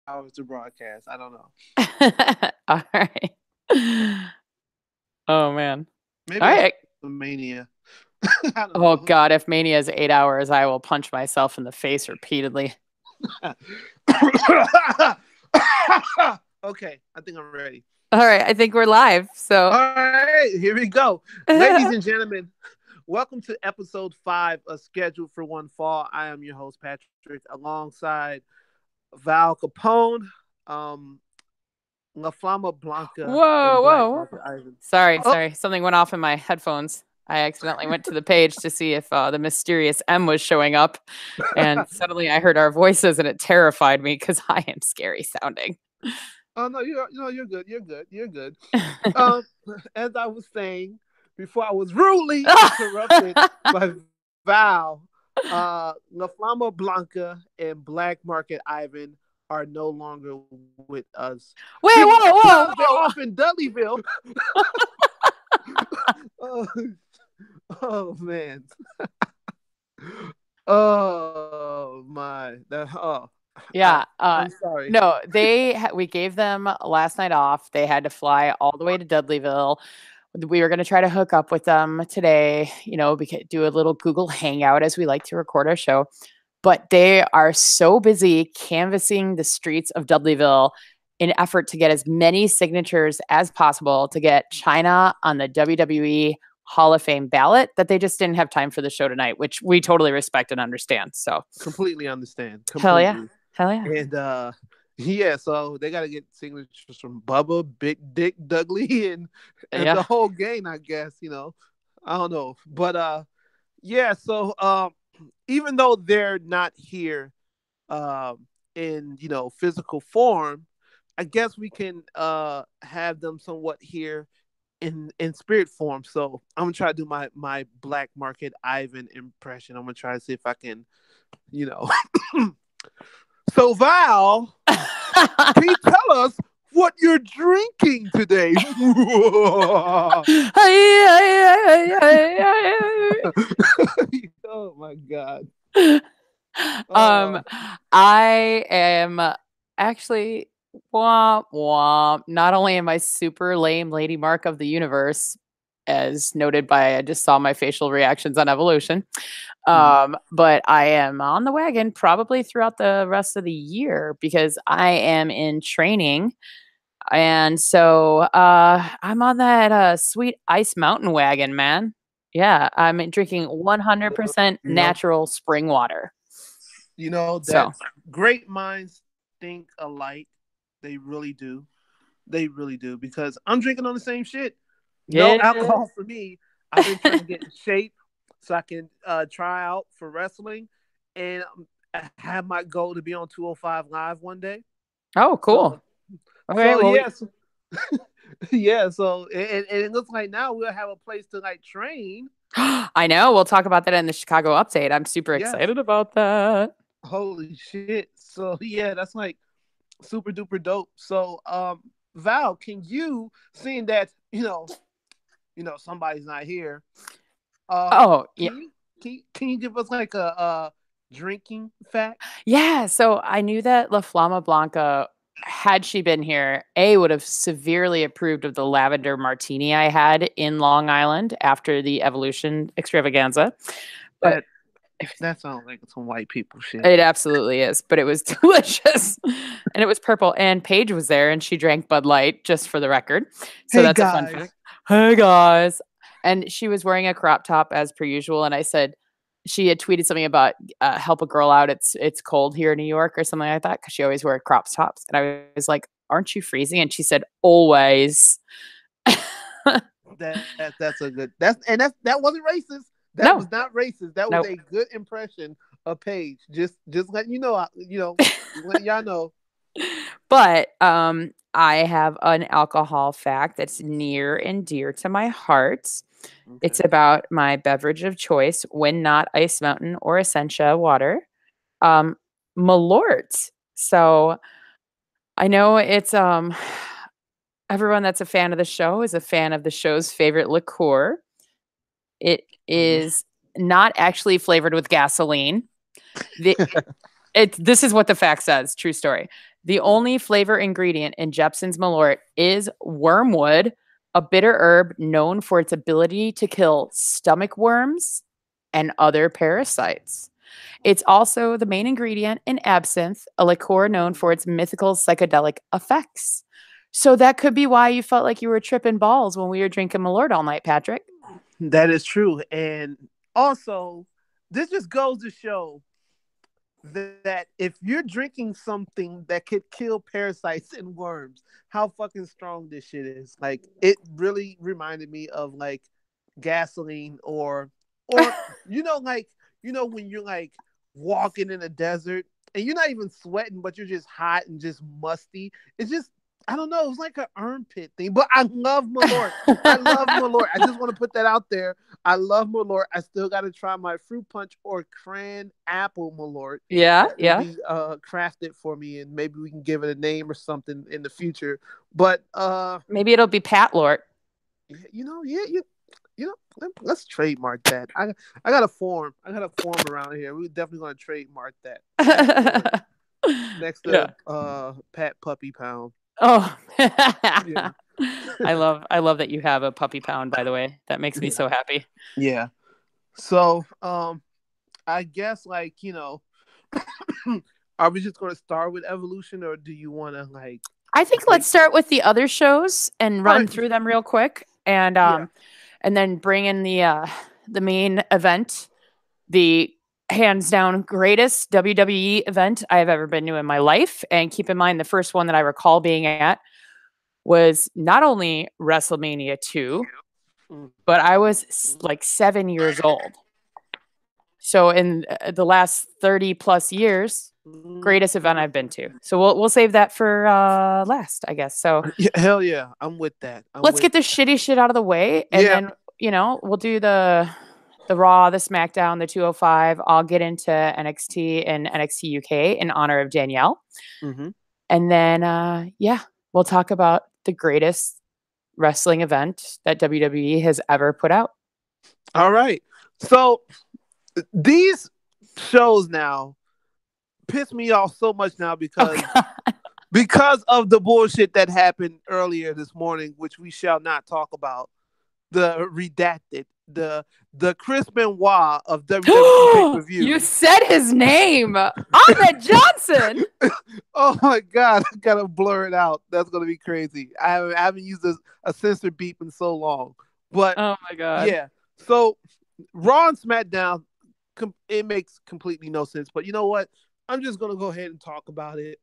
hours to broadcast. I don't know. All right. Oh man. Maybe All that's right. the mania. I don't Oh know. God, if Mania is 8 hours, I will punch myself in the face repeatedly. Okay, I think I'm ready. All right, I think we're live. So All right, here we go. Ladies and gentlemen, welcome to episode 5 of Scheduled for One Fall. I am your host, Patrick, alongside Val Capone, um, La Flamma Blanca, whoa, and Black whoa. Market Ivan. Sorry, Oh, sorry. Something went off in my headphones. I accidentally went to the page to see if the mysterious M was showing up, and suddenly I heard our voices, and it terrified me because I am scary sounding. oh no, you're good. You're good. You're good. Um, as I was saying before, I was rudely interrupted by Val. La Flama Blanca and Black Market Ivan are no longer with us Wait, because whoa, they're whoa, off whoa. in Dudleyville. oh, oh man. Oh my. Yeah. I'm sorry. No, we gave them last night off. They had to fly all the way to Dudleyville. We were going to try to hook up with them today, we could do a little Google Hangout as we like to record our show. But they are so busy canvassing the streets of Dudleyville in effort to get as many signatures as possible to get Chyna on the WWE Hall of Fame ballot that they just didn't have time for the show tonight, which we totally respect and understand. So, Completely understand. hell yeah. Completely. Hell yeah. And yeah, so they gotta get signatures from Bubba, Big Dick, Dudley, and the Yeah. whole gang, I guess. I don't know. But yeah, so even though they're not here in physical form, I guess we can have them somewhat here in spirit form. So I'm gonna try to do my Black Market Ivan impression. I'm gonna try to see if I can, you know. So Val, can you tell us what you're drinking today? Oh my god. um, Oh, I am actually womp womp. Not only am I super lame lady mark of the universe, as noted by I just saw my facial reactions on evolution. mhm. But I am on the wagon probably throughout the rest of the year because I am in training. And so I'm on that sweet ice mountain wagon, man. Yeah, I'm drinking 100% you know, natural spring water. that So, great minds think alike. They really do. They really do because I'm drinking on the same shit. No yeah. alcohol for me. I've been trying to get in shape so I can try out for wrestling, and I have my goal to be on 205 Live one day. Oh, cool. So, Okay, so well, yes, yeah. So and it looks like now we'll have a place to like train. I know. We'll talk about that in the Chicago update. I'm super Yes. excited about that. Holy shit. So yeah, that's like super duper dope. So Val, can you, seeing that somebody's not here, uh Oh, yeah. can you give us like a drinking fact? Yeah, so I knew that La Flamma Blanca, had she been here, would have severely approved of the lavender martini I had in Long Island after the Evolution extravaganza. But That that sounds like some white people shit. it absolutely is. But it was delicious. And it was purple. And Paige was there and she drank Bud Light, just for the record. So Hey that's a fun fact. guys. Hey guys. And she was wearing a crop top as per usual. And I said, she had tweeted something about help a girl out. It's cold here in New York or something like that because she always wear crop tops. And I was like, "Aren't you freezing?" And she said, "Always." That's a good that wasn't racist. That was No, not racist. That was nope. a good impression of Paige. Just letting you know, letting y'all know. But I have an alcohol fact that's near and dear to my heart. It's Okay. about my beverage of choice when not Ice Mountain or Essentia water, um, Malort. So I know it's everyone that's a fan of the show is a fan of the show's favorite liqueur. It Mhm. is not actually flavored with gasoline. The This is what the fact says, true story. The only flavor ingredient in Jepson's Malort is wormwood, a bitter herb known for its ability to kill stomach worms and other parasites. It's also the main ingredient in absinthe, a liqueur known for its mythical psychedelic effects. So that could be why you felt like you were tripping balls when we were drinking Malort all night, Patrick. That is true. And also, this just goes to show that if you're drinking something that could kill parasites and worms, how fucking strong this shit is. Like, it really reminded me of like gasoline or like when you're like walking in a desert and you're not even sweating, but you're just hot and just musty. It's just, I don't know. It's like an armpit thing, but I love Malort. I love Malort. I just want to put that out there. I love Malort. I still got to try my fruit punch or cran apple Malort. Yeah, That will yeah. be crafted for me, and maybe we can give it a name or something in the future. But Maybe it'll be Pat Lort. yeah, let's trademark that. I got a form. I got a form around here. We're definitely gonna trademark that. Next to Pat Puppy Pound. Oh. Yeah. I love that you have a puppy pound, by the way. That makes me so happy. Yeah. So, I guess are we just going to start with evolution, or do you want to like? I think let's start with the other shows and run through them real quick, and then bring in the main event, the hands down greatest WWE event I have ever been to in my life. And keep in mind, the first one that I recall being at was not only WrestleMania 2, but I was like 7 years old. So in the last 30 plus years, greatest event I've been to. So we'll save that for last, I guess. So yeah, hell yeah, I'm with that. Let's get the shitty shit out of the way, and then we'll do the Raw, the SmackDown, the 205. I'll get into NXT and NXT UK in honor of Danielle, and then we'll talk about the greatest wrestling event that WWE has ever put out. All right, so these shows now piss me off so much now because of the bullshit that happened earlier this morning, which we shall not talk about. The redacted, the Chris Benoit of WWE pay-per-view. You said his name, Ahmed Johnson. Oh my god, I gotta blur it out. That's gonna be crazy. I haven't used a censor beep in so long. But oh my god, yeah. So Raw and SmackDown, it makes completely no sense. But you know what? I'm just gonna go ahead and talk about it.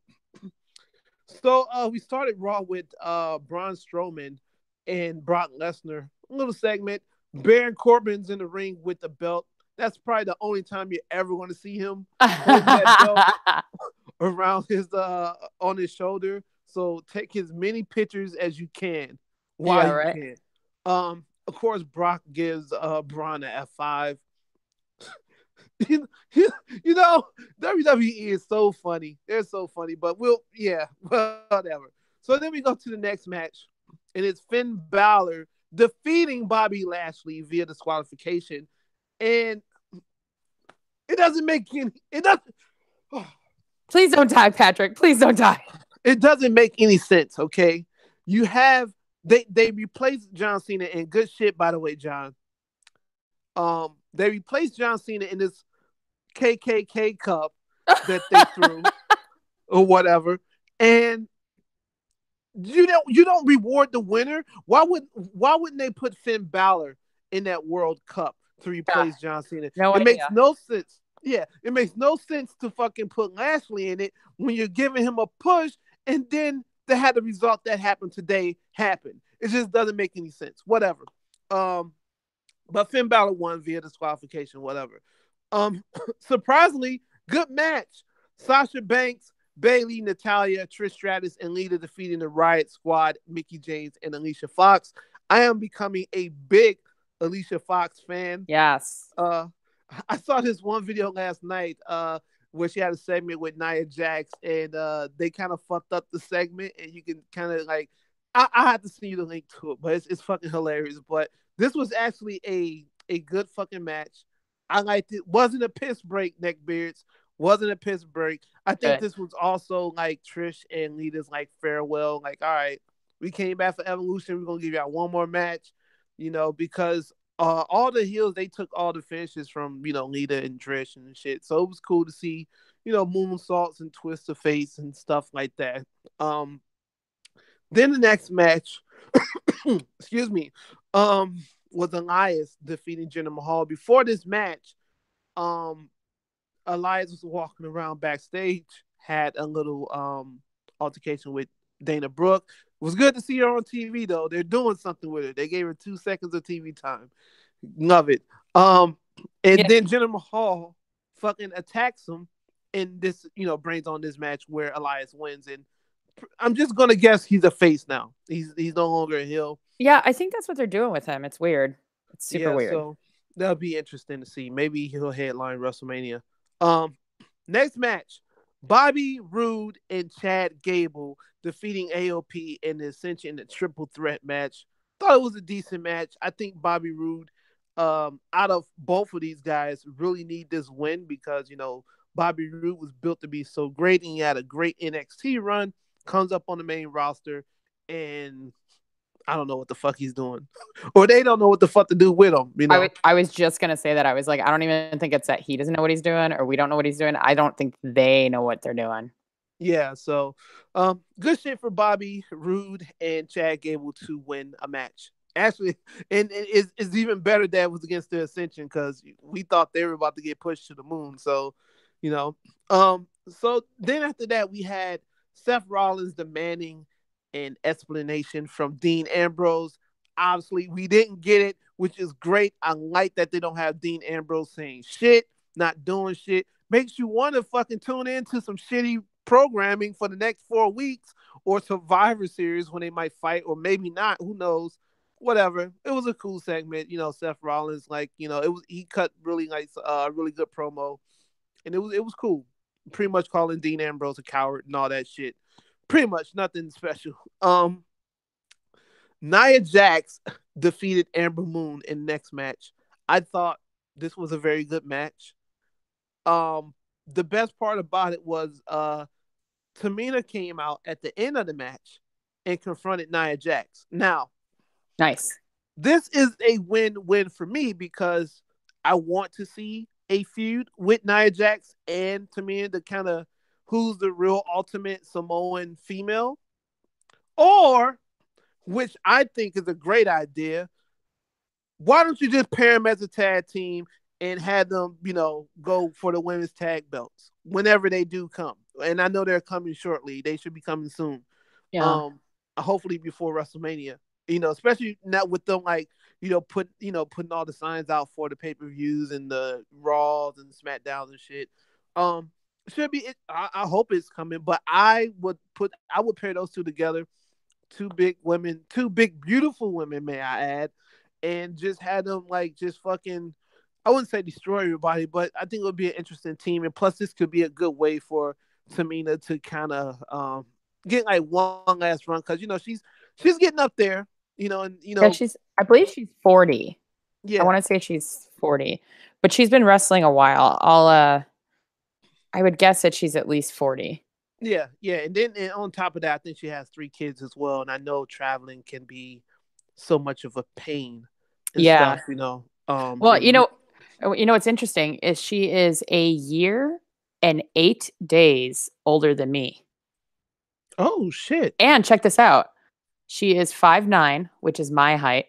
So we started Raw with Braun Strowman and Brock Lesnar. A little segment. Baron Corbin's in the ring with the belt. That's probably the only time you're ever going to see him hold that belt around his on his shoulder. So take as many pictures as you can while you can. Of course, Brock gives Braun an F5. you know, WWE is so funny. They're so funny, but whatever. So then we go to the next match, and it's Finn Balor defeating Bobby Lashley via disqualification, and it doesn't make any. It doesn't. Please don't die, Patrick. Please don't die. It doesn't make any sense. Okay, you have they replaced John Cena, and good shit, by the way, John. They replaced John Cena in this KKK cup that they threw or whatever, and you don't reward the winner. Why wouldn't they put Finn Balor in that World Cup to replace John Cena? It makes no sense. Yeah, it makes no sense to fucking put Lashley in it when you're giving him a push, and then to have the result that happened today happen. It just doesn't make any sense. Whatever. But Finn Balor won via disqualification. Whatever. Surprisingly, good match. Sasha Banks, Bayley, Natalya, Trish Stratus, and Lita defeating the Riot Squad, Mickie James, and Alicia Fox. I am becoming a big Alicia Fox fan. Yes. I saw this one video last night where she had a segment with Nia Jax, and they kind of fucked up the segment, and you can kind of like, I have to send you the link to it, but it's fucking hilarious. But this was actually a good fucking match. I liked it. Wasn't a piss break, neckbeards. Wasn't a piss break. I think Good. this was also like Trish and Lita's like farewell. Like, all right, we came back for Evolution. We're gonna give y'all one more match, because all the heels they took all the finishes from Lita and Trish and shit. So it was cool to see moonsaults and twists of face and stuff like that. Um, then the next match, excuse me, um, was Elias defeating Jinder Mahal. Before this match, um, Elias was walking around backstage, had a little altercation with Dana Brooke. It was good to see her on TV though. They're doing something with her. They gave her 2 seconds of TV time. Love it. Um, and Yeah. then Jinder Mahal fucking attacks him, and this brings on this match where Elias wins. And I'm just gonna guess he's a face now. He's no longer a heel. Yeah, I think that's what they're doing with him. It's weird. It's super Yeah, weird. so that'll be interesting to see. Maybe he'll headline WrestleMania. Um, Next match, Bobby Roode and Chad Gable defeating AOP in the Ascension in the triple threat match. Thought it was a decent match. I think Bobby Roode, out of both of these guys, really need this win because Bobby Roode was built to be so great, and he had a great NXT run. Comes up on the main roster, and I don't know what the fuck he's doing, or they don't know what the fuck to do with him. I was just gonna say that. I was like, I don't even think it's that he doesn't know what he's doing, or we don't know what he's doing. I don't think they know what they're doing. Yeah, so good shit for Bobby Roode and Chad Gable to win a match. Actually, and it's even better that it was against the Ascension because we thought they were about to get pushed to the moon. So, you know, so then after that we had Seth Rollins demanding an explanation from Dean Ambrose. Obviously, we didn't get it, which is great. I like that they don't have Dean Ambrose saying shit, not doing shit. Makes you want to fucking tune into some shitty programming for the next 4 weeks or Survivor Series when they might fight, or maybe not. Who knows? Whatever. It was a cool segment. Seth Rollins, he cut really nice, really good promo, and it was cool. Pretty much calling Dean Ambrose a coward and all that shit. Pretty much nothing special. Nia Jax defeated Amber Moon in the next match. I thought this was a very good match. The best part about it was Tamina came out at the end of the match and confronted Nia Jax. Now, Nice. this is a win-win for me because I want to see a feud with Nia Jax and Tamina to kind of who's the real ultimate Samoan female, or which I think is a great idea. Why don't you just pair them as a tag team and have them, go for the women's tag belts whenever they do come? And I know they're coming shortly. They should be coming soon. Yeah. Hopefully before WrestleMania. Especially not with them putting all the signs out for the pay-per-views and the Raws and SmackDowns and shit. Should be. I hope it's coming, but I would pair those two together. Two big women, two big beautiful women, may I add, and just had them just fucking. I wouldn't say destroy everybody, but I think it would be an interesting team, and plus this could be a good way for Tamina to kind of get one last run because she's getting up there, and Yeah, I believe she's 40. I yeah, want to say she's 40, but she's been wrestling a while. I would guess that she's at least 40. yeah, and then on top of that, I think she has 3 kids as well, and I know traveling can be so much of a pain and Yeah. stuff. Well, what's interesting is she is a year and 8 days older than me. Oh shit! And check this out. She is 5'9", which is my height.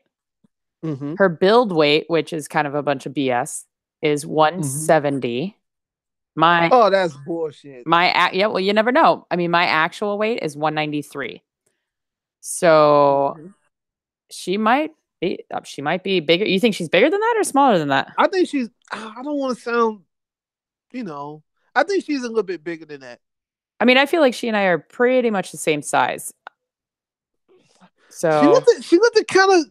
Mm-hmm. Her build weight, which is kind of a bunch of BS, is 170. Oh, that's bullshit. Yeah, well, you never know. I mean, my actual weight is 193. So she might be bigger. You think she's bigger than that or smaller than that? I think she's. I don't want to sound. I think she's a little bit bigger than that. I mean, I feel like she and I are pretty much the same size. So she looked at kind of.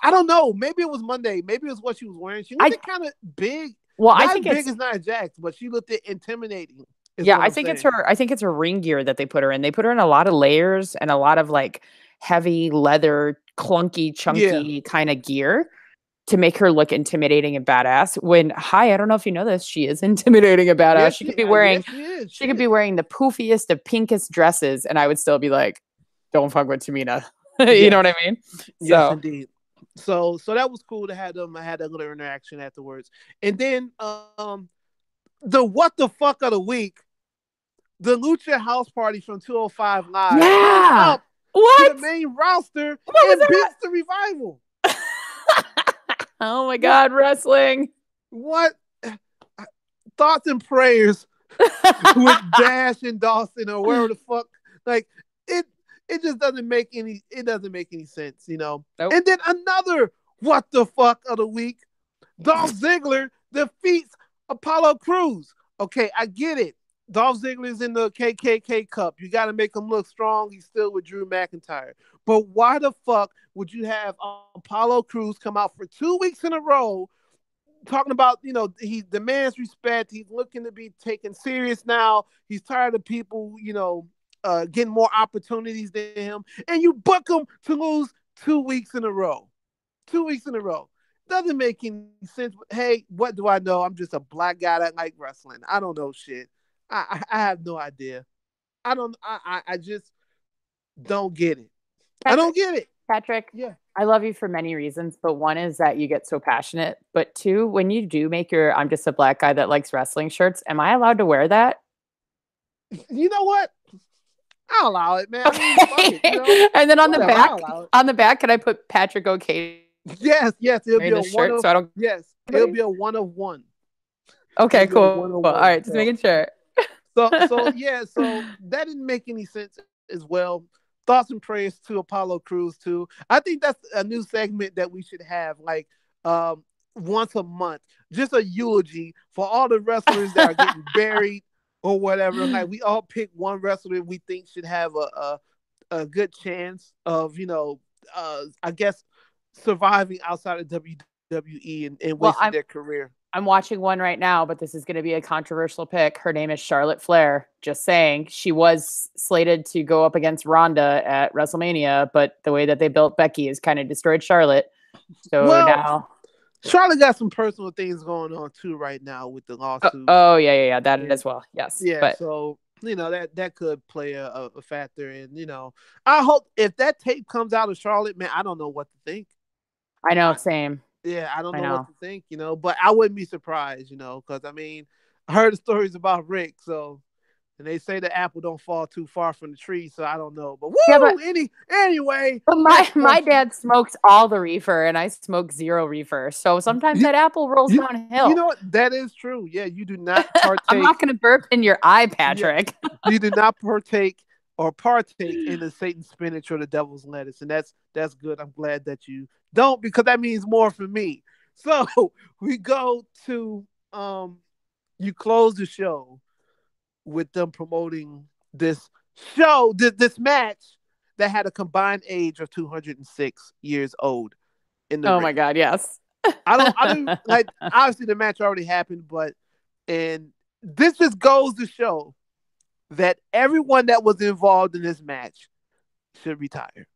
I don't know. Maybe it was Monday. Maybe it was what she was wearing. She looked kind of big. Well, not I think as big as Nia Jax, but she looked intimidating. Yeah, I think it's her ring gear that they put her in. They put her in a lot of layers and a lot of heavy leather, clunky, chunky kind of gear to make her look intimidating and badass. When, hi, I don't know if you know this, she is intimidating and badass. She could be wearing, she could be wearing the poofiest of pinkest dresses, and I would still be like, don't fuck with Tamina. You know what I mean? Yes, indeed. So that was cool to have them. I had that little interaction afterwards, and then the what the fuck of the week, the Lucha House Party from 205 Live comes up to the main roster and beats the Revival. Oh my God, wrestling. What thoughts and prayers with Dash and Dawson or wherever the fuck, like it just doesn't make any sense, you know. Nope. And then another what the fuck of the week, Dolph Ziggler defeats Apollo Crews. Okay, I get it. Dolph Ziggler's in the KKK Cup. You got to make him look strong. He's still with Drew McIntyre. But why the fuck would you have Apollo Crews come out for 2 weeks in a row talking about, you know, he demands respect. He's looking to be taken serious now. He's tired of people, you know, getting more opportunities than him. And you book him to lose 2 weeks in a row. 2 weeks in a row. Doesn't make any sense. Hey, what do I know? I'm just a black guy that like wrestling. I don't know shit. I have no idea. I just don't get it. Patrick, I don't get it. Patrick, yeah. I love you for many reasons, but one is that you get so passionate. But two, when you do make your I'm just a black guy that likes wrestling shirts, am I allowed to wear that? You know what? I'll allow it, man. Okay. I mean, you know? And then on the back, can I put Patrick OK? Yes. It'll be a one of, so it'll be a one of one. Okay, cool. All right, just making sure. So that didn't make any sense as well. Thoughts and prayers to Apollo Crews too. I think that's a new segment that we should have, like once a month, just a eulogy for all the wrestlers that are getting buried or whatever. Like we all pick one wrestler we think should have a good chance of, you know, I guess surviving outside of WWE and wasting their career. I'm watching one right now, but this is going to be a controversial pick. Her name is Charlotte Flair. Just saying, she was slated to go up against Ronda at WrestleMania, but the way that they built Becky has kind of destroyed Charlotte. So now Charlotte got some personal things going on too right now with the lawsuit. That as well. Yes. Yeah. But, so you know that could play a factor, and you know, I hope if that tape comes out of Charlotte, man, I don't know what to think. I know, same. Yeah, I don't know what to think, you know, but I wouldn't be surprised, you know, because I mean, I heard the stories about Rick, so, and they say the apple don't fall too far from the tree, so I don't know, but anyway. But my dad smokes all the reefer, and I smoke zero reefer, so sometimes that apple rolls downhill. You know what? That is true. Yeah, you do not partake. I'm not going to burp in your eye, Patrick. Yeah, you do not partake in the Satan spinach or the devil's lettuce, and that's good. I'm glad that you don't, because that means more for me. So we go to you close the show with them promoting this show, this match that had a combined age of 206 years old in the ring. My God, yes. I don't like, obviously the match already happened, and this just goes to show that everyone that was involved in this match should retire.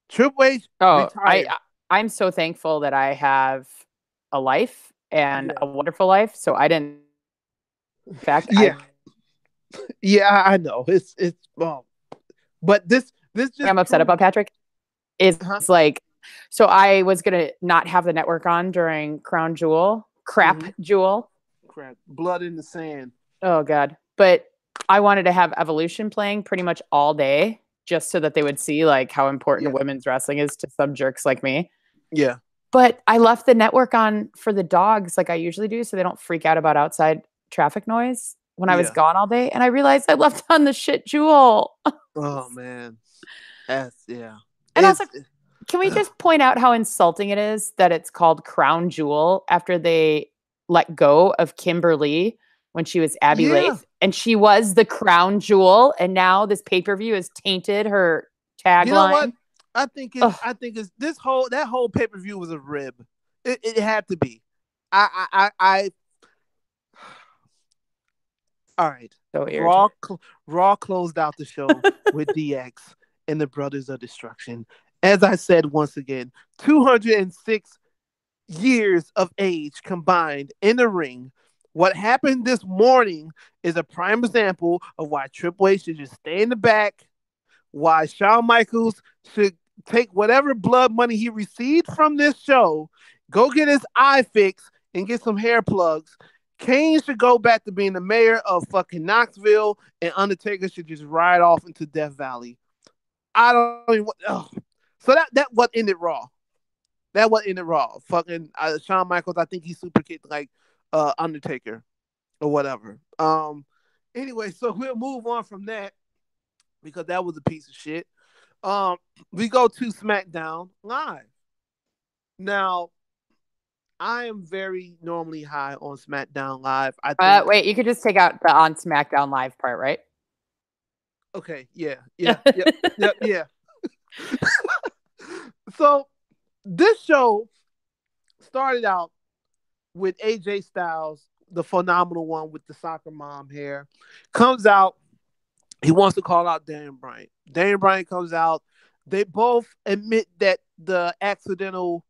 Triple H retired. I'm so thankful that I have a life and a wonderful life. So I didn't. In fact, I know it's well, but this just I'm upset about, Patrick, is like, so I was gonna not have the network on during Crown Jewel, Jewel, Blood in the Sand. Oh God, but I wanted to have Evolution playing pretty much all day, just so that they would see like how important women's wrestling is to some jerks like me. Yeah. But I left the network on for the dogs like I usually do, so they don't freak out about outside traffic noise when I was gone all day. And I realized I left on the shit Jewel. Oh man. That's And also, can we just point out how insulting it is that it's called Crown Jewel after they let go of Kimberly when she was Abby Lath, and she was the crown jewel, and now this pay-per-view has tainted her tagline. You know what? I think it's that whole pay-per-view was a rib. It had to be. I all right. So Raw closed out the show with DX and the Brothers of Destruction. As I said once again, 206 years of age combined in the ring. What happened this morning is a prime example of why Triple H should just stay in the back, why Shawn Michaels should take whatever blood money he received from this show, go get his eye fixed, and get some hair plugs. Kane should go back to being the mayor of fucking Knoxville, and Undertaker should just ride off into Death Valley. I don't even. Ugh. So that what ended Raw. That what ended Raw. Fucking Shawn Michaels. I think he super kicked like Undertaker or whatever. Anyway, so we'll move on from that because that was a piece of shit. Um, we go to SmackDown Live. Now, I am very normally high on SmackDown Live. I think. Wait, you could just take out the on SmackDown Live part, right? Okay, yeah. So this show started out with AJ Styles, the phenomenal one with the soccer mom hair, comes out. He wants to call out Daniel Bryan. Daniel Bryan comes out. They both admit that the accidental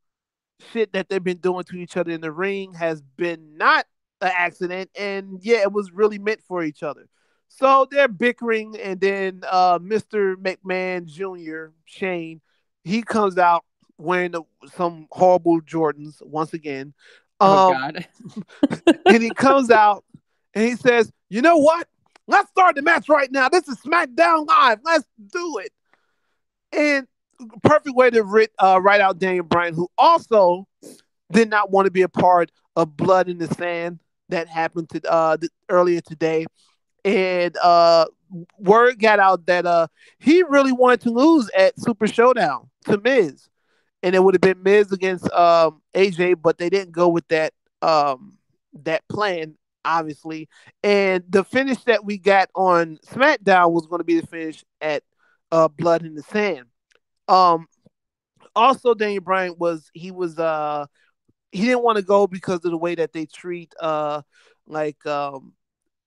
shit that they've been doing to each other in the ring has been not an accident, and yeah, it was really meant for each other. So they're bickering, and then Mr. McMahon Jr. Shane, he comes out wearing some horrible Jordans once again, Oh um, God. and he comes out and he says, "You know what? Let's start the match right now. This is SmackDown Live. Let's do it." And perfect way to write out Daniel Bryan, who also did not want to be a part of Blood in the Sand that happened earlier today. And word got out that he really wanted to lose at Super Showdown to Miz, and it would have been Miz against AJ, but they didn't go with that plan, obviously. And the finish that we got on SmackDown was going to be the finish at Blood in the Sand. Um, Also, Daniel Bryan he didn't want to go because of the way that they treat like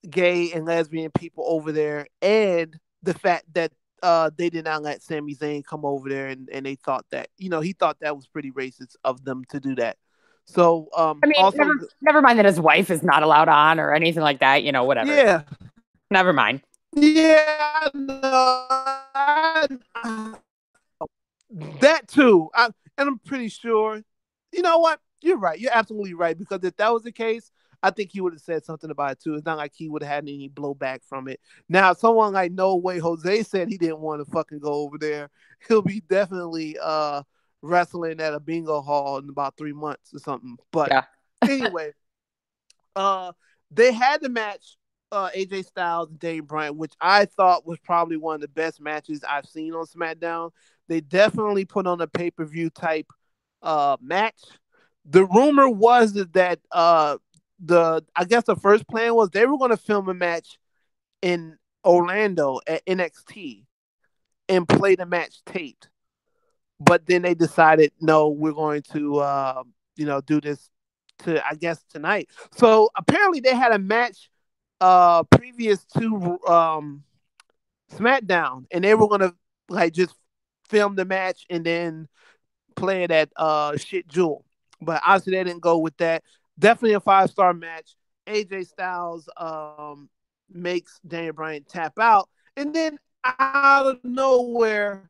gay and lesbian people over there, and the fact that they did not let Sami Zayn come over there, and they thought that he thought that was pretty racist of them to do that. So I mean, also never mind that his wife is not allowed on or anything like that. Whatever. yeah Never mind. yeah no, that too. And I'm pretty sure. You know what? You're right. You're absolutely right. Because if that was the case, I think he would have said something about it too. It's not like he would have had any blowback from it. Now, someone like No Way Jose said he didn't want to fucking go over there. He'll be definitely wrestling at a bingo hall in about 3 months or something. But Yeah. anyway, uh, they had the match. AJ Styles and Daniel Bryan, which I thought was probably one of the best matches I've seen on SmackDown. They definitely put on a pay-per-view type match. The rumor was that I guess the first plan was they were going to film a match in Orlando at NXT and play the match taped. But then they decided, no, we're going to do this to, I guess, tonight. So apparently they had a match previous to SmackDown, and they were gonna like just film the match and then play it at Shit Jewel. But obviously they didn't go with that. Definitely a 5-star match. AJ Styles makes Daniel Bryan tap out, and then out of nowhere,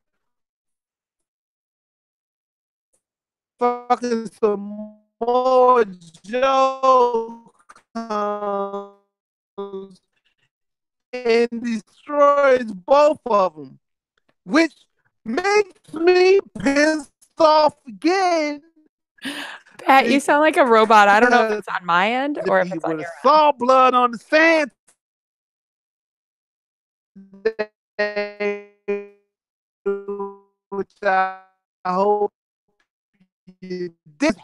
fucking Samoa Joe comes and destroys both of them, which makes me pissed off again. Pat, you sound like a robot. I don't know if Because it's on my end or if he it's on would your have saw blood on the sand today, which I hope you did.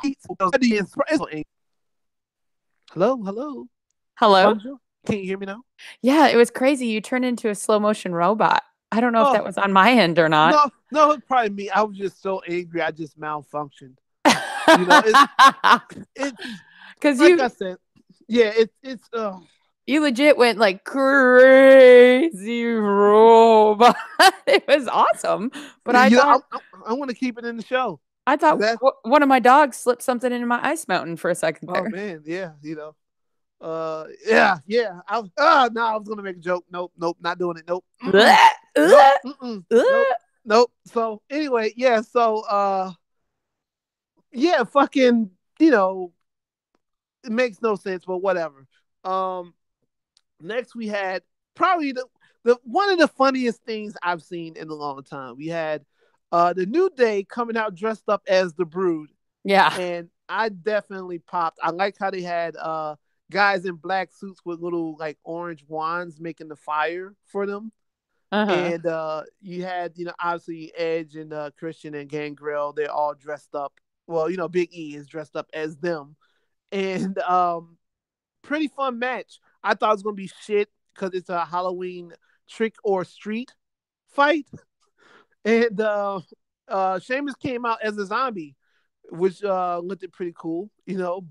Hello, hello, end. Hello? Bonjour. Can you hear me now? Yeah, it was crazy. You turned into a slow motion robot. I don't know if Oh that was on my end or not. no, it's probably me. I was just so angry. I just malfunctioned. You know, it's Because like I said, yeah, it's you legit went like crazy robot. It was awesome. But I thought, I want to keep it in the show. I thought That one of my dogs slipped something into my ice mountain for a second oh there. man, yeah, yeah. No, I was gonna make a joke. Nope, not doing it. Nope, nope, nope, nope. So anyway, yeah. So yeah, fucking, it makes no sense, but whatever. Um, Next we had probably the one of the funniest things I've seen in a long time. We had the New Day coming out dressed up as the Brood, Yeah. and I definitely popped. I like how they had guys in black suits with little like orange wands making the fire for them. Uh-huh. And you had, obviously Edge and Christian and Gangrel, they're all dressed up. Well, Big E is dressed up as them. And pretty fun match. I thought it was gonna be shit because it's a Halloween trick or street fight. And Sheamus came out as a zombie, which looked pretty cool,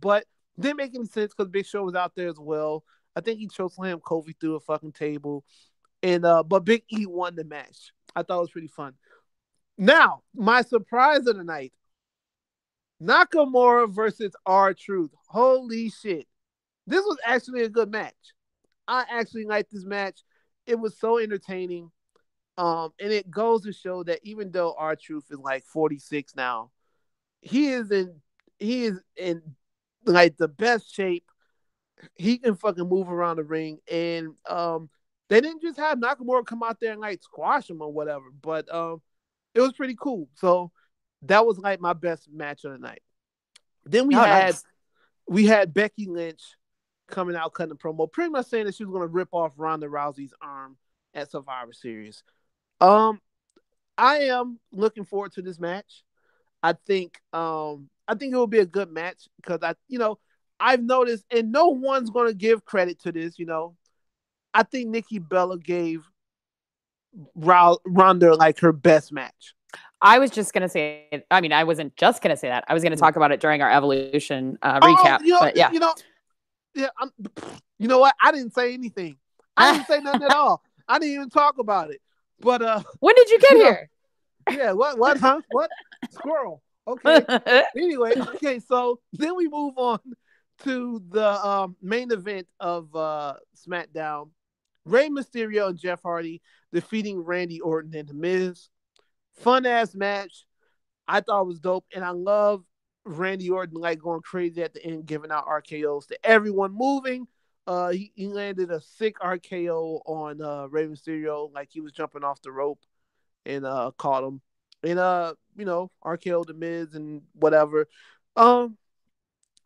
but didn't make any sense because Big Show was out there as well. I think he chose him Kofi through a fucking table. And but Big E won the match. I thought it was pretty fun. Now, my surprise of the night, Nakamura versus R-Truth. Holy shit. This was actually a good match. I actually liked this match. It was so entertaining. And it goes to show that even though R-Truth is like 46 now, he is in like the best shape. He can fucking move around the ring. And they didn't just have Nakamura come out there and like squash him or whatever, but it was pretty cool. So that was like my best match of the night. Then we Oh, had nice. we had Becky Lynch coming out cutting a promo, pretty much saying that she was gonna rip off Ronda Rousey's arm at Survivor Series. Um, I am looking forward to this match. I think it will be a good match because I've noticed, and no one's gonna give credit to this. I think Nikki Bella gave Ronda like her best match. I was just gonna say. I mean, I wasn't just gonna say that. I was gonna talk about it during our evolution Oh, recap. But yeah. yeah. You know what? I didn't say anything. I didn't say nothing at all. I didn't even talk about it. But When did you get you know, here? yeah. What? Huh? What? Squirrel. Okay. Anyway, okay. So then we move on to the main event of SmackDown. Rey Mysterio and Jeff Hardy defeating Randy Orton and The Miz. Fun ass match. I thought it was dope, and I love Randy Orton like going crazy at the end, giving out RKO's to everyone moving. He landed a sick RKO on Rey Mysterio, like he was jumping off the rope and caught him. And RKO the Miz and whatever. Um,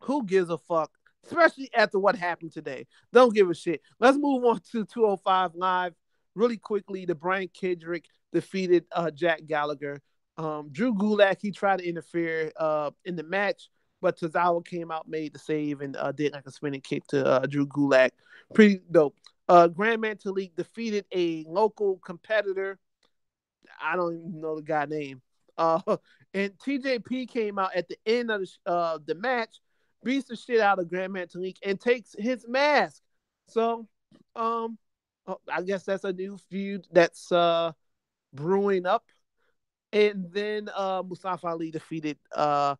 who gives a fuck? Especially after what happened today. Don't give a shit. Let's move on to 205 Live. Really quickly, the Brian Kendrick defeated Jack Gallagher. Drew Gulak, he tried to interfere in the match, but Tozawa came out, made the save, and did like a spinning kick to Drew Gulak. Pretty dope. Grand Metalik defeated a local competitor. I don't even know the guy name. And TJP came out at the end of the match, beats the shit out of Grand Metalik, and takes his mask. So, I guess that's a new feud that's brewing up. And then Mustafa Ali defeated the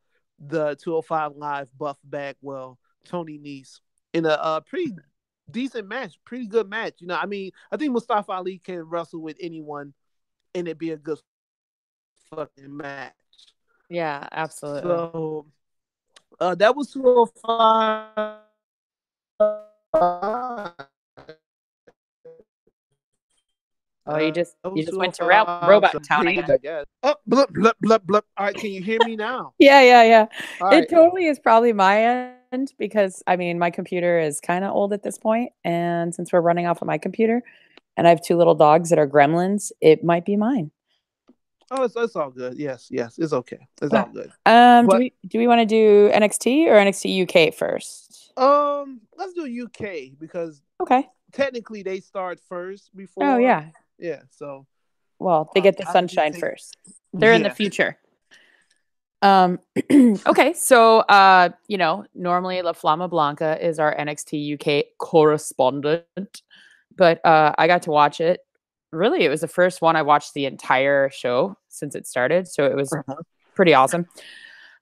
205 Live Buff Bagwell, Tony Nese, in a pretty decent match, pretty good match. I mean, I think Mustafa Ali can wrestle with anyone and it'd be a good fucking match. Yeah, absolutely. So that was 205. Oh, That you was just went to 205. robot So town great, again. I guess. Oh, blip, blip, blip, blip. All right, can you hear me now? Yeah, yeah, yeah. All It right. totally is probably my end because I mean my computer is kind of old at this point, and since we're running off of my computer, and I have two little dogs that are gremlins, it might be mine. Oh, it's all good. Yes, yes, it's okay. It's Uh, all good. do But we want to do NXT or NXT UK first? let's do UK because Okay. technically they start first Oh before. yeah. Yeah, so Well, they get the I could just sunshine take. first. They're in the Yeah. future. Um, okay, so normally La Flamma Blanca is our NXT UK correspondent, but I got to watch it. Really, it was the first one I watched the entire show since it started, so it was Uh-huh. pretty awesome.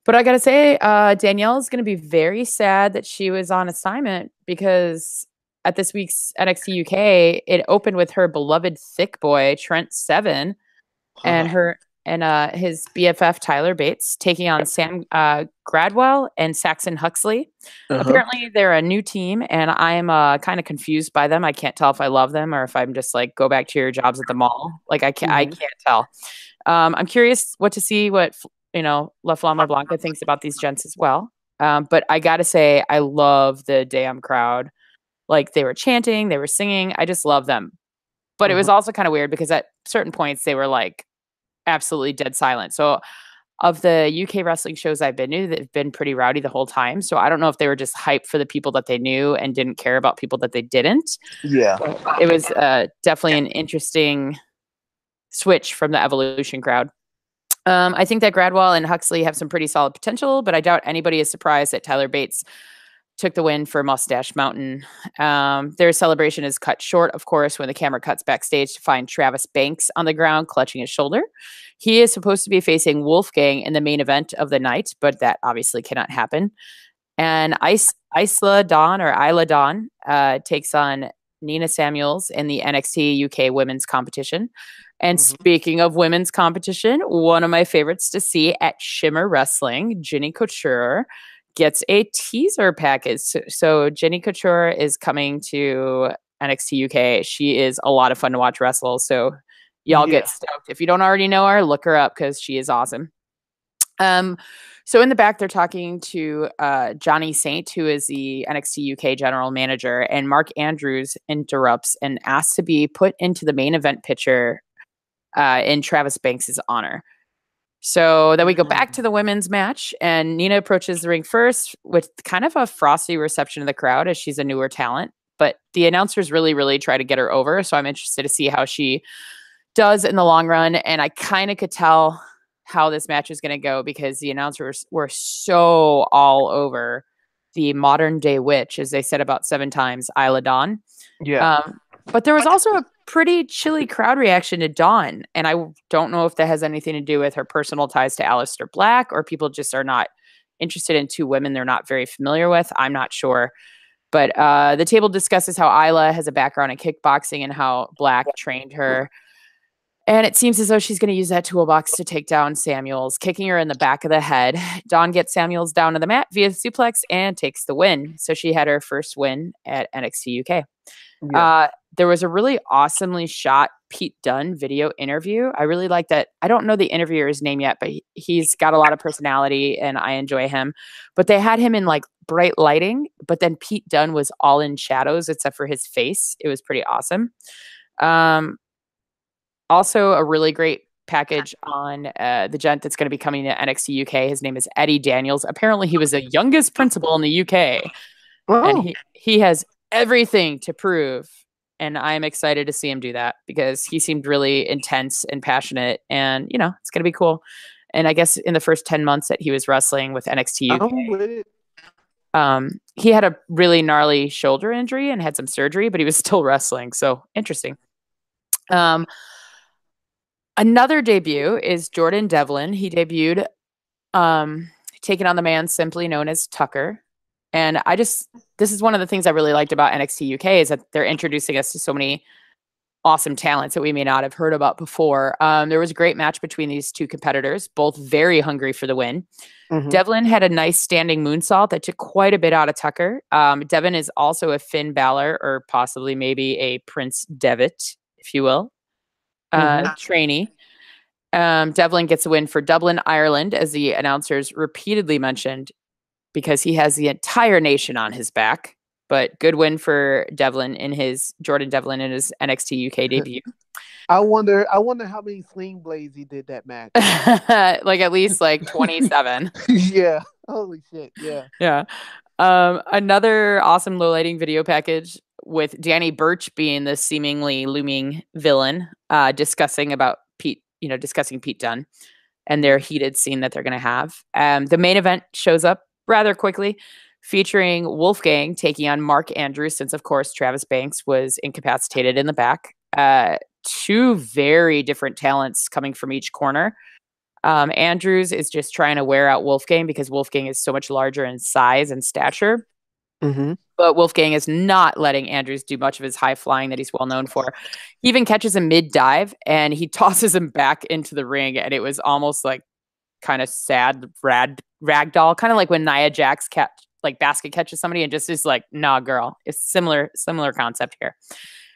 But I gotta say, Danielle's gonna be very sad that she was on assignment because at this week's NXT UK, it opened with her beloved thick boy Trent Seven and his BFF Tyler Bates taking on Sam Gradwell and Saxon Huxley. Apparently, they're a new team, and I'm kind of confused by them. I can't tell if I love them or if I'm just like, go back to your jobs at the mall. Like I can't tell. I'm curious what La Flamma Blanca thinks about these gents as well. But I gotta say, I love the damn crowd. Like they were chanting, they were singing. I just love them. But it was also kind of weird because at certain points they were like absolutely dead silent. So of the UK wrestling shows I've been to, they've been pretty rowdy the whole time. So I don't know if they were just hyped for the people that they knew and didn't care about people that they didn't. Yeah. It was definitely an interesting switch from the Evolution crowd. I think that Gradwell and Huxley have some pretty solid potential, but I doubt anybody is surprised that Tyler Bates took the win for Mustache Mountain. Their celebration is cut short, of course, when the camera cuts backstage to find Travis Banks on the ground clutching his shoulder. He is supposed to be facing Wolfgang in the main event of the night, but that obviously cannot happen. And Isla Dawn takes on Nina Samuels in the NXT UK women's competition. And speaking of women's competition, one of my favorites to see at Shimmer Wrestling, Jenny Couture, gets a teaser package. So Jenny Couture is coming to NXT UK. She is a lot of fun to watch wrestle. So y'all get stoked. If you don't already know her, look her up because she is awesome. So in the back, they're talking to Johnny Saint, who is the NXT UK general manager, and Mark Andrews interrupts and asks to be put into the main event picture in Travis Banks' honor. So then we go back to the women's match, and Nina approaches the ring first with kind of a frosty reception of the crowd as she's a newer talent. But the announcers really, really try to get her over. So I'm interested to see how she does in the long run. And I kind of could tell how this match is going to go because the announcers were so all over the modern day witch, as they said about 7 times, Isla Dawn. Yeah. But there was also a pretty chilly crowd reaction to Dawn. And I don't know if that has anything to do with her personal ties to Aleister Black or people just are not interested in 2 women they're not very familiar with. I'm not sure. But the table discusses how Isla has a background in kickboxing and how Black trained her. And it seems as though she's going to use that toolbox to take down Samuels, kicking her in the back of the head. Dawn gets Samuels down to the mat via suplex and takes the win. So she had her first win at NXT UK. Yeah. There was a really awesomely shot Pete Dunne video interview. I really like that. I don't know the interviewer's name yet, but he's got a lot of personality and I enjoy him. But they had him in like bright lighting, but then Pete Dunne was all in shadows except for his face. It was pretty awesome. Also, a really great package on the gent that's going to be coming to NXT UK. His name is Eddie Daniels. Apparently, he was the youngest principal in the UK. And he has everything to prove. And I'm excited to see him do that because he seemed really intense and passionate. And, you know, it's going to be cool. And I guess in the first 10 months that he was wrestling with NXT UK, he had a really gnarly shoulder injury and had some surgery, but he was still wrestling. So interesting. Another debut is Jordan Devlin. He debuted taking on the man simply known as Tucker. And this is one of the things I really liked about NXT UK is that they're introducing us to so many awesome talents that we may not have heard about before. There was a great match between these 2 competitors, both very hungry for the win. Devlin had a nice standing moonsault that took quite a bit out of Tucker. Devin is also a Finn Balor or possibly maybe a Prince Devitt, if you will, trainee. Devlin gets a win for Dublin, Ireland, as the announcers repeatedly mentioned, because he has the entire nation on his back. But good win for Jordan Devlin in his NXT UK debut. I wonder how many sling blades he did that match. Like at least like 27. Yeah. Holy shit. Yeah. Yeah. Another awesome low lighting video package with Danny Burch being the seemingly looming villain, discussing Pete Dunne and their heated scene that they're going to have. The main event shows up rather quickly, featuring Wolfgang taking on Mark Andrews, since, of course, Travis Banks was incapacitated in the back. 2 very different talents coming from each corner. Andrews is just trying to wear out Wolfgang because Wolfgang is so much larger in size and stature. Mm-hmm. But Wolfgang is not letting Andrews do much of his high flying that he's well known for. He even catches him mid dive and he tosses him back into the ring. And it was almost like kind of sad ragdoll, kind of like when Nia Jax basket catches somebody and just is like, nah, girl. It's similar concept here.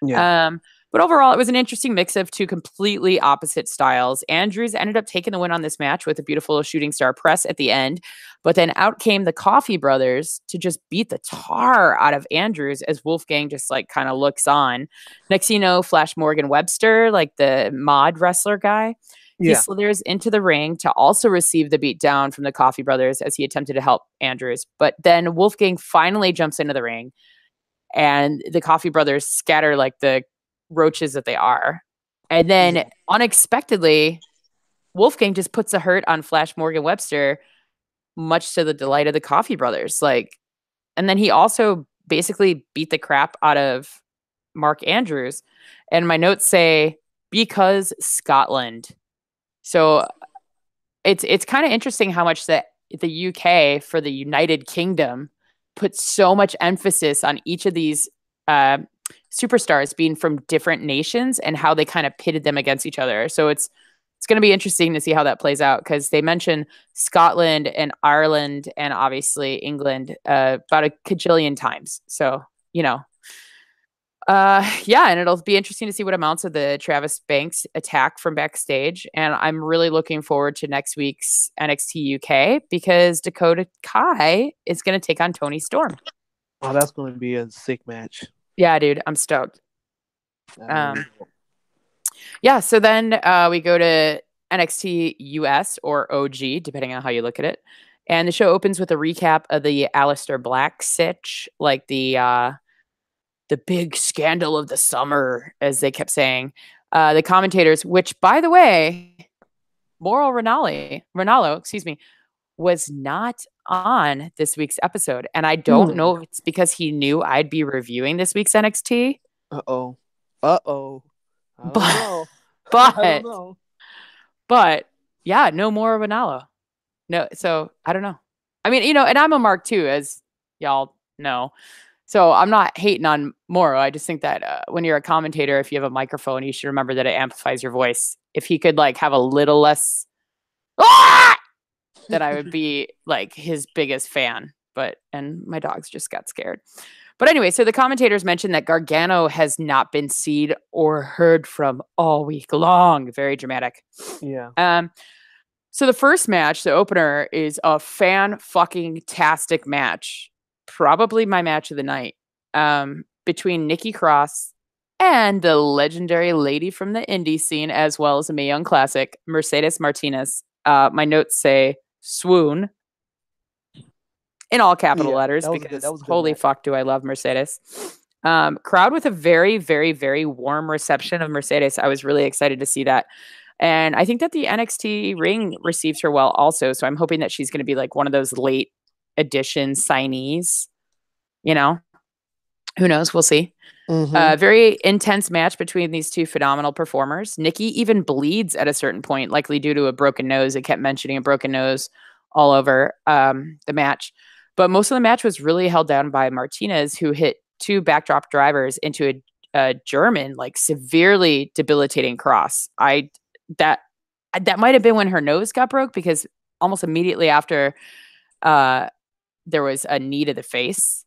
Yeah. But overall, it was an interesting mix of two completely opposite styles. Andrews ended up taking the win on this match with a beautiful shooting star press at the end. But then out came the Coffee Brothers to just beat the tar out of Andrews as Wolfgang just like kind of looks on. Next thing you know, Flash Morgan Webster, like the mod wrestler guy, he Yeah. slithers into the ring to also receive the beat down from the Coffee Brothers as he attempted to help Andrews. But then Wolfgang finally jumps into the ring and the Coffee Brothers scatter like the roaches that they are. And then unexpectedly, Wolfgang just puts a hurt on Flash Morgan Webster, much to the delight of the Coffee Brothers. And then he also basically beat the crap out of Mark Andrews. And my notes say, because Scotland. So it's kind of interesting how much the UK for the United Kingdom puts so much emphasis on each of these superstars being from different nations and how they kind of pitted them against each other. So it's going to be interesting to see how that plays out because they mention Scotland and Ireland and obviously England about a cajillion times. So, and it'll be interesting to see what amounts of the Travis Banks attack from backstage. And I'm really looking forward to next week's NXT UK because Dakota Kai is going to take on Toni Storm. Oh, that's going to be a sick match. Yeah, dude, I'm stoked. So then we go to NXT US or OG, depending on how you look at it. And the show opens with a recap of the Aleister Black sitch, like the big scandal of the summer, as they kept saying. The commentators, which, by the way, Mauro Ranallo, was not on this week's episode. And I don't know if it's because he knew I'd be reviewing this week's NXT. Uh-oh. I don't know. But yeah, no more Ranallo. No, so I don't know. I mean, and I'm a Mark too, as y'all know. So I'm not hating on Mauro. I just think that when you're a commentator, if you have a microphone, you should remember that it amplifies your voice. If he could have a little less, that I would be his biggest fan. And my dogs just got scared. But anyway, so the commentators mentioned that Gargano has not been seen or heard from all week long. Very dramatic. Yeah. So the first match, the opener, is a fan-fucking-tastic match. Probably my match of the night. Between Nikki Cross and the legendary lady from the indie scene, as well as a Mae Young Classic, Mercedes Martinez. My notes say swoon in all capital letters because holy fuck do I love Mercedes. Crowd with a very, very, very warm reception of Mercedes. I was really excited to see that. And I think that the NXT ring receives her well also. So I'm hoping that she's going to be one of those late edition signees. Who knows? We'll see. Mm-hmm. Very intense match between these two phenomenal performers. Nikki even bleeds at a certain point, likely due to a broken nose. It kept mentioning a broken nose all over the match. But most of the match was really held down by Martinez, who hit two backdrop drivers into a German, severely debilitating cross. That might have been when her nose got broke because almost immediately after there was a knee to the face.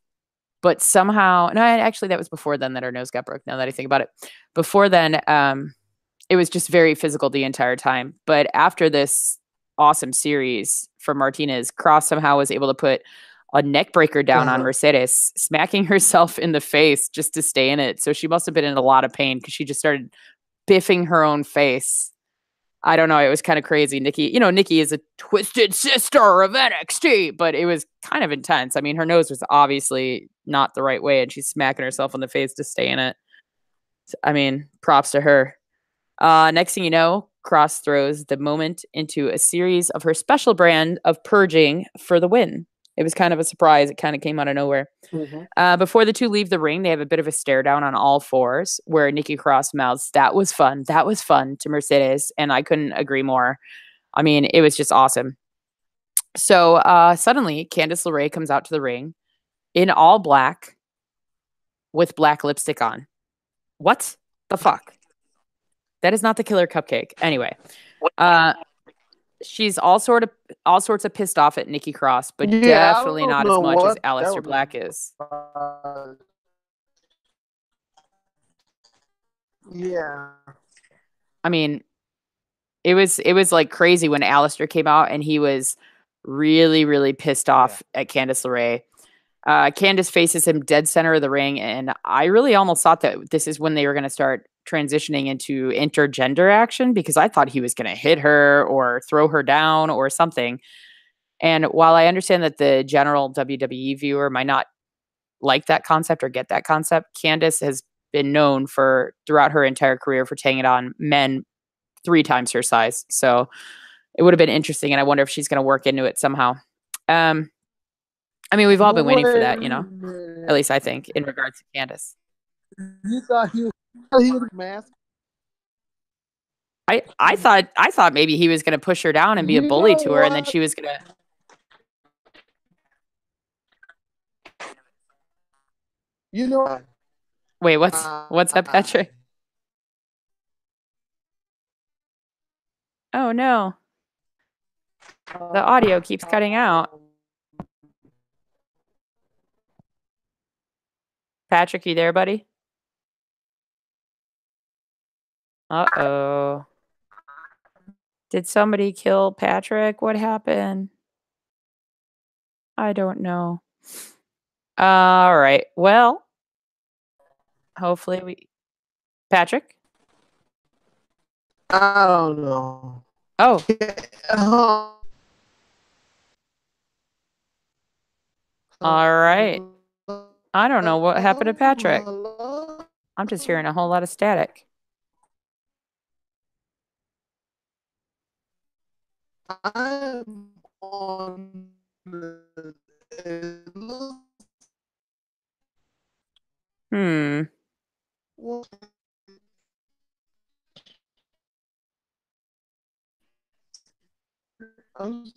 But somehow, no, actually that was before then that her nose got broke, now that I think about it. Before then, it was just very physical the entire time. But after this awesome series for Martinez, Cross somehow was able to put a neck breaker down on Mercedes, smacking herself in the face just to stay in it. So she must have been in a lot of pain because she just started biffing her own face. I don't know. It was kind of crazy. Nikki is a twisted sister of NXT, but it was kind of intense. I mean, her nose was obviously not the right way, and she's smacking herself in the face to stay in it. I mean, props to her. Next thing you know, Cross throws the moment into a series of her special brand of purging for the win. It was kind of a surprise. It kind of came out of nowhere. Mm-hmm. Before the two leave the ring, they have a bit of a stare down on all fours where Nikki Cross mouths, "That was fun. That was fun," to Mercedes. And I couldn't agree more. I mean, it was just awesome. So suddenly, Candice LeRae comes out to the ring in all black with black lipstick on. What the fuck? That is not the killer cupcake. Anyway, uh, she's all sorts of pissed off at Nikki Cross, but Yeah, I definitely don't not as know much as what that Aleister was Black is. about. Yeah. I mean, it was like crazy when Aleister came out and he was really, really pissed off at Candice LeRae. Candice faces him dead center of the ring, and I really almost thought that this is when they were going to start transitioning into intergender action because I thought he was going to hit her or throw her down or something. And while I understand that the general WWE viewer might not like that concept or get that concept, Candice has been known for throughout her entire career for taking it on men 3 times her size. So it would have been interesting, and I wonder if she's going to work into it somehow. I mean, we've all been waiting for Wait a that, at minute. least I think, in regards to Candice. You thought he was masked? I thought maybe he was going to push her down and be a You bully know to her, and then what? she was going to. You know. Wait, what's up, Patrick? Oh no, the audio keeps cutting out. Patrick, you there, buddy? Uh-oh. Did somebody kill Patrick? What happened? I don't know. All right. Well, hopefully we. Patrick? I don't know. Oh, all right. I don't know what happened to Patrick. I'm just hearing a whole lot of static. I'm on Hmm. I'm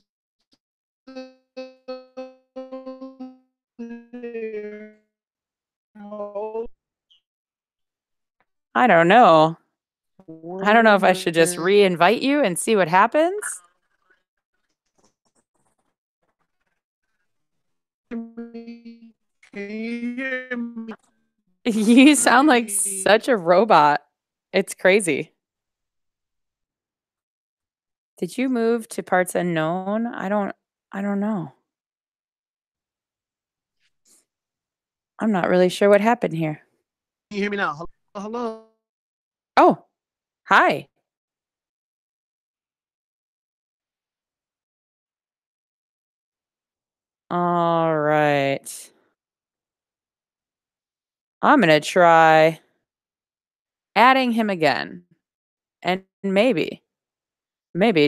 I don't know. I don't know if I should just re-invite you and see what happens. Can you hear me? You sound like such a robot. It's crazy. Did you move to parts unknown? I don't know. I'm not really sure what happened here. Can you hear me now? Hello? Oh, hi. All right. I'm going to try adding him again. And maybe,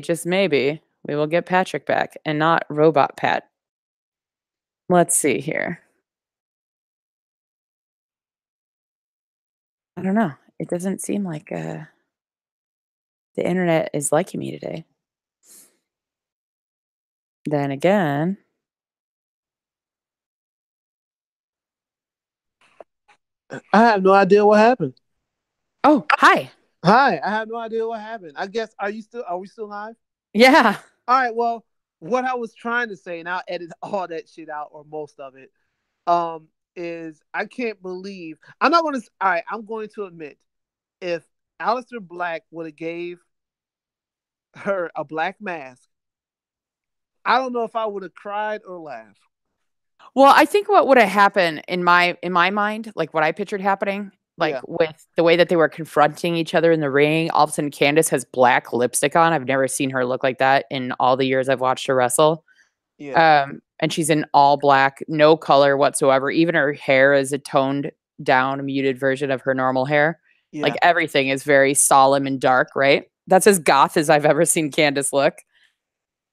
just maybe, we will get Patrick back and not Robot Pat. Let's see here. I don't know. It doesn't seem like the internet is liking me today. Then again, I have no idea what happened. oh, hi. Hi, I have no idea what happened. I guess are we still live? Yeah. All right, well, what I was trying to say, and I'll edit all that shit out or most of it, is I can't believe I'm not gonna all right, I'm going to admit if Aleister Black would have gave her a black mask, I don't know if I would have cried or laughed. Well, I think what would have happened in my mind, like what I pictured happening, like Yeah. with the way that they were confronting each other in the ring, all of a sudden Candice has black lipstick on. I've never seen her look like that in all the years I've watched her wrestle. Yeah. And she's in all black, no color whatsoever. Even her hair is a toned down, muted version of her normal hair. Like Yeah. everything is very solemn and dark, right? That's as goth as I've ever seen Candice look.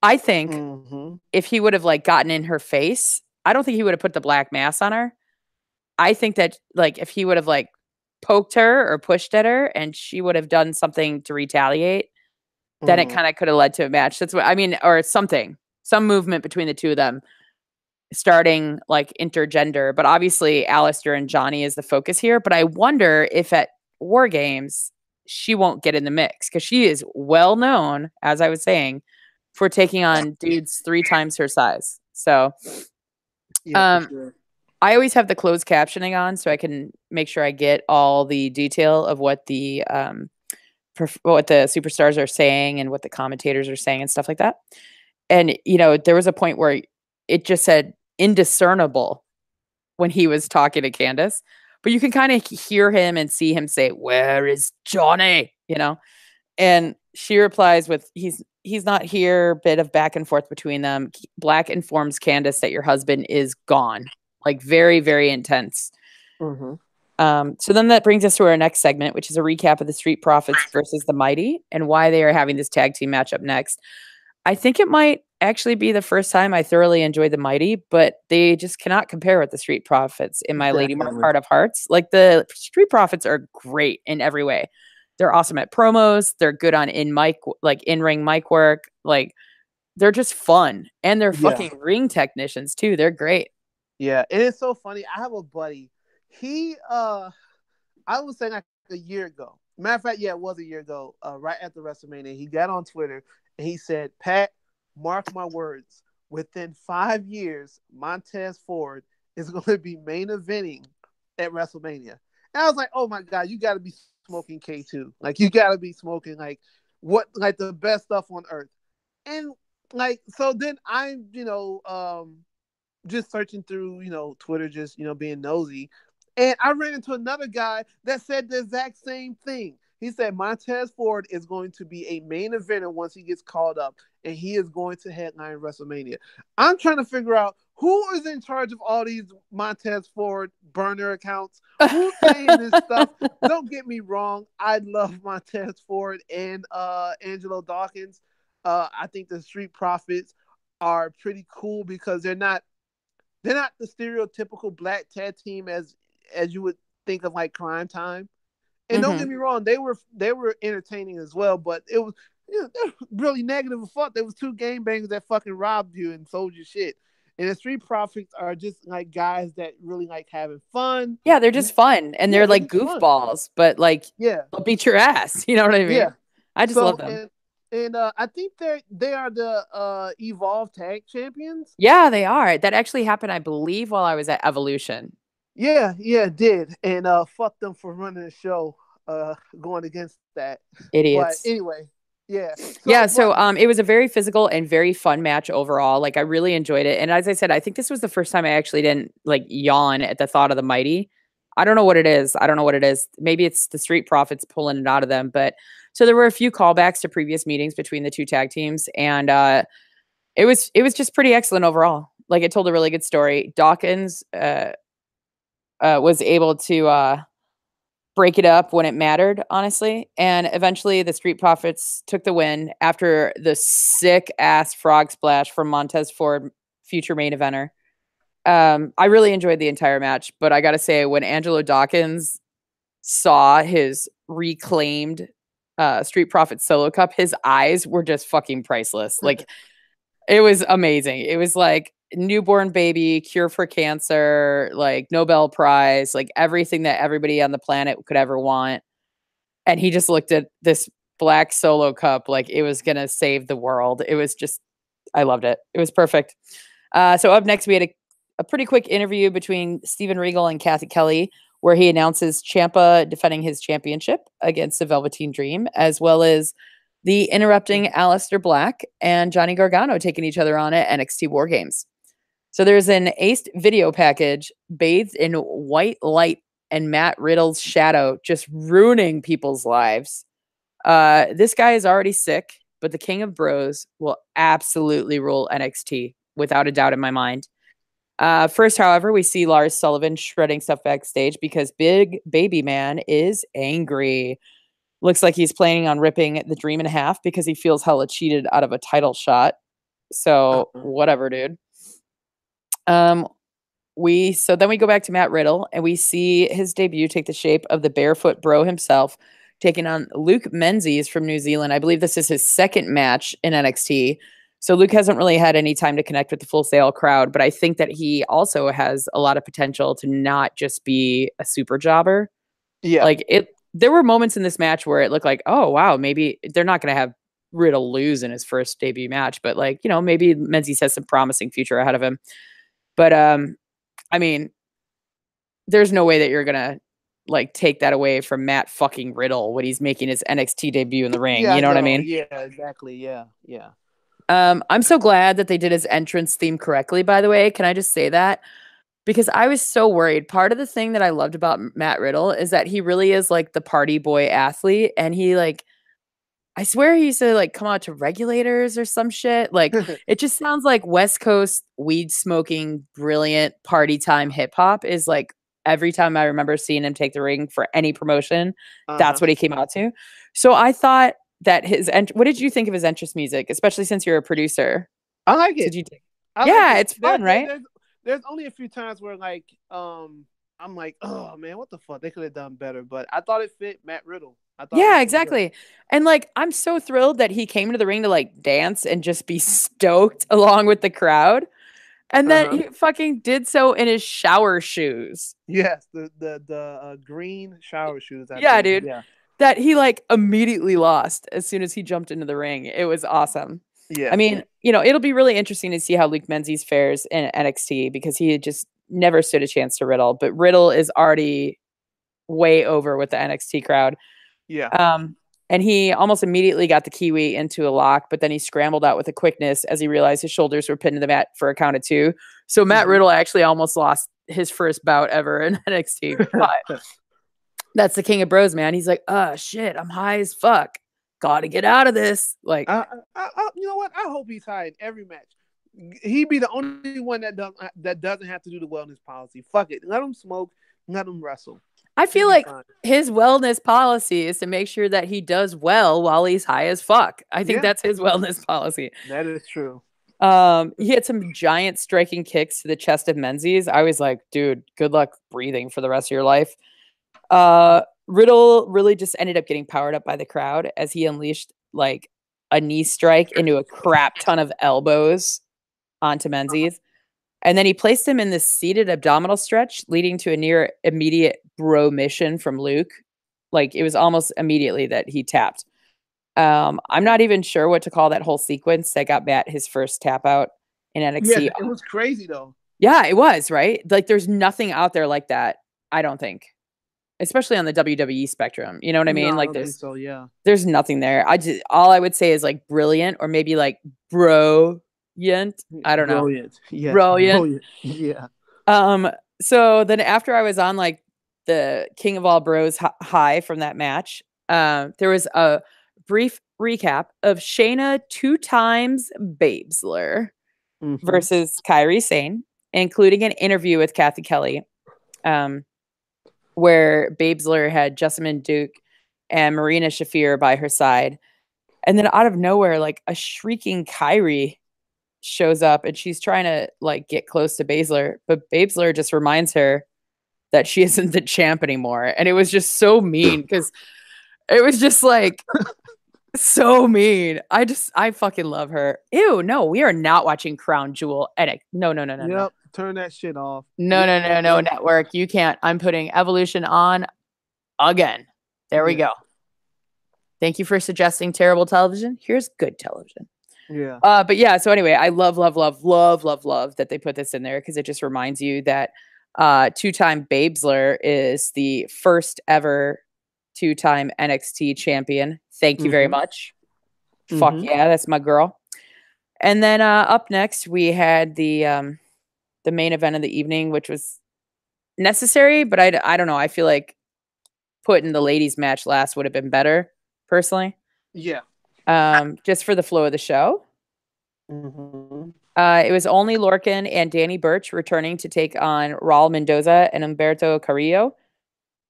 I think if he would have like gotten in her face, I don't think he would have put the black mask on her. I think that like if he would have like poked her or pushed at her and she would have done something to retaliate, then it Mm. kind of could have led to a match. That's what I mean, or something, some movement between the two of them starting like intergender. But obviously, Alistair and Johnny is the focus here. But I wonder if at War Games, she won't get in the mix because she is well known, as I was saying, for taking on dudes 3 times her size. So, Yeah, for um, sure. I always have the closed captioning on so I can make sure I get all the detail of what what the superstars are saying and what the commentators are saying and stuff like that. And there was a point where it just said indiscernible when he was talking to Candace, but you can kind of hear him and see him say, "Where is Johnny?" And she replies with, "He's not here." Bit of back and forth between them. Black informs Candace that your husband is gone. Like very, very intense. Mm-hmm. So then that brings us to our next segment, which is a recap of the Street Profits versus the Mighty and why they are having this tag team matchup next. I think it might actually be the first time I thoroughly enjoyed the Mighty, but they just cannot compare with the Street Profits in my Lady Mark Definitely. heart of hearts. Like the Street Profits are great in every way. They're awesome at promos. They're good on in ring mic work. Like they're just fun, and they're Yeah. fucking ring technicians too. They're great. Yeah. And it's so funny. I have a buddy. He I was saying like a year ago. Matter of fact, yeah, it was a year ago, right after WrestleMania. He got on Twitter and he said, "Pat, mark my words. Within 5 years, Montez Ford is going to be main eventing at WrestleMania." And I was like, "Oh my god, you got to be smoking K2. Like you got to be smoking like like the best stuff on earth." And like so, then I'm just searching through, Twitter, just, being nosy. And I ran into another guy that said the exact same thing. He said Montez Ford is going to be a main eventer once he gets called up, and he is going to headline WrestleMania. I'm trying to figure out who is in charge of all these Montez Ford burner accounts. Who's saying this stuff? Don't get me wrong. I love Montez Ford and Angelo Dawkins. I think the Street Profits are pretty cool because they're not the stereotypical black tag team as you would think of like Crime Time. And don't Mm-hmm. get me wrong, they were entertaining as well, but it was they're really negative as fuck. There was two game bangers that fucking robbed you and sold you shit. And the Street Profits are just like guys that really like having fun. Yeah, they're just fun, and Yeah, they're they're like just fun. goofballs, but like Yeah, they'll beat your ass. You know what I mean? yeah. I just love So them. and I think they are the Evolve Tag Champions. Yeah, they are. That actually happened, I believe, while I was at Evolution. Yeah, yeah, it did. And fuck them for running the show, going against that. But Idiots. anyway, yeah. Yeah, So but so it was a very physical and very fun match overall. Like I really enjoyed it. And as I said, I think this was the first time I actually didn't like yawn at the thought of the Mighty. I don't know what it is. I don't know what it is. Maybe it's the Street Profits pulling it out of them, but so there were a few callbacks to previous meetings between the two tag teams, and it was just pretty excellent overall. Like it told a really good story. Dawkins was able to break it up when it mattered, honestly. And eventually the Street Profits took the win after the sick ass frog splash from Montez Ford, future main eventer. I really enjoyed the entire match, but I gotta say, when Angelo Dawkins saw his reclaimed Street Profits solo cup, his eyes were just fucking priceless. Like it was amazing. It was like newborn baby, cure for cancer, like Nobel Prize, like everything that everybody on the planet could ever want. And he just looked at this black solo cup like it was going to save the world. It was just, I loved it. It was perfect. So up next, we had a pretty quick interview between Steven Regal and Kathy Kelly, where he announces Ciampa defending his championship against the Velveteen Dream, as well as the interrupting Aleister Black and Johnny Gargano taking each other on at NXT War Games. So there's an aced video package bathed in white light and Matt Riddle's shadow, just ruining people's lives. This guy is already sick, but the King of Bros will absolutely rule NXT without a doubt in my mind. First, however, we see Lars Sullivan shredding stuff backstage because Big Baby Man is angry. Looks like he's planning on ripping the Dream in half because he feels hella cheated out of a title shot. So whatever, dude. So then we go back to Matt Riddle and we see his debut take the shape of the barefoot bro himself, taking on Luke Menzies from New Zealand. I believe this is his second match in NXT. So Luke hasn't really had any time to connect with the Full Sail crowd, but I think that he also has a lot of potential to not just be a super jobber. Yeah. Like there were moments in this match where it looked like, oh wow, maybe they're not going to have Riddle lose in his first debut match, but like, you know, maybe Menzies has some promising future ahead of him. But I mean, there's no way that you're gonna like take that away from Matt fucking Riddle when he's making his NXT debut in the ring. Yeah, You I know what I know. mean? Yeah, exactly. Yeah, yeah. I'm so glad that they did his entrance theme correctly, by the way. Can I just say that? Because I was so worried. Part of the thing that I loved about Matt Riddle is that he really is like the party boy athlete. And he like, I swear he used to like come out to Regulators or some shit. Like it just sounds like West Coast weed smoking, brilliant party time hip hop is like every time I remember seeing him take the ring for any promotion, that's Uh-huh. what he came out to. So I thought that what did you think of his entrance music, especially since you're a producer? I like Did it. you? I like Yeah, it. it's fun, right? There's only a few times where like I'm like, oh man, what the fuck? They could have done better. But I thought it fit Matt Riddle. I thought it was Yeah, pretty good. exactly. And like I'm so thrilled that he came to the ring to like dance and just be stoked along with the crowd. And then Uh-huh. he fucking did so in his shower shoes. Yes, the green shower shoes, I Yeah, think. dude. Yeah. That he like immediately lost as soon as he jumped into the ring. It was awesome. I Yeah. mean, you know, it'll be really interesting to see how Luke Menzies fares in NXT because he had just never stood a chance to Riddle, but Riddle is already way over with the NXT crowd. Yeah. Um, and he almost immediately got the Kiwi into a lock, but then he scrambled out with a quickness as he realized his shoulders were pinned to the mat for a count of two. So Matt Mm-hmm. Riddle actually almost lost his first bout ever in NXT. But that's the King of Bros, man. He's like, oh shit, I'm high as fuck. Gotta get out of this. Like, You know what? I hope he's high in every match. He be the only one that doesn't have to do the wellness policy. Fuck it, let him smoke, let him wrestle. I He'll feel be like fine. his wellness policy is to make sure that he does well while he's high as fuck. I think Yeah, that's his wellness policy. that is true. He had some giant striking kicks to the chest of Menzies. I was like, dude, good luck breathing for the rest of your life. Riddle really just ended up getting powered up by the crowd as he unleashed like a knee strike into a crap ton of elbows onto Menzies. And then he placed him in this seated abdominal stretch, leading to a near immediate bro mission from Luke. Like it was almost immediately that he tapped. I'm not even sure what to call that whole sequence that got Matt his first tap out in Yeah, NXT. it was crazy though. Yeah, it was, right? Like there's nothing out there like that, I don't think. Especially on the WWE spectrum. You know what I No, mean? I Like don't think so. Yeah, there's nothing there. All I would say is like brilliant or maybe like brilliant. I don't know. brilliant. Yes, Brilliant. brilliant. Yeah. Um, so then after I was on like the King of All Bros high from that match, there was a brief recap of Shayna 2 times Babesler Mm-hmm. versus Kyrie Sane, including an interview with Kathy Kelly, where Babesler had Jessamine Duke and Marina Shafir by her side. And then out of nowhere, like a shrieking Kyrie shows up and she's trying to like get close to Baszler, but Baszler just reminds her that she isn't the champ anymore. And it was just so mean because it was just like so mean. I fucking love her. Ew, no, we are not watching Crown Jewel. No, no, no, no, no. Yep. Turn that shit off. No, no, no, no, network. You can't. I'm putting Evolution on again. There we go. Thank you for suggesting terrible television. Here's good television. Yeah. But yeah, so anyway, I love that they put this in there because it just reminds you that 2-time Babesler is the first ever 2-time NXT champion. Thank you very much. Fuck yeah, that's my girl. And then up next we had the main event of the evening, which was necessary, but I don't know. I feel like putting the ladies match last would have been better, personally. Yeah. Just for the flow of the show. It was only Lorcan and Danny Burch returning to take on Raul Mendoza and Humberto Carrillo.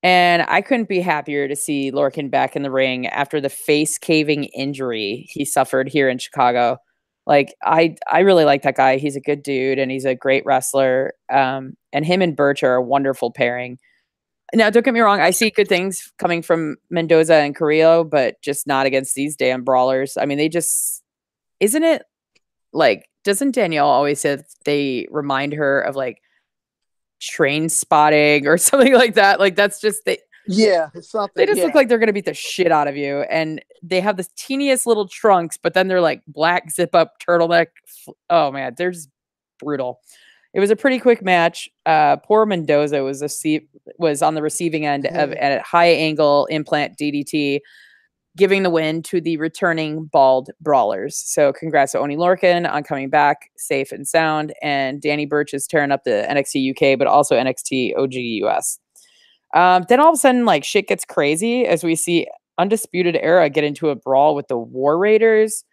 And I couldn't be happier to see Lorcan back in the ring after the face caving injury he suffered here in Chicago. Like I really like that guy. He's a good dude and he's a great wrestler. And him and Burch are a wonderful pairing. Now, don't get me wrong. I see good things coming from Mendoza and Carrillo, but just not against these damn brawlers. I mean, they just, isn't it like, doesn't Danielle always say that they remind her of like train spotting or something like that? Like, that's just, Yeah, it's they something. just look Yeah, like they're going to beat the shit out of you. And they have the teeniest little trunks, but then they're like black zip up turtleneck. Oh man, they're just brutal. It was a pretty quick match. Poor Mendoza was on the receiving end of a high angle implant DDT, giving the win to the returning bald brawlers. So congrats to Oni Lorcan on coming back safe and sound. And Danny Burch is tearing up the NXT UK, but also NXT OG US. Then all of a sudden, like shit gets crazy as we see Undisputed Era get into a brawl with the War Raiders.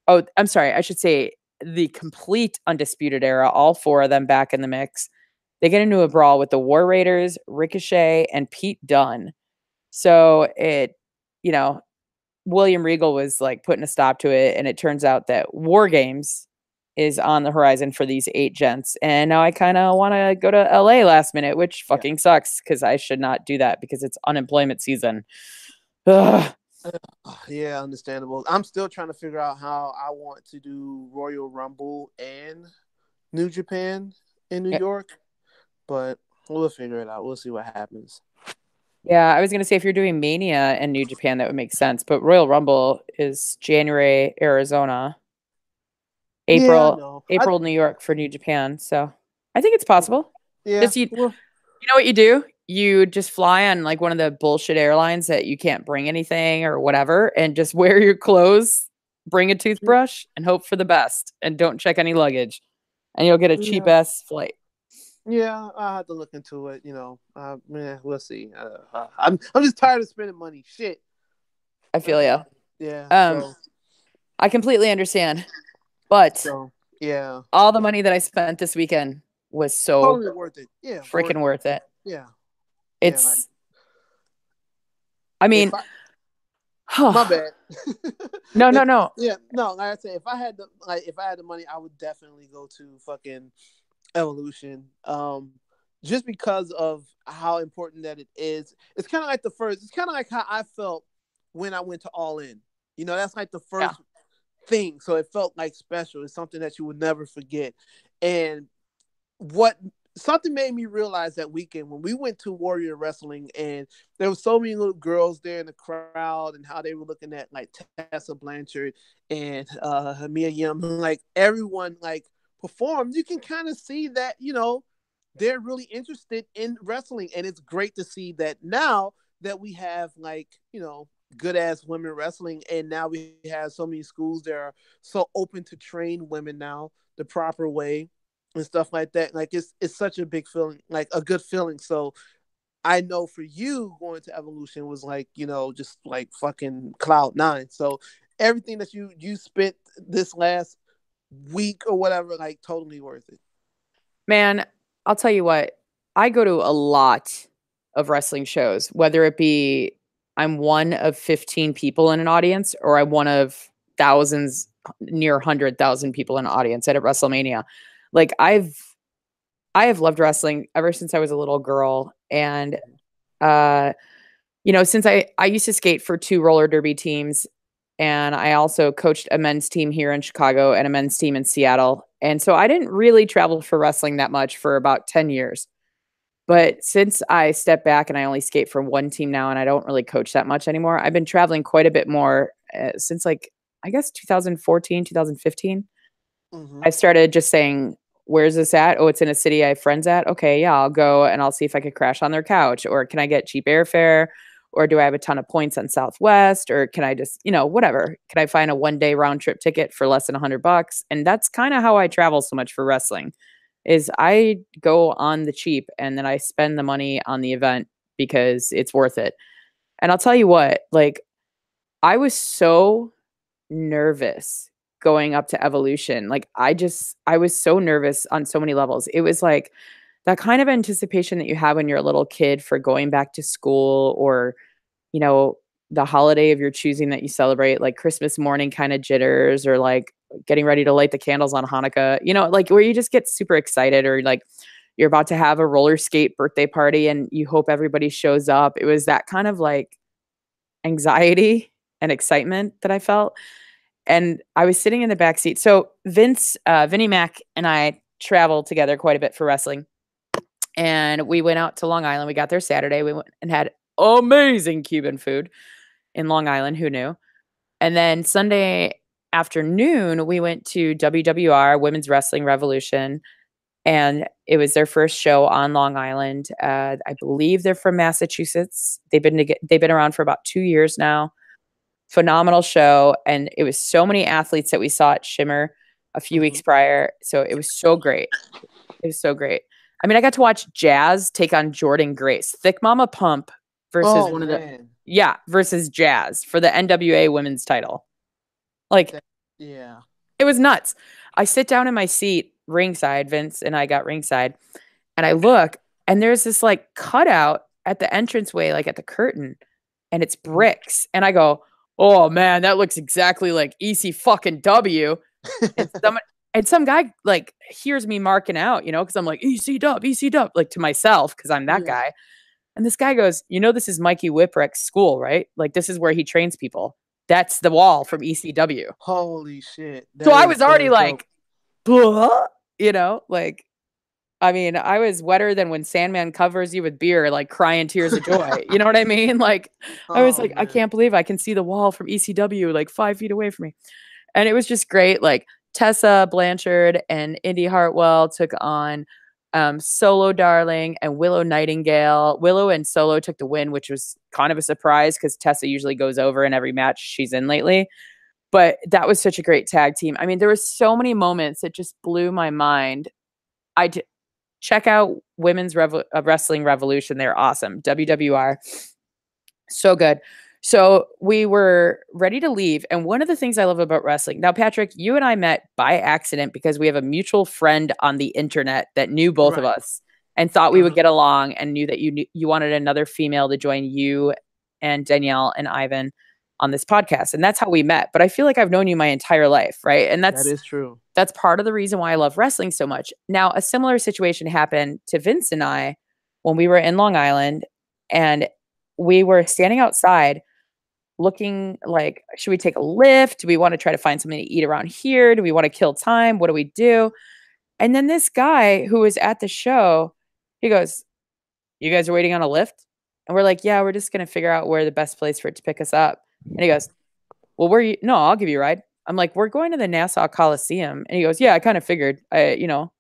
Oh, I'm sorry. I should say the complete Undisputed Era, all four of them back in the mix. They get into a brawl with the War Raiders, Ricochet, and Pete Dunne. So you know, William Regal was like putting a stop to it, and it turns out that War Games is on the horizon for these 8 gents. And now I kind of want to go to LA last minute, which yeah. fucking sucks because I should not do that because it's unemployment season. Ugh. Yeah, understandable. I'm still trying to figure out how I want to do Royal Rumble and New Japan in New York, but we'll figure it out. We'll see what happens. Yeah, I was gonna say if you're doing Mania and New Japan, that would make sense. But Royal Rumble is January, Arizona, Yeah, I April, know. April, New York for New Japan. So I think it's possible. Yeah. Just you Well, know what you do? You just fly on like one of the bullshit airlines that you can't bring anything or whatever, and just wear your clothes, bring a toothbrush, and hope for the best. And don't check any luggage, and you'll get a cheap yeah. ass flight. Yeah, I have to look into it. Man, we'll see. I'm just tired of spending money. Shit. I feel ya. Yeah. Um, I completely understand, but So yeah, all the money that I spent this weekend was so totally worth it. Yeah, freaking worth it. yeah, yeah. Like It's, I if mean, I, my bad. no, no, if no. Yeah, no, like I said, if I had the money, I would definitely go to fucking Evolution. Just because of how important that it is. It's kind of like the first. It's kind of like how I felt when I went to All In. That's like the Yeah. first thing. So it felt like special. It's something that you would never forget. And what something made me realize that weekend when we went to Warrior Wrestling and there were so many little girls there in the crowd and how they were looking at like Tessa Blanchard and Mia Yim, like everyone like performed, you can kind of see that, they're really interested in wrestling. And it's great to see that now that we have like, good ass women wrestling, and now we have so many schools that are so open to train women now the proper way and stuff like that. Like it's such a big feeling, like a good feeling. So I know for you going to Evolution was like, just like fucking cloud nine. So everything that you spent this last week or whatever, like totally worth it. Man, I'll tell you what, I go to a lot of wrestling shows, whether it be I'm one of 15 people in an audience or I'm one of thousands, near 100,000 people in an audience at a WrestleMania. Like I have loved wrestling ever since I was a little girl. And since I used to skate for 2 roller derby teams, and I also coached a men's team here in Chicago and a men's team in Seattle. And so I didn't really travel for wrestling that much for about 10 years. But since I stepped back and I only skate for one team now and I don't really coach that much anymore, I've been traveling quite a bit more since like, I guess 2014, 2015. Mm-hmm. I started just saying, where's this at? Oh, it's in a city I have friends at. Okay, yeah, I'll go and I'll see if I could crash on their couch, or can I get cheap airfare? Or do I have a ton of points on Southwest? Or can I just, whatever? Can I find a 1-day round trip ticket for less than $100? And that's kind of how I travel so much for wrestling, is I go on the cheap and then I spend the money on the event because it's worth it. And I'll tell you what, like I was so nervous going up to Evolution. Like I was so nervous on so many levels. It was like that kind of anticipation that you have when you're a little kid for going back to school, or, the holiday of your choosing that you celebrate, like Christmas morning kind of jitters, or like getting ready to light the candles on Hanukkah, like where you just get super excited, or like you're about to have a roller skate birthday party and you hope everybody shows up. It was that kind of like anxiety and excitement that I felt. And I was sitting in the back seat. So Vinnie Mac and I traveled together quite a bit for wrestling. And we went out to Long Island. We got there Saturday. We went and had amazing Cuban food in Long Island. Who knew? And then Sunday afternoon, we went to WWR, Women's Wrestling Revolution. And it was their first show on Long Island. I believe they're from Massachusetts. They've been around for about 2 years now. Phenomenal show, and it was so many athletes that we saw at Shimmer a few weeks prior. So it was so great. It was so great. I mean, I got to watch Jazz take on Jordan Grace, Thick Mama Pump versus versus Jazz for the NWA Women's title. Like, yeah, it was nuts. I sit down in my seat ringside. Vince and I got ringside, and I look, and there's this like cutout at the entranceway, like at the curtain, and it's bricks, and I go, oh man, that looks exactly like EC fucking W. And some guy like hears me marking out, because I'm like EC Dub, like to myself because I'm that guy. And this guy goes, this is Mikey Whipwreck's school, right? Like this is where he trains people. That's the wall from ECW. Holy shit! So I was already like, like. I mean, I was wetter than when Sandman covers you with beer, like crying tears of joy. You know what I mean? Like, I was like, man. I can't believe I can see the wall from ECW like 5 feet away from me. And it was just great. Like, Tessa Blanchard and Indy Hartwell took on Solo Darling and Willow Nightingale. Willow and Solo took the win, which was kind of a surprise because Tessa usually goes over in every match she's in lately. But that was such a great tag team. I mean, there were so many moments that just blew my mind. Check out Women's Wrestling Revolution. They're awesome. WWR. So good. So we were ready to leave. And one of the things I love about wrestling. Now, Patrick, you and I met by accident because we have a mutual friend on the internet that knew both of us and thought we would get along and knew that you wanted another female to join you and Danielle and Ivan on this podcast. And that's how we met. But I feel like I've known you my entire life, right? And that is true. That's part of the reason why I love wrestling so much. Now, a similar situation happened to Vince and I when we were in Long Island, and we were standing outside looking like, should we take a lift? Do we want to try to find something to eat around here? Do we want to kill time? What do we do? And then this guy who was at the show, he goes, you guys are waiting on a lift? And we're like, yeah, we're just going to figure out where the best place for it to pick us up. And he goes, well, where are you? No, I'll give you a ride. I'm like, we're going to the Nassau Coliseum. And he goes, yeah, I kind of figured, I'm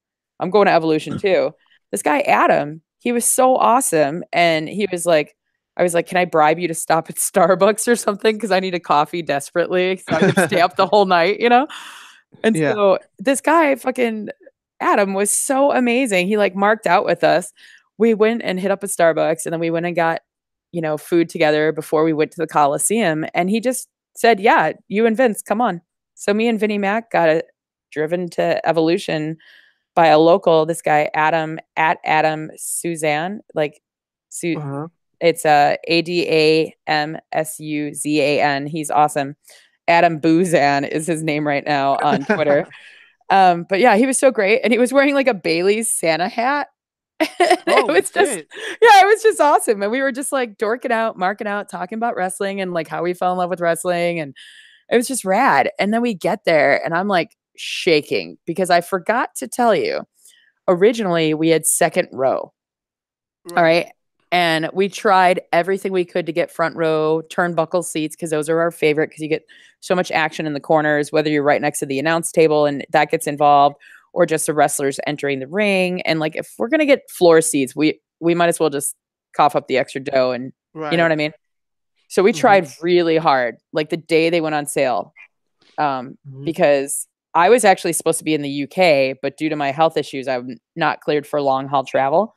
going to Evolution too. This guy, Adam, he was so awesome. And he was like, I was like, can I bribe you to stop at Starbucks or something? Because I need a coffee desperately so I can stay up the whole night, And so this guy, fucking Adam, was so amazing. He like marked out with us. We went and hit up a Starbucks, and then we went and got, food together before we went to the Coliseum. And he just said, yeah, you and Vince, come on. So me and Vinnie Mac got driven to Evolution by a local, this guy, Adam, at Adam Suzanne, like, it's ADAMSUZAN. He's awesome. Adam Boozan is his name right now on Twitter. But yeah, he was so great. And he was wearing like a Bailey's Santa hat. It was just awesome. And we were just like dorking out, marking out, talking about wrestling and like how we fell in love with wrestling. And it was just rad. And then we get there and I'm like shaking because I forgot to tell you, originally we had second row. All right. And we tried everything we could to get front row turnbuckle seats because those are our favorite because you get so much action in the corners, whether you're right next to the announce table and that gets involved or just the wrestlers entering the ring. And like, if we're going to get floor seats, we might as well just cough up the extra dough and you know what I mean? So we tried really hard, like the day they went on sale, because I was actually supposed to be in the UK, but due to my health issues, I'm not cleared for long haul travel.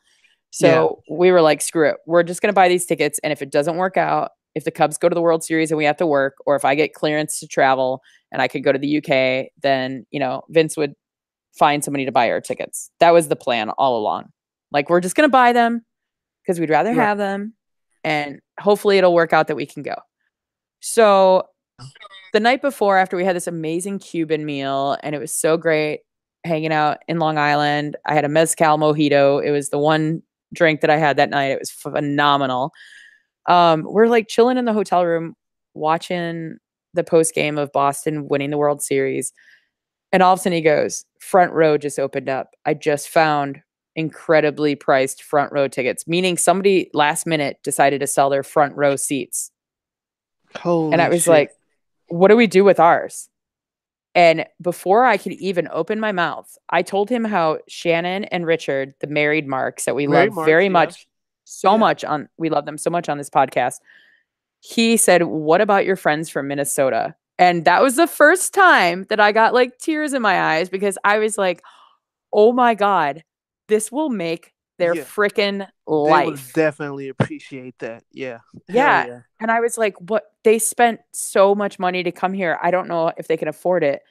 So we were like, screw it. We're just going to buy these tickets. And if it doesn't work out, if the Cubs go to the World Series and we have to work, or if I get clearance to travel and I could go to the UK, then, Vince would find somebody to buy our tickets. That was the plan all along. Like, we're just going to buy them because we'd rather have them. And hopefully it'll work out that we can go. So the night before, after we had this amazing Cuban meal and it was so great, hanging out in Long Island. I had a mezcal mojito. It was the one drink that I had that night. It was phenomenal. We're like chilling in the hotel room watching the post game of Boston winning the World Series. And all of a sudden he goes, front row just opened up. I just found incredibly priced front row tickets, meaning somebody last minute decided to sell their front row seats. And I Holy was shit. like, what do we do with ours? And before I could even open my mouth, I told him how Shannon and Richard, the married marks that we Mary love Marks, very yeah. much, so Yeah. much on, we love them so much on this podcast. He said, what about your friends from Minnesota? And that was the first time that I got like tears in my eyes because I was like, oh my God, this will make their Yeah. freaking They would life. definitely appreciate that. Yeah. Hell Yeah. yeah. And I was like, what? They spent so much money to come here. I don't know if they can afford it.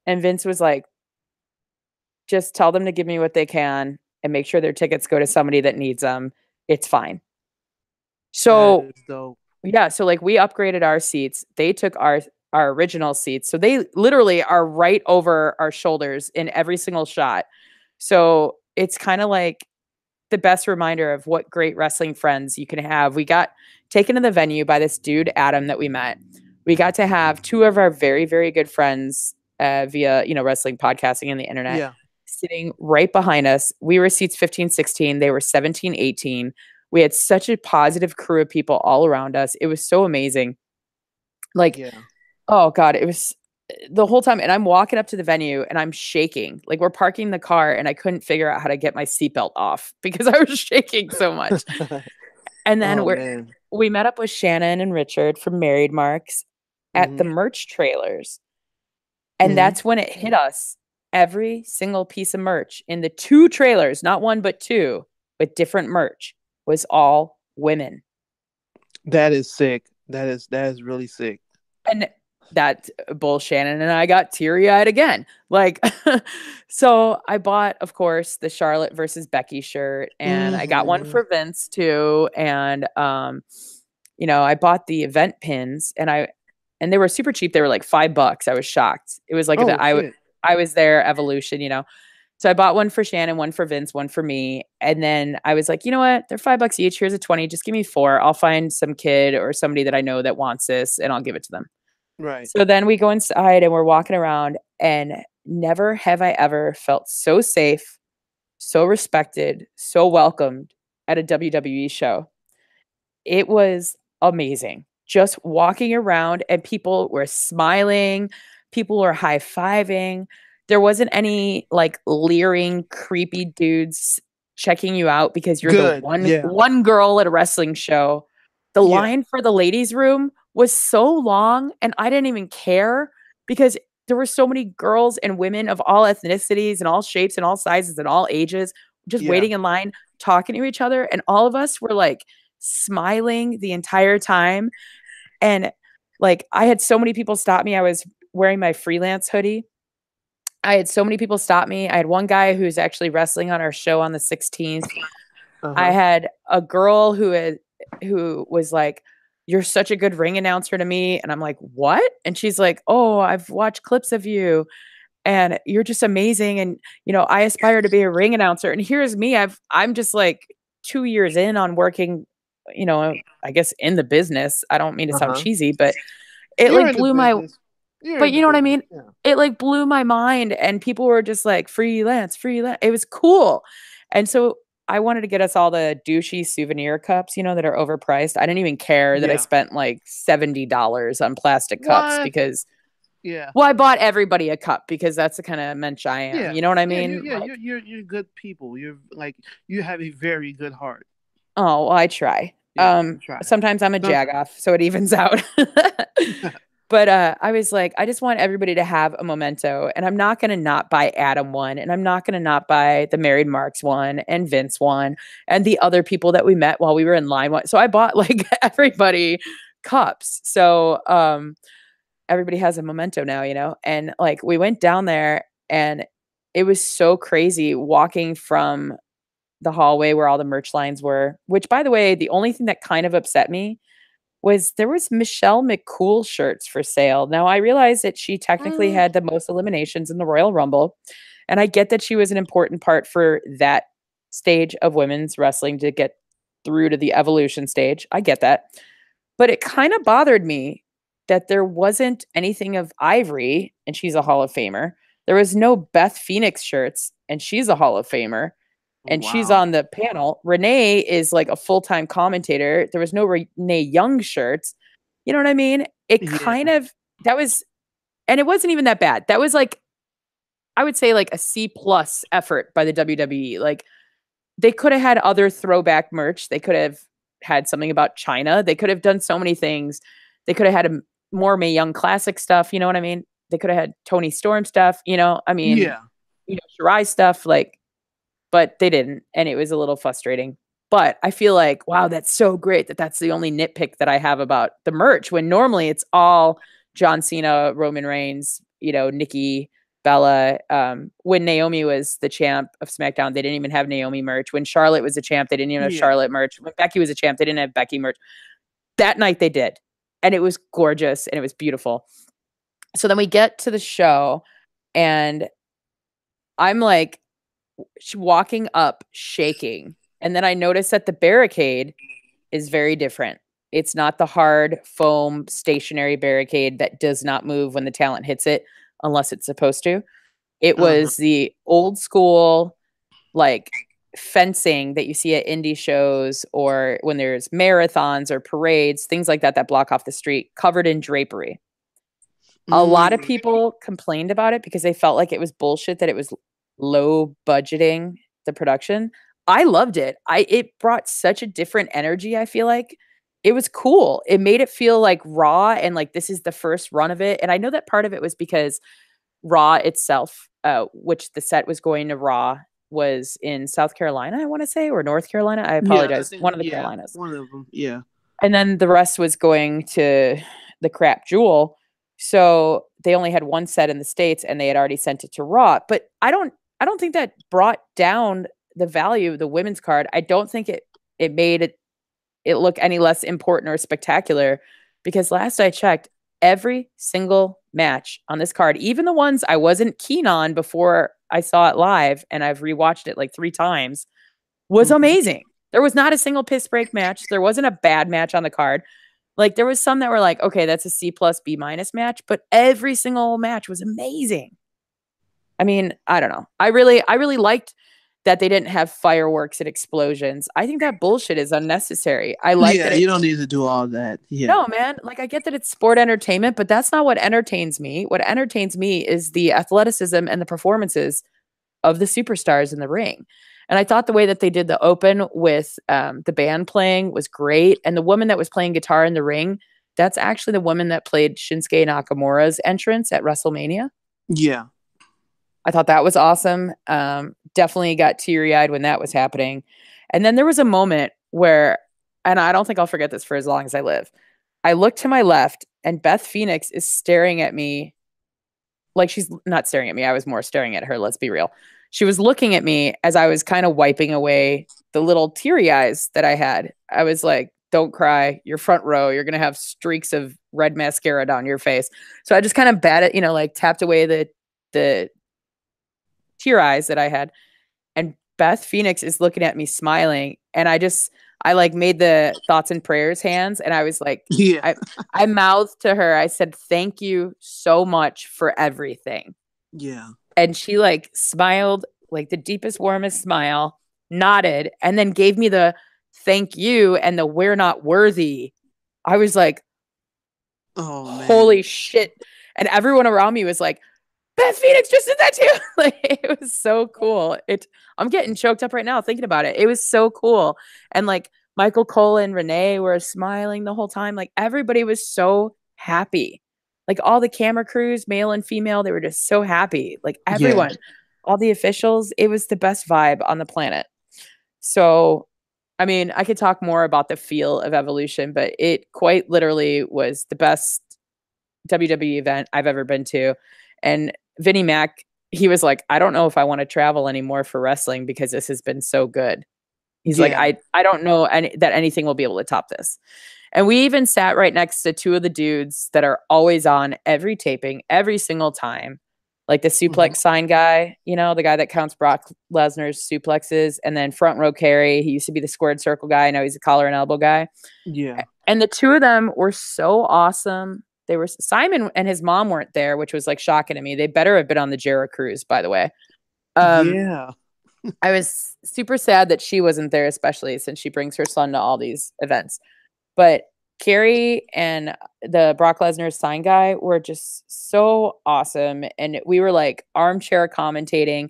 And Vince was like, just tell them to give me what they can and make sure their tickets go to somebody that needs them. It's fine. That So, is dope. yeah, so like we upgraded our seats. They took our original seats. So they literally are right over our shoulders in every single shot. So, it's kind of like the best reminder of what great wrestling friends you can have. We got taken to the venue by this dude, Adam, that we met. We got to have two of our very, very good friends via, wrestling podcasting and the internet Yeah. sitting right behind us. We were seats 15, 16. They were 17, 18. We had such a positive crew of people all around us. It was so amazing. Like, Yeah. oh God, it was the whole time. And I'm walking up to the venue and I'm shaking. Like we're parking the car and I couldn't figure out how to get my seatbelt off because I was shaking so much. And then Oh man. we met up with Shannon and Richard from Married Marks at the Mhm. merch trailers. And Mhm. that's when it hit us. Every single piece of merch in the two trailers, not one but two, with different merch, was all women. That is sick. That is really sick. And that both Shannon and I got teary eyed again. Like, so I bought, of course, the Charlotte versus Becky shirt, and I got one Mhm. for Vince too. And, I bought the event pins, and they were super cheap. They were like $5. I was shocked. It was like Oh shit. I was there evolution. So I bought one for Shannon, one for Vince, one for me. And then I was like, you know what? They're $5 each. Here's a 20. Just give me four. I'll find some kid or somebody that I know that wants this and I'll give it to them. Right. So then we go inside and we're walking around, and never have I ever felt so safe, so respected, so welcomed at a WWE show. It was amazing. Just walking around and people were smiling, people were high-fiving. There wasn't any like leering, creepy dudes checking you out because you're the Good. one Yeah. one girl at a wrestling show. The Yeah. line for the ladies' room was so long and I didn't even care because there were so many girls and women of all ethnicities and all shapes and all sizes and all ages just Yeah. waiting in line, talking to each other. And all of us were like smiling the entire time. And like, I had so many people stop me. I was wearing my freelance hoodie. I had so many people stop me. I had one guy who's actually wrestling on our show on the 16th. I Uh-huh. had a girl who was like, "You're such a good ring announcer to me." And I'm like, "What?" And she's like, "Oh, I've watched clips of you and you're just amazing. And, I aspire to be a ring announcer." And here's me. I'm just like 2 years in on working, I guess in the business. I don't mean to sound Uh-huh. cheesy, but it You're like in the blew my, business. You're but in the you know what I business. mean? Yeah. It like blew my mind and people were just like freelance, freelance. It was cool. And so I wanted to get us all the douchey souvenir cups, that are overpriced. I didn't even care that I Yeah. spent like $70 on plastic cups What? because, Yeah. well, I bought everybody a cup because that's the kind of mensch I am. Yeah. You know what I Yeah, mean? Like, you're good people. You're like you have a very good heart. oh, well, I try. Yeah, you try. Sometimes I'm a Sometimes. jagoff, so it evens out. But I was like, I just want everybody to have a memento, and I'm not gonna not buy Adam one, and I'm not gonna not buy the Married Marks one, and Vince one, and the other people that we met while we were in line one. So I bought like everybody cups. So everybody has a memento now, and like we went down there, and it was so crazy walking from the hallway where all the merch lines were. Which, by the way, the only thing that kind of upset me was there was Michelle McCool shirts for sale. Now I realized that she technically Mm, had the most eliminations in the Royal Rumble, And I get that she was an important part for that stage of women's wrestling to get through to the evolution stage. I get that. But it kind of bothered me that there wasn't anything of Ivory, and she's a Hall of Famer. There was no Beth Phoenix shirts, and she's a Hall of Famer. And she's Wow. on the panel. Renee is like a full-time commentator. There was no Renee Young shirts. You know what I mean? It Yeah. kind of, that was, and it wasn't even that bad. That was like, I would say like a C plus effort by the WWE. Like they could have had other throwback merch. They could have had something about Chyna. They could have done so many things. They could have had more Mae Young classic stuff. You know what I mean? They could have had Tony Storm stuff. You know, I mean, Yeah. Shirai stuff. Like, but they didn't, and it was a little frustrating. But I feel like, wow, that's so great that that's the only nitpick that I have about the merch. When normally it's all John Cena, Roman Reigns, Nikki, Bella. When Naomi was the champ of SmackDown, they didn't even have Naomi merch. When Charlotte was a champ, they didn't even have Charlotte merch. When Becky was a champ, they didn't have Becky merch. That night they did. And it was gorgeous and it was beautiful. So then we get to the show and I'm like walking up shaking. And then I notice that the barricade is very different. It's not the hard foam stationary barricade that does not move when the talent hits it unless it's supposed to. It was the old school, like fencing that you see at indie shows or when there's marathons or parades, things like that, that block off the street, covered in drapery. A lot of people complained about it because they felt like it was bullshit, that it was low budgeting the production. I loved it. It brought such a different energy, I feel like. It was cool. It made it feel like Raw and like this is the first run of it. And I know that part of it was because Raw itself, which the set was going to Raw, was in South Carolina, I want to say, or North Carolina. I apologize. Yeah, One of the Carolinas. One of them. Yeah. And then the rest was going to the Crap Jewel. So they only had one set in the States and they had already sent it to Raw. But I don't think that brought down the value of the women's card. I don't think it made it look any less important or spectacular, because last I checked, every single match on this card, even the ones I wasn't keen on before I saw it live, and I've rewatched it like 3 times, was amazing. There was not a single piss break match. There wasn't a bad match on the card. Like there was some that were like, okay, that's a C plus B minus match, but every single match was amazing. I mean, I don't know. I really liked that they didn't have fireworks and explosions. I think that bullshit is unnecessary. I like that. You don't need to do all that. Yeah. No, man. Like I get that it's sport entertainment, but that's not what entertains me. What entertains me is the athleticism and the performances of the superstars in the ring. And I thought the way that they did the open with the band playing was great. And the woman that was playing guitar in the ring, that's actually the woman that played Shinsuke Nakamura's entrance at WrestleMania. Yeah. I thought that was awesome. Definitely got teary-eyed when that was happening. And then there was a moment where, and I don't think I'll forget this for as long as I live, I looked to my left and Beth Phoenix is staring at me. Like she's not staring at me. I was more staring at her. Let's be real. She was looking at me as I was kind of wiping away the little teary eyes that I had. I was like, don't cry. You're front row. You're going to have streaks of red mascara down your face. So I just kind of like tapped away the tear eyes that I had. And Beth Phoenix is looking at me smiling. And I like made the thoughts and prayers hands. And I was like, yeah. I mouthed to her. I said, thank you so much for everything. Yeah. And she like smiled, like the deepest, warmest smile, nodded, and then gave me the thank you and the we're not worthy. I was like, oh, holy shit. And everyone around me was like, Beth Phoenix just did that too. Like it was so cool. I'm getting choked up right now thinking about it. It was so cool. And like Michael Cole and Renee were smiling the whole time. Like everybody was so happy. Like all the camera crews, male and female, they were just so happy. Like everyone, all the officials, it was the best vibe on the planet. So, I mean, I could talk more about the feel of Evolution, but it quite literally was the best WWE event I've ever been to. And Vinnie Mac, he was like, I don't know if I want to travel anymore for wrestling because this has been so good. He's like, I don't know that anything will be able to top this. And we even sat right next to 2 of the dudes that are always on every taping, every single time. like the suplex sign guy, the guy that counts Brock Lesnar's suplexes, and then front row carry. He used to be the squared circle guy. Now he's a collar and elbow guy. Yeah. And the two of them were so awesome. They were Simon and his mom weren't there, which was like shocking to me. They better have been on the Jera cruise, by the way. Yeah. I was super sad that she wasn't there, especially since she brings her son to all these events. But Carrie and the Brock Lesnar sign guy were just so awesome. And we were like armchair commentating.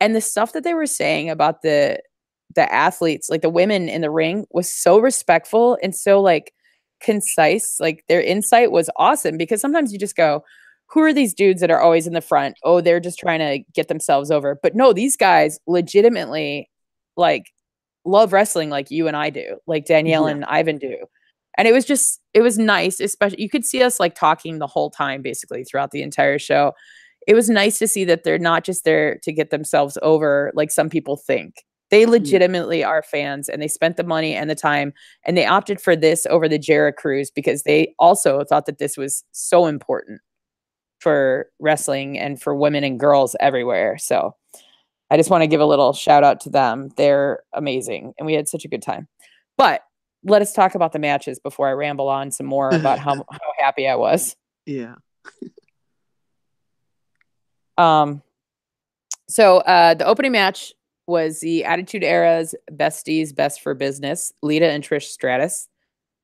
And the stuff that they were saying about the athletes, like the women in the ring, was so respectful and so like concise. Like their insight was awesome, because sometimes you just go, who are these dudes that are always in the front? Oh, they're just trying to get themselves over. But no, these guys legitimately like love wrestling like you and I do, like Danielle and Ivan do. And it was nice, especially you could see us like talking the whole time, basically throughout the entire show. It was nice to see that they're not just there to get themselves over like some people think. They legitimately are fans, and they spent the money and the time, and they opted for this over the Jera cruise because they also thought that this was so important for wrestling and for women and girls everywhere. So I just want to give a little shout out to them. They're amazing, and we had such a good time. But let us talk about the matches before I ramble on some more about how happy I was. Yeah. So the opening match was the Attitude Era's besties, best for business, Lita and Trish Stratus,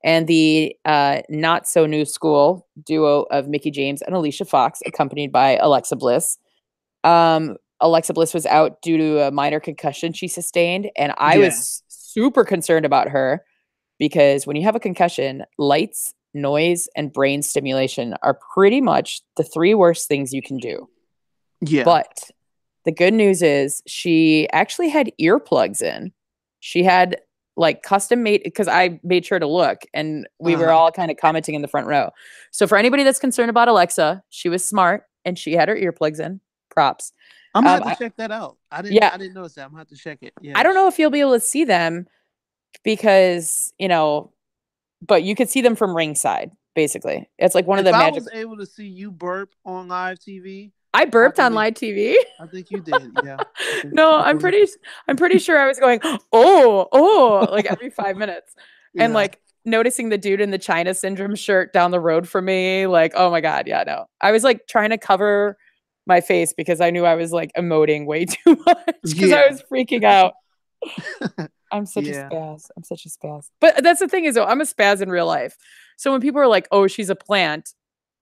and the not so new school duo of Mickie James and Alicia Fox, accompanied by Alexa Bliss. Alexa Bliss was out due to a minor concussion she sustained, and I was super concerned about her, because when you have a concussion, lights, noise, and brain stimulation are pretty much the three worst things you can do. Yeah. But the good news is she actually had earplugs in. She had like custom made, because I made sure to look, and we were all kind of commenting in the front row. So for anybody that's concerned about Alexa, she was smart and she had her earplugs in. Props. I'm gonna have to check that out. I didn't notice that. I'm gonna have to check it. Yeah. I don't know if you'll be able to see them, because but you could see them from ringside. Basically, it's like one of the magic. I was able to see you burp on live TV. I burped on live TV. I think you did. Yeah. No, I'm pretty sure I was going, oh, like every 5 minutes, and like noticing the dude in the Chyna syndrome shirt down the road from me. Like, oh my god, yeah, no, I was like trying to cover my face because I knew I was like emoting way too much because I was freaking out. I'm such a spaz. But that's the thing is, though, I'm a spaz in real life. So when people are like, oh, she's a plant.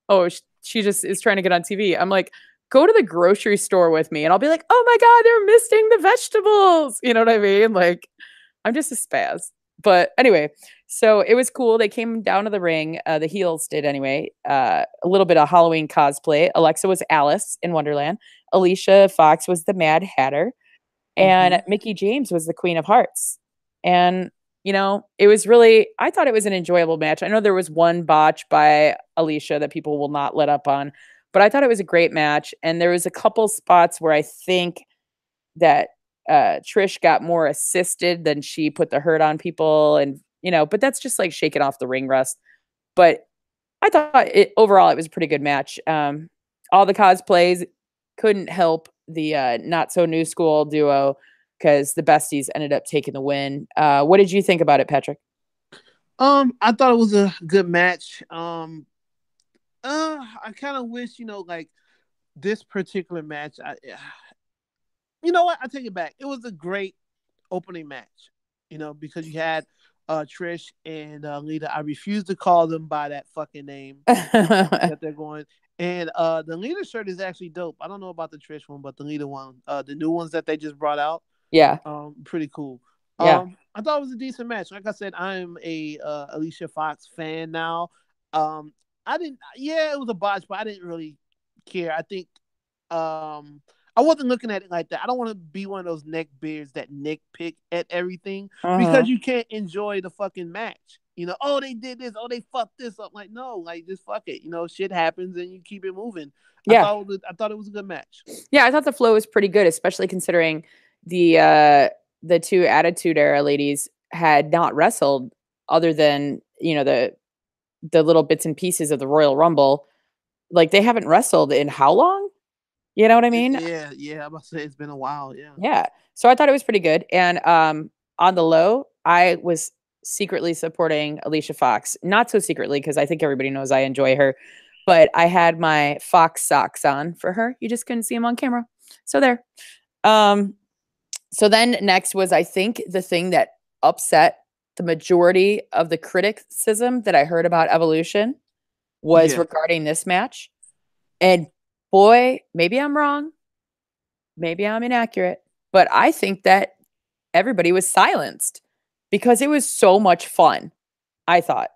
Oh, she just is trying to get on TV. I'm like, go to the grocery store with me. And I'll be like, oh my God, they're misting the vegetables. You know what I mean? Like, I'm just a spaz. But anyway, so it was cool. They came down to the ring. The heels did anyway. A little bit of Halloween cosplay. Alexa was Alice in Wonderland. Alicia Fox was the Mad Hatter. And Mickie James was the Queen of Hearts. And, it was really, I thought it was an enjoyable match. I know there was one botch by Alicia that people will not let up on, but I thought it was a great match. And there was a couple spots where I think that Trish got more assisted than she put the hurt on people. And, but that's just like shaking off the ring rust. But I thought overall it was a pretty good match. All the cosplays couldn't help the not so new school duo, because the besties ended up taking the win. What did you think about it, Patrick? I thought it was a good match. I kind of wish, like this particular match. You know what? I take it back. It was a great opening match. Because you had Trish and Lita. I refuse to call them by that fucking name that they're going. And the Lita shirt is actually dope. I don't know about the Trish one, but the Lita one, the new ones that they just brought out. Yeah. Pretty cool. Yeah. I thought it was a decent match. Like I said, I'm a Alicia Fox fan now. It was a botch, but I didn't really care. I think I wasn't looking at it like that. I don't want to be one of those neck beards that nitpick at everything because you can't enjoy the fucking match. Oh, they did this. Oh, they fucked this up. Like, no, like, just fuck it. Shit happens and you keep it moving. Yeah. I thought it was a good match. Yeah, I thought the flow was pretty good, especially considering the two Attitude Era ladies had not wrestled other than, the little bits and pieces of the Royal Rumble. Like, they haven't wrestled in how long? You know what I mean? Yeah, yeah. I'm about to say it's been a while. Yeah. Yeah. So I thought it was pretty good. And on the low, I was secretly supporting Alicia Fox. Not so secretly because I think everybody knows I enjoy her. But I had my Fox socks on for her. You just couldn't see them on camera. So there. Um, so then next was, I think, the thing that upset the majority of the criticism that I heard about Evolution was Yeah. regarding this match. And boy, maybe I'm wrong. Maybe I'm inaccurate. But I think that everybody was silenced because it was so much fun. I thought.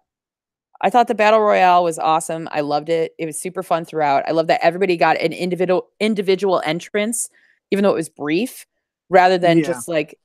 I thought the battle royale was awesome. I loved it. It was super fun throughout. I love that everybody got an individual entrance, even though it was brief, rather than Yeah. just like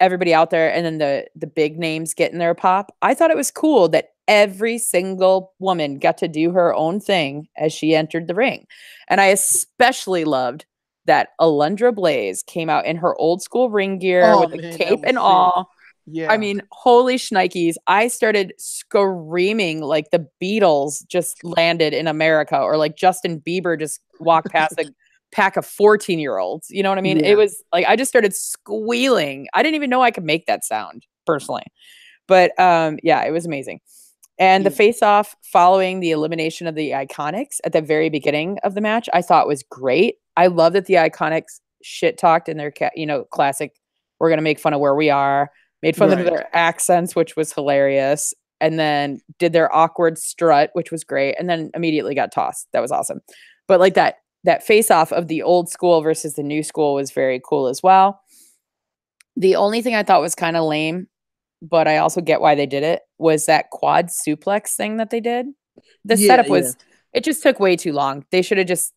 everybody out there and then the big names getting their pop. I thought it was cool that every single woman got to do her own thing as she entered the ring. And I especially loved that Alundra Blaze came out in her old school ring gear Oh with a man, that cape was and sick. all. I Yeah. mean, holy shnikes. I started screaming like the Beatles just landed in America or like Justin Bieber just walked past a pack of 14-year-olds. You know what I mean? It Yeah. was like I just started squealing. I didn't even know I could make that sound personally. But yeah, it was amazing. And the Yeah. face off following the elimination of the Iconics at the very beginning of the match, I thought was great. I love that the Iconics shit talked in their classic, we're going to make fun of where we are, made fun of Right. their accents, which was hilarious, and then did their awkward strut, which was great, and then immediately got tossed. That was awesome. But like that face off of the old school versus the new school was very cool as well. The only thing I thought was kind of lame, but I also get why they did it, was that quad suplex thing that they did. The Yeah. setup Yeah. was, it just took way too long. They should have just,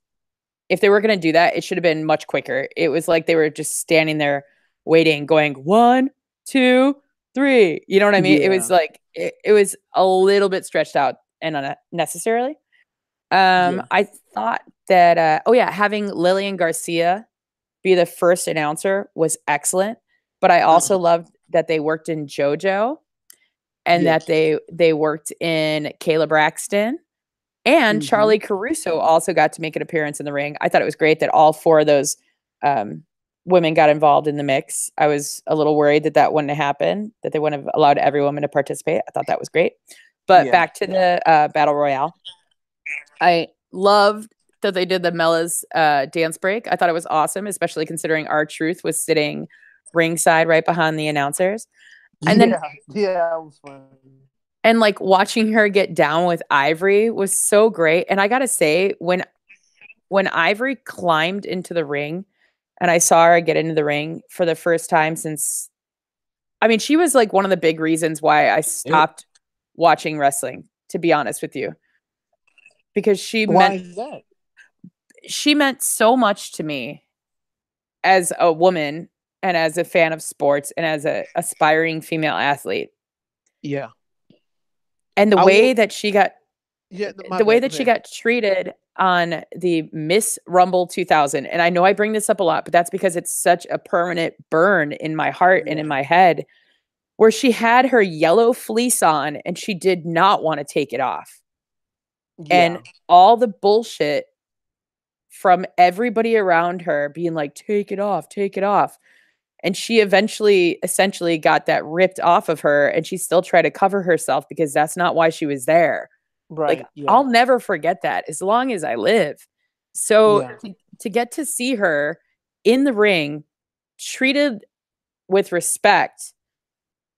if they were going to do that, it should have been much quicker. It was like they were just standing there waiting, going 1, 2, 3. You know what I mean? It Yeah. was like, it was a little bit stretched out and unnecessarily. Yeah. I thought that, oh yeah, having Lillian Garcia be the first announcer was excellent. But I also loved that they worked in JoJo and Yes. that they worked in Kayla Braxton and Hmm. Charlie Caruso also got to make an appearance in the ring. I thought it was great that all four of those um, women got involved in the mix. I was a little worried that that wouldn't happen, that they wouldn't have allowed every woman to participate. I thought that was great. But Yeah. back to the battle royale, I loved that they did the Mella's dance break. I thought it was awesome, especially considering R-Truth was sitting ringside right behind the announcers. And then Yeah. Yeah. That was funny. and like watching her get down with Ivory was so great. And I gotta say, when Ivory climbed into the ring and I saw her get into the ring for the first time since, I mean, she was like one of the big reasons why I It, stopped watching wrestling, to be honest with you, because why is that? she meant so much to me as a woman and as a fan of sports and as a aspiring female athlete. Yeah. And the I way will. that she got Yeah. My the way bad. Go that she ahead. got treated on the Miss Rumble 2000, and I know I bring this up a lot, but that's because it's such a permanent burn in my heart and in Yeah. my head, where she had her yellow fleece on and she did not want to take it off. And Yeah. all the bullshit from everybody around her being like, take it off, take it off. And she eventually essentially got that ripped off of her and she still tried to cover herself because that's not why she was there. Like, Right. Yeah. I'll never forget that as long as I live. So Yeah. to get to see her in the ring treated with respect,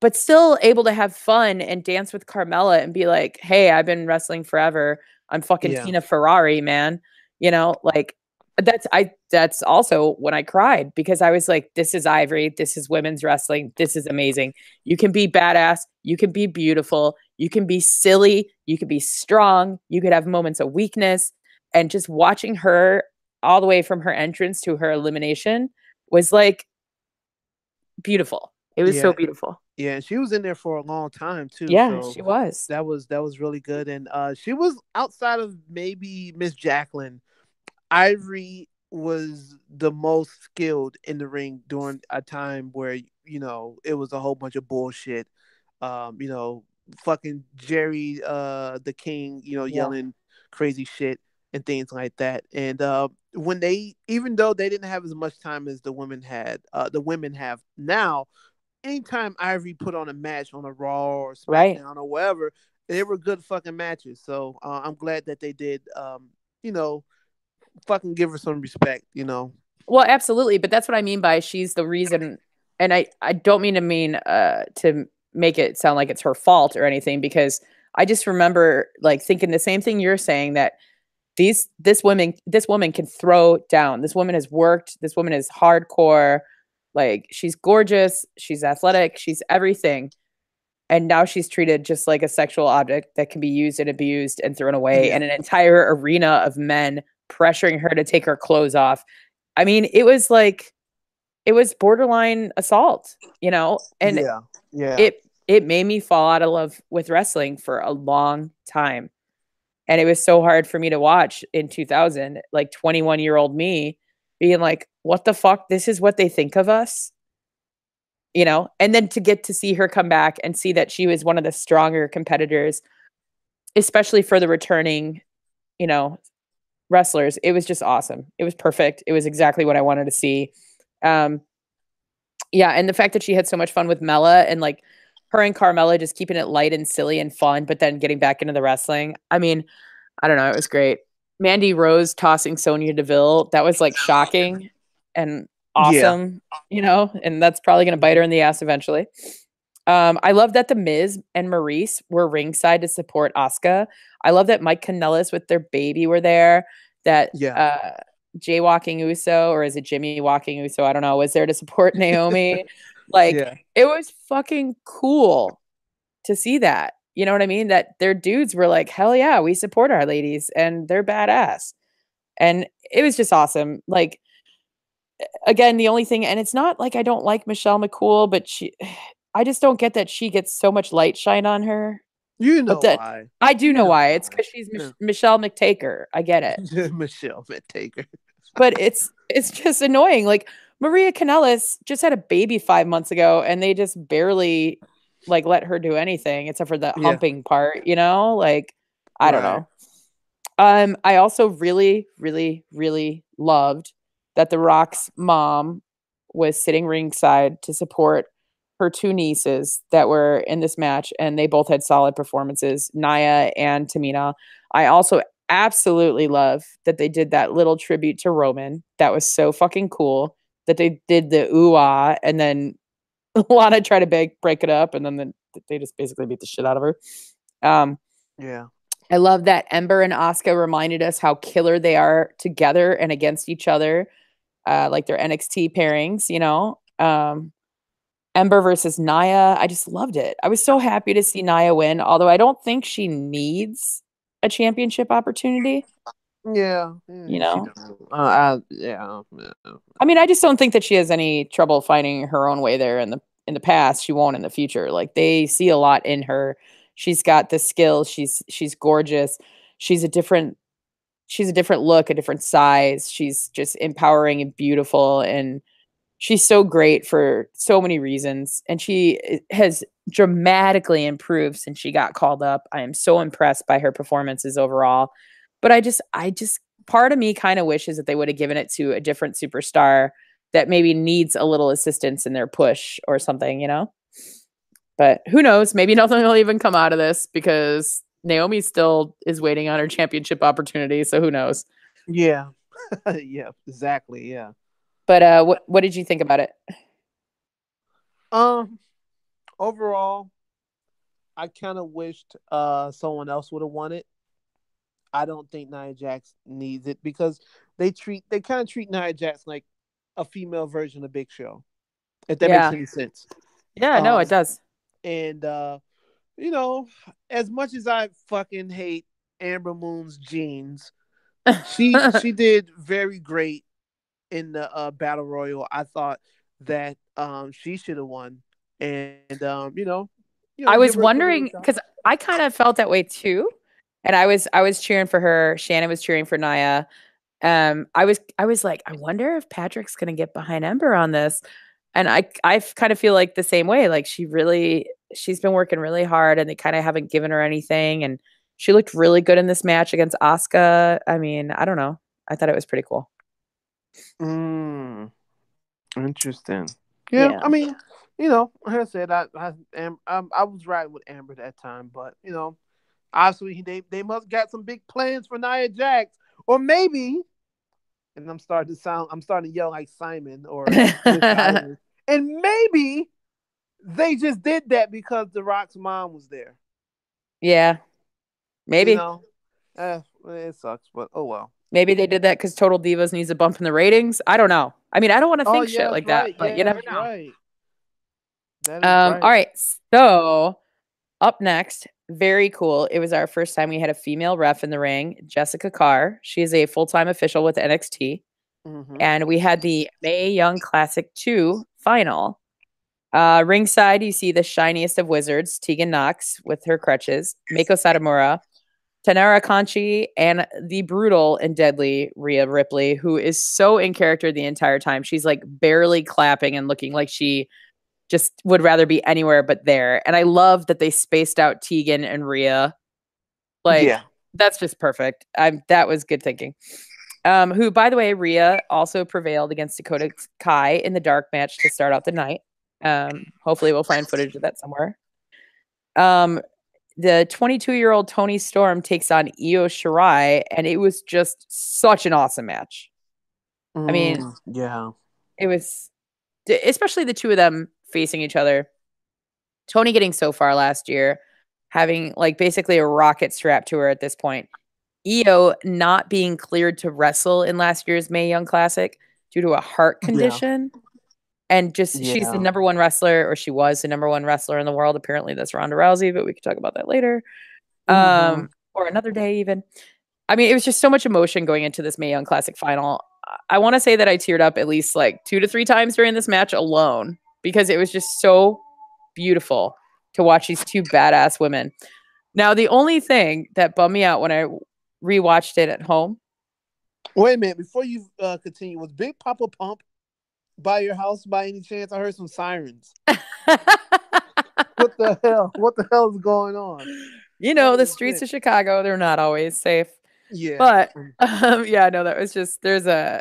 but still able to have fun and dance with Carmella and be like, hey, I've been wrestling forever. I'm fucking Yeah. Tina Ferrari, man. You know, like that's also when I cried because I was like, this is Ivory, this is women's wrestling, this is amazing. You can be badass, you can be beautiful, you can be silly, you can be strong, you could have moments of weakness. And just watching her all the way from her entrance to her elimination was like beautiful. It was so Yeah. beautiful. Yeah. And she was in there for a long time too. Yeah, So she was. that was really good. And she was outside of maybe Miss Jacqueline. Ivory was the most skilled in the ring during a time where it was a whole bunch of bullshit. You know, fucking Jerry, the King, Yeah. yelling crazy shit, and things like that. And when they, even though they didn't have as much time as the women have now, anytime Ivory put on a match on a Raw or Right. SmackDown or wherever, they were good fucking matches. So I'm glad that they did, you know, fucking give her some respect, you know. Well, absolutely, but that's what I mean by she's the reason, and I don't mean to make it sound like it's her fault or anything, because I just remember like thinking the same thing you're saying, that this woman can throw down. This woman has worked. This woman is hardcore. Like, she's gorgeous, she's athletic, she's everything. And now she's treated just like a sexual object that can be used and abused and thrown away, Yeah, and an entire arena of men pressuring her to take her clothes off. I mean, it was borderline assault, you know? And yeah, yeah, it made me fall out of love with wrestling for a long time. And it was so hard for me to watch in 2000, like 21-year-old me being like, what the fuck? This is what they think of us, you know? And then to get to see her come back and see that she was one of the stronger competitors, especially for the returning, you know, wrestlers. It was just awesome. It was perfect. It was exactly what I wanted to see. Um, yeah, and the fact that she had so much fun with Mella, and like her and Carmella just keeping it light and silly and fun, but then getting back into the wrestling. I mean, I don't know, it was great. Mandy Rose tossing Sonya Deville, that was like shocking and yeah. awesome, you know, and that's probably going to bite her in the ass eventually. I love that the Miz and Maurice were ringside to support Asuka. I love that Mike Kanellis with their baby were there. That Yeah. Jaywalking Uso, or is it Jimmy Walking Uso? I don't know. Was there to support Naomi. Like, Yeah. it was fucking cool to see that. You know what I mean? That their dudes were like, hell yeah, we support our ladies and they're badass. And it was just awesome. Like, again, the only thing, and it's not like I don't like Michelle McCool, but I just don't get that she gets so much light shine on her. You But know that why. I do You know know why. It's why. because she's Yeah. Michelle McTaker. I get it. Michelle Taker. But it's just annoying. Like, Maria Kanellis just had a baby 5 months ago, and they just barely like let her do anything except for the Yeah. humping part, you know? Like, I don't Right. know. I also really, really, really loved that The Rock's mom was sitting ringside to support her two nieces that were in this match, and they both had solid performances, Naya and Tamina. I also absolutely love that they did that little tribute to Roman. That was so fucking cool. That they did the ooh ah, and then Lana tried to break it up, and then they just basically beat the shit out of her. Um, Yeah. I love that Ember and Asuka reminded us how killer they are together and against each other, like their NXT pairings, you know. Ember versus Naya, I just loved it. I was so happy to see Naya win, although I don't think she needs a championship opportunity, Yeah. you She know. don't. Yeah. Yeah. I mean, I just don't think that she has any trouble finding her own way there in the past. She won't in the future. Like, they see a lot in her. She's got the skills. She's gorgeous. She's a different she's a different look, a different size. She's just empowering and beautiful, and she's so great for so many reasons. And she has dramatically improved since she got called up. I am so impressed by her performances overall. But I just part of me kind of wishes that they would have given it to a different superstar that maybe needs a little assistance in their push or something, you know? But who knows? Maybe nothing will even come out of this, because Naomi still is waiting on her championship opportunity. So who knows? Yeah. Yeah. Exactly. Yeah. But what did you think about it? Um. Overall, I kind of wished someone else would have won it. I don't think Nia Jax needs it because they kind of treat Nia Jax like a female version of Big Show. If that makes Yeah. any sense. Yeah, no, Um. it does. And you know, as much as I fucking hate Amber Moon's jeans, she did very great in the battle royal. I thought that she should have won, and I was give her a wondering, shot. because I kind of felt that way too. And I was cheering for her. Shannon was cheering for Naya. I was like, I wonder if Patrick's gonna get behind Ember on this. And I kind of feel like the same way. Like, she's been working really hard, and they kind of haven't given her anything. And She looked really good in this match against Asuka. I mean, I don't know. I thought it was pretty cool. Mm, interesting. Yeah, Yeah. I mean, like I said, I was riding with Amber that time, but obviously they must got some big plans for Nia Jax, or maybe, and I'm starting to yell like Simon or Swiss Island, and maybe they just did that because The Rock's mom was there. Yeah, You maybe. know, it sucks, but oh well. Maybe they did that because Total Divas needs a bump in the ratings. I don't know. I mean, I don't want to Oh think yeah, shit that's like that, right. but you Yeah, never that's know. right. That is All right. right. So up next, very cool. It was our first time we had a female ref in the ring, Jessica Carr. She is a full-time official with NXT. Mm-hmm. And we had the Mae Young Classic 2 final. Ringside, you see the shiniest of wizards, Tegan Knox with her crutches, Mako Satomura, Tanara Conchi, and the brutal and deadly Rhea Ripley, who is so in character the entire time. She's like barely clapping and looking like she just would rather be anywhere but there. And I love that they spaced out Tegan and Rhea. Like, Yeah. that's just perfect. That was good thinking. Who, by the way, Rhea also prevailed against Dakota Kai in the dark match to start out the night. Hopefully we'll find footage of that somewhere. The 22-year-old Toni Storm takes on Io Shirai, and it was just such an awesome match. I mean, Yeah. it was, especially the two of them facing each other. Toni getting so far last year, having like basically a rocket strapped to her at this point. Io not being cleared to wrestle in last year's Mae Young Classic due to a heart Yeah. condition. And just she's the Yeah. number one wrestler, or she was the number one wrestler in the world. Apparently, that's Ronda Rousey, but we could talk about that later. Mm-hmm. Or another day, even. I mean, it was just so much emotion going into this Mae Young Classic final. I want to say that I teared up at least like 2 to 3 times during this match alone because it was just so beautiful to watch these two badass women. Now, the only thing that bummed me out when I rewatched it at home. Wait a minute. Before you continue, was Big Papa Pump by your house by any chance? I heard some sirens. What the hell? What the hell is going on? You know, the Holy streets shit. of Chicago, they're not always safe. Yeah. But yeah, no, that was just there's a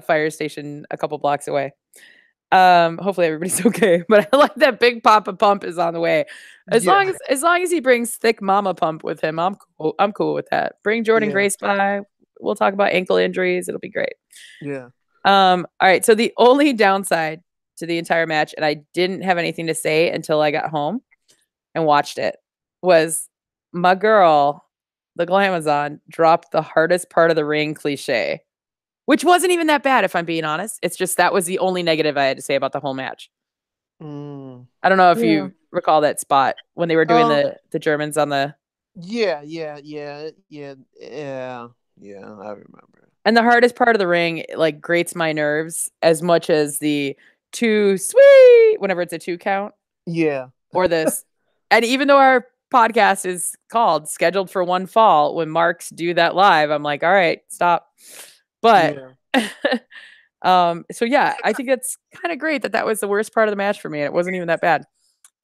fire station a couple blocks away. Hopefully everybody's okay. But I like that Big Papa Pump is on the way. Yeah. As long as he brings Thick Mama Pump with him, I'm cool. I'm cool with that. Bring Jordan Yeah. Grace by. We'll talk about ankle injuries. It'll be great. Yeah. All right. So the only downside to the entire match, and I didn't have anything to say until I got home and watched it, was my girl, the Glamazon, dropped the hardest part of the ring cliche, which wasn't even that bad, if I'm being honest. It's just that was the only negative I had to say about the whole match. Mm. I don't know if Yeah. you recall that spot when they were doing the Germans on the. Yeah. Yeah. Yeah. Yeah. Yeah. Yeah. I remember. And the hardest part of the ring, like, grates my nerves as much as the too sweet, whenever it's a 2 count, Yeah. or this. And even though our podcast is called Scheduled for One Fall, when Marks do that live, I'm like, all right, stop. But Yeah. so yeah, I think it's kind of great that that was the worst part of the match for me. And it wasn't even that bad.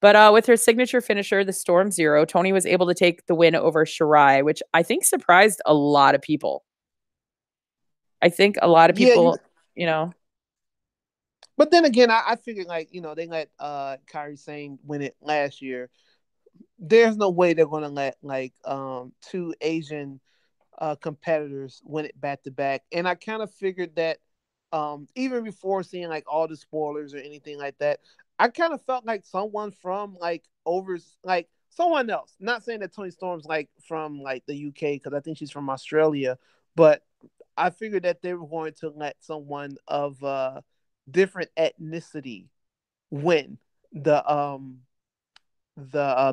But with her signature finisher, the Storm Zero, Toni was able to take the win over Shirai, which I think surprised a lot of people. I think a lot of Yeah. people, you know, But then again, I figured like they let Kyrie Sane win it last year. There's no way they're gonna let like two Asian competitors win it back to back. And I kind of figured that even before seeing like all the spoilers or anything like that, I kind of felt like someone from like someone else. Not saying that Tony Storm's like from like the UK because I think she's from Australia, but I figured that they were going to let someone of different ethnicity win the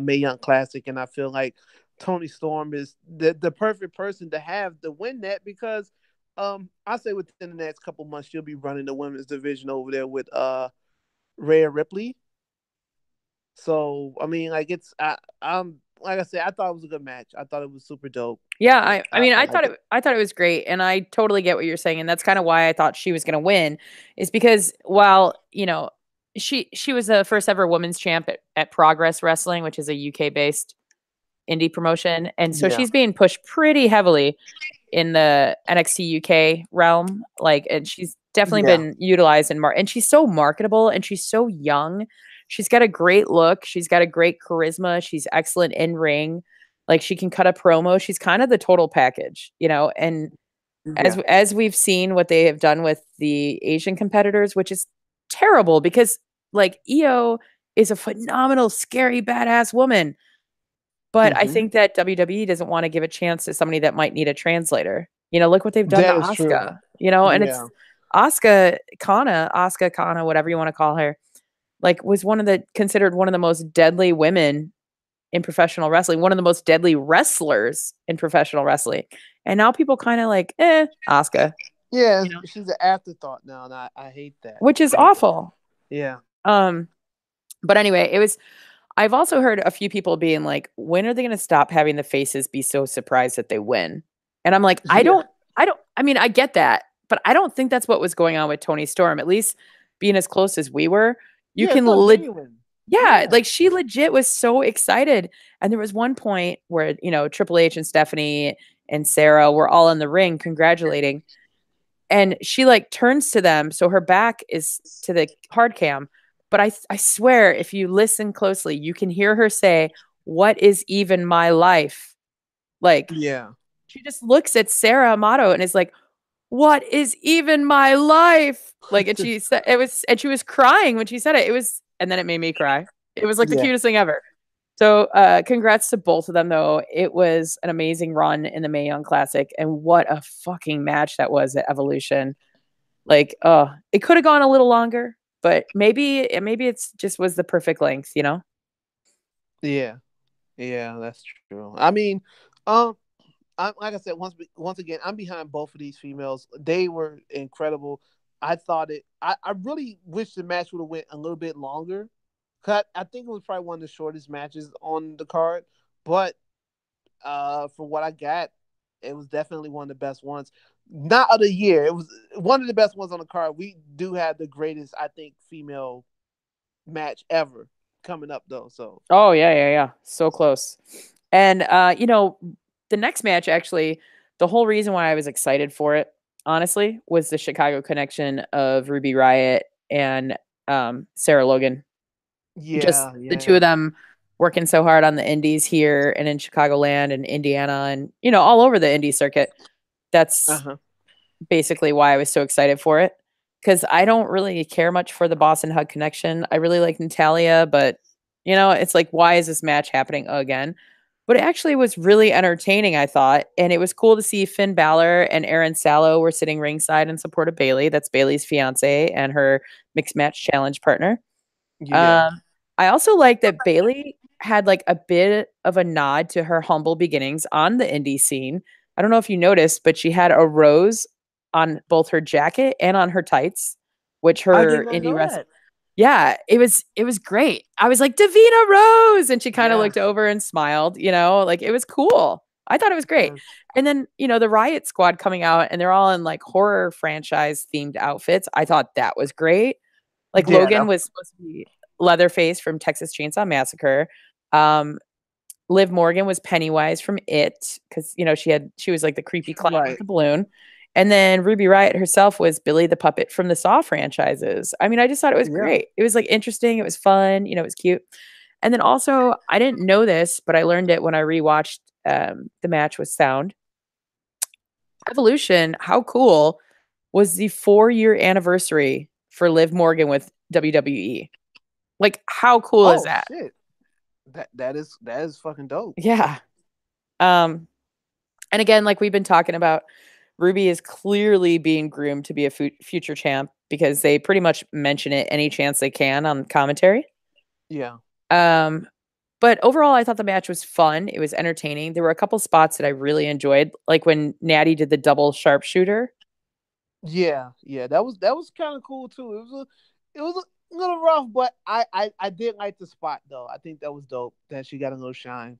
Mae Young Classic, and I feel like Tony Storm is the perfect person to have to win that because I say within the next couple months she'll be running the women's division over there with Rhea Ripley. So I mean, like I'm like I said, I thought it was a good match. I thought it was super dope. yeah, Like I mean, I liked it. I thought it was great, and I totally get what you're saying, and that's kind of why I thought she was going to win, is because while she was the first ever women's champ at Progress Wrestling, which is a UK based indie promotion. And so Yeah. she's being pushed pretty heavily in the NXT UK realm. Like, and she's definitely Yeah. been utilized in and she's so marketable and she's so young. She's got a great look. She's got a great charisma. She's excellent in ring. Like she can cut a promo. She's kind of the total package, you know, and Yeah. as we've seen what they have done with the Asian competitors, which is terrible because like Io is a phenomenal, scary, badass woman. But I Hmm. think that WWE doesn't want to give a chance to somebody that might need a translator. You know, look what they've done to That is true. Asuka, you know, and it's Yeah. Asuka Kana, whatever you want to call her, like was considered one of the most deadly women in professional wrestling, one of the most deadly wrestlers in professional wrestling. And now people kind of like, Asuka, Yeah, you know, she's an afterthought now, and I hate that. which is But awful. yeah. Um, but anyway, I've also heard a few people being like, when are they going to stop having the faces be so surprised that they win? And I'm like, Yeah. I mean, I get that, but I don't think that's what was going on with Tony Storm, at least being as close as we were. You Yeah, it can, felt genuine. yeah, Yeah. like she legit was so excited. And there was one point where, you know, Triple H and Stephanie and Sarah were all in the ring congratulating. And she like turns to them. So her back is to the hard cam. But I swear, if you listen closely, you can hear her say, "What is even my life?" Like Yeah. she just looks at Sarah Amato and is like, "What is even my life?" Like, and she said it was, and she was crying when she said it. It was, and then it made me cry. It was like the Yeah. cutest thing ever. So, congrats to both of them, though. It was an amazing run in the Mae Young Classic, and what a fucking match that was at Evolution. Like, it could have gone a little longer, but maybe it's just was the perfect length, you know? Yeah. Yeah, that's true. I mean, um, like I said, once again, I'm behind both of these females. They were incredible. I thought it. I really wish the match would have went a little bit longer. Cause I think it was probably one of the shortest matches on the card. But for what I got, it was definitely one of the best ones. Not of the year. It was one of the best ones on the card. We do have the greatest, I think, female match ever coming up though. So Oh yeah, yeah, yeah. So close. And you know, the next match actually, the whole reason why I was excited for it, honestly, was the Chicago connection of Ruby Riott and Sarah Logan. Just yeah, the two of yeah. them working so hard on the indies here and in Chicagoland and Indiana and you know, all over the indie circuit. Uh That's huh. basically why I was so excited for it. Because I don't really care much for the Boston Hug connection. I really like Natalia, but you know, it's like, why is this match happening again? But it actually was really entertaining, I thought. And it was cool to see Finn Balor and Aaron Sallow were sitting ringside in support of Bailey. That's Bailey's fiance and her mixed match challenge partner. Yeah. Um, I also like that Bailey had like a bit of a nod to her humble beginnings on the indie scene. I don't know if you noticed, but she had a rose on both her jacket and on her tights, which I did her not indie know wrestling. that. Yeah, it was great. I was like, Davina Rose, and she kind of Yeah. looked over and smiled, you know, like it was cool. I thought it was great. Yes. And then, you know, the Riot Squad coming out and they're all in like horror franchise themed outfits. I thought that was great. Like Yeah. Logan was supposed to be Leatherface from Texas Chainsaw Massacre. Um, Liv Morgan was Pennywise from It because you know she was like the creepy clown with Right. the balloon. And then Ruby Riott herself was Billy the Puppet from the Saw franchises. I mean, I just thought it was Yeah. great. It was like interesting. It was fun. You know, it was cute. And then also, I didn't know this, but I learned it when I rewatched the match with sound. Evolution, how cool was the 4-year anniversary for Liv Morgan with WWE? Like, how cool is Oh that? shit. That is fucking dope. Yeah. Um, and again, like we've been talking about, Ruby is clearly being groomed to be a future champ because they pretty much mention it any chance they can on commentary. Yeah. Um, but overall, I thought the match was fun. It was entertaining. There were a couple spots that I really enjoyed, like when Natty did the double sharpshooter. Yeah. Yeah. That was kind of cool too. It was a little rough, but I did like the spot though. I think that was dope that she got a little shine.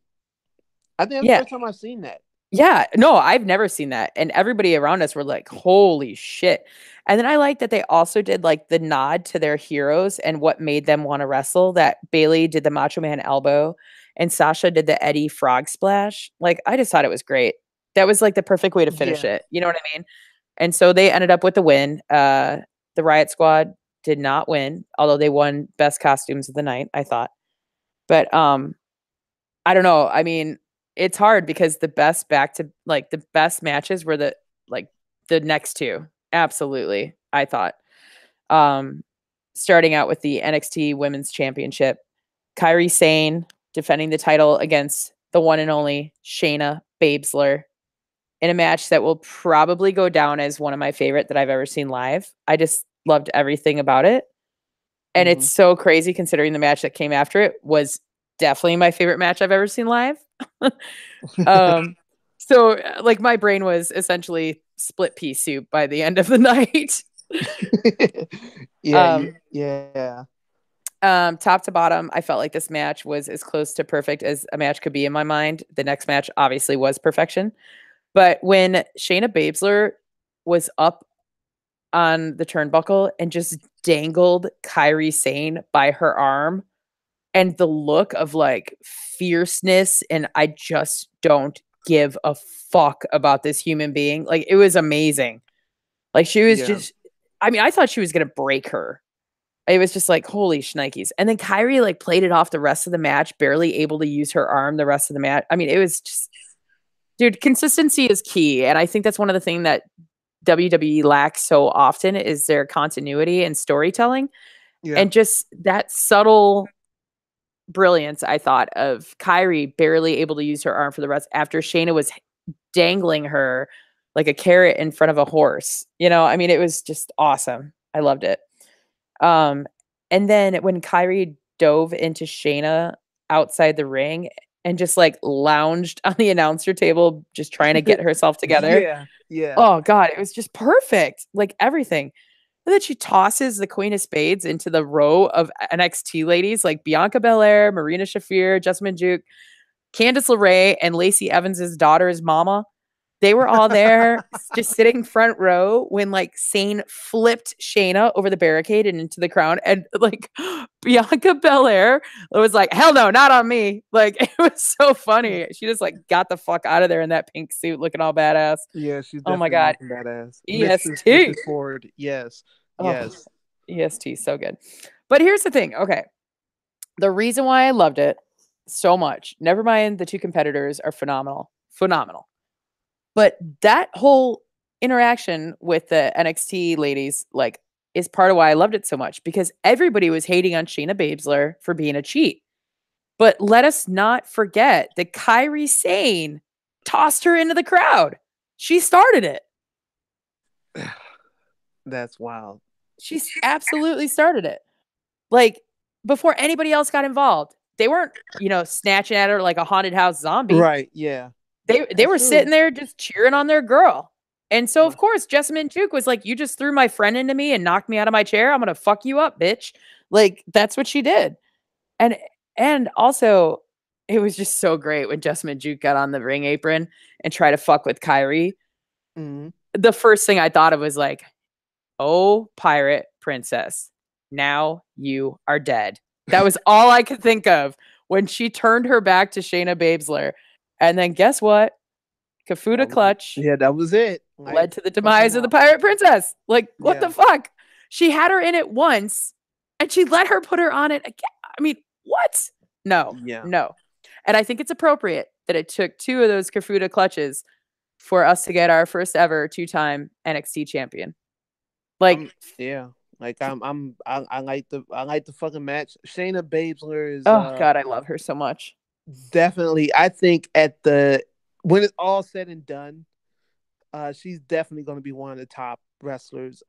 I think that's the Yeah. first time I've seen that. Yeah, no, I've never seen that. And everybody around us were like, holy shit. And then I like that they also did like the nod to their heroes and what made them want to wrestle. That Bailey did the Macho Man elbow and Sasha did the Eddie frog splash. Like, I just thought it was great. That was like the perfect way to finish Yeah. it. You know what I mean? And so they ended up with the win. The Riot Squad did not win, although they won best costumes of the night, I thought. But I don't know. I mean, it's hard because the best the best matches were the next two. Absolutely, I thought. Um, Starting out with the NXT Women's Championship, Kairi Sane defending the title against the one and only Shayna Baszler in a match that will probably go down as one of my favorite that I've ever seen live. I just loved everything about it. And it's so crazy considering the match that came after it was definitely my favorite match I've ever seen live. So like my brain was essentially split pea soup by the end of the night. Yeah. Top to bottom, I felt like this match was as close to perfect as a match could be in my mind. The next match obviously was perfection. But when Shayna Baszler was up on the turnbuckle and just dangled Kairi Sane by her arm, and the look of like fierceness and I just don't give a fuck about this human being. Like, it was amazing. Like, she was just, I mean, I thought she was going to break her. It was just like, holy shnikes. And then Kairi like played it off the rest of the match, barely able to use her arm the rest of the match. I mean, it was just, dude, consistency is key. And I think that's one of the things that WWE lacks so often is their continuity and storytelling. Yeah. And just that subtle brilliance, I thought, of Kairi barely able to use her arm for the rest after Shayna was dangling her like a carrot in front of a horse. You know, I mean, it was just awesome. I loved it. And then when Kairi dove into Shayna outside the ring and just like lounged on the announcer table, just trying to get herself together. Yeah. Oh God, it was just perfect. Like everything. And then she tosses the Queen of Spades into the row of NXT ladies like Bianca Belair, Marina Shafir, Jessamine Duke, Candice LeRae, and Lacey Evans' daughter's mama. They were all there just sitting front row when like Sane flipped Shayna over the barricade and into the crowd. And like Bianca Belair was like, hell no, not on me. Like, it was so funny. She just like got the fuck out of there in that pink suit looking all badass. Yeah, she's Oh my definitely God. looking badass. EST. Mrs. Ford. Yes. Oh, EST, so good. But here's the thing. Okay. The reason why I loved it so much, never mind the two competitors are phenomenal. Phenomenal. But that whole interaction with the NXT ladies, like, is part of why I loved it so much because everybody was hating on Shayna Baszler for being a cheat. But let us not forget that Kairi Sane tossed her into the crowd. She started it. That's wild. She absolutely started it. Like, before anybody else got involved. They weren't, snatching at her like a haunted house zombie. Right, yeah. They were sitting there just cheering on their girl. And so, of course, Jessamine Duke was like, you just threw my friend into me and knocked me out of my chair. I'm going to fuck you up, bitch. Like, that's what she did. And also, it was just so great when Jessamine Duke got on the ring apron and tried to fuck with Kairi. Mm-hmm. The first thing I thought of was like, oh, pirate princess, now you are dead. That was all I could think of when she turned her back to Shayna Baszler. And then guess what? Kafuda clutch. Yeah, that was it. Led to the demise of the pirate princess. Like, what the fuck? She had her in it once and she let her put her on it again. I mean, what? No. And I think it's appropriate that it took two of those Kafuda clutches for us to get our first ever two-time NXT champion. Like, like I like the fucking match. Shayna Baszler is God, I love her so much. Definitely, I think when it's all said and done, she's definitely going to be one of the top wrestlers.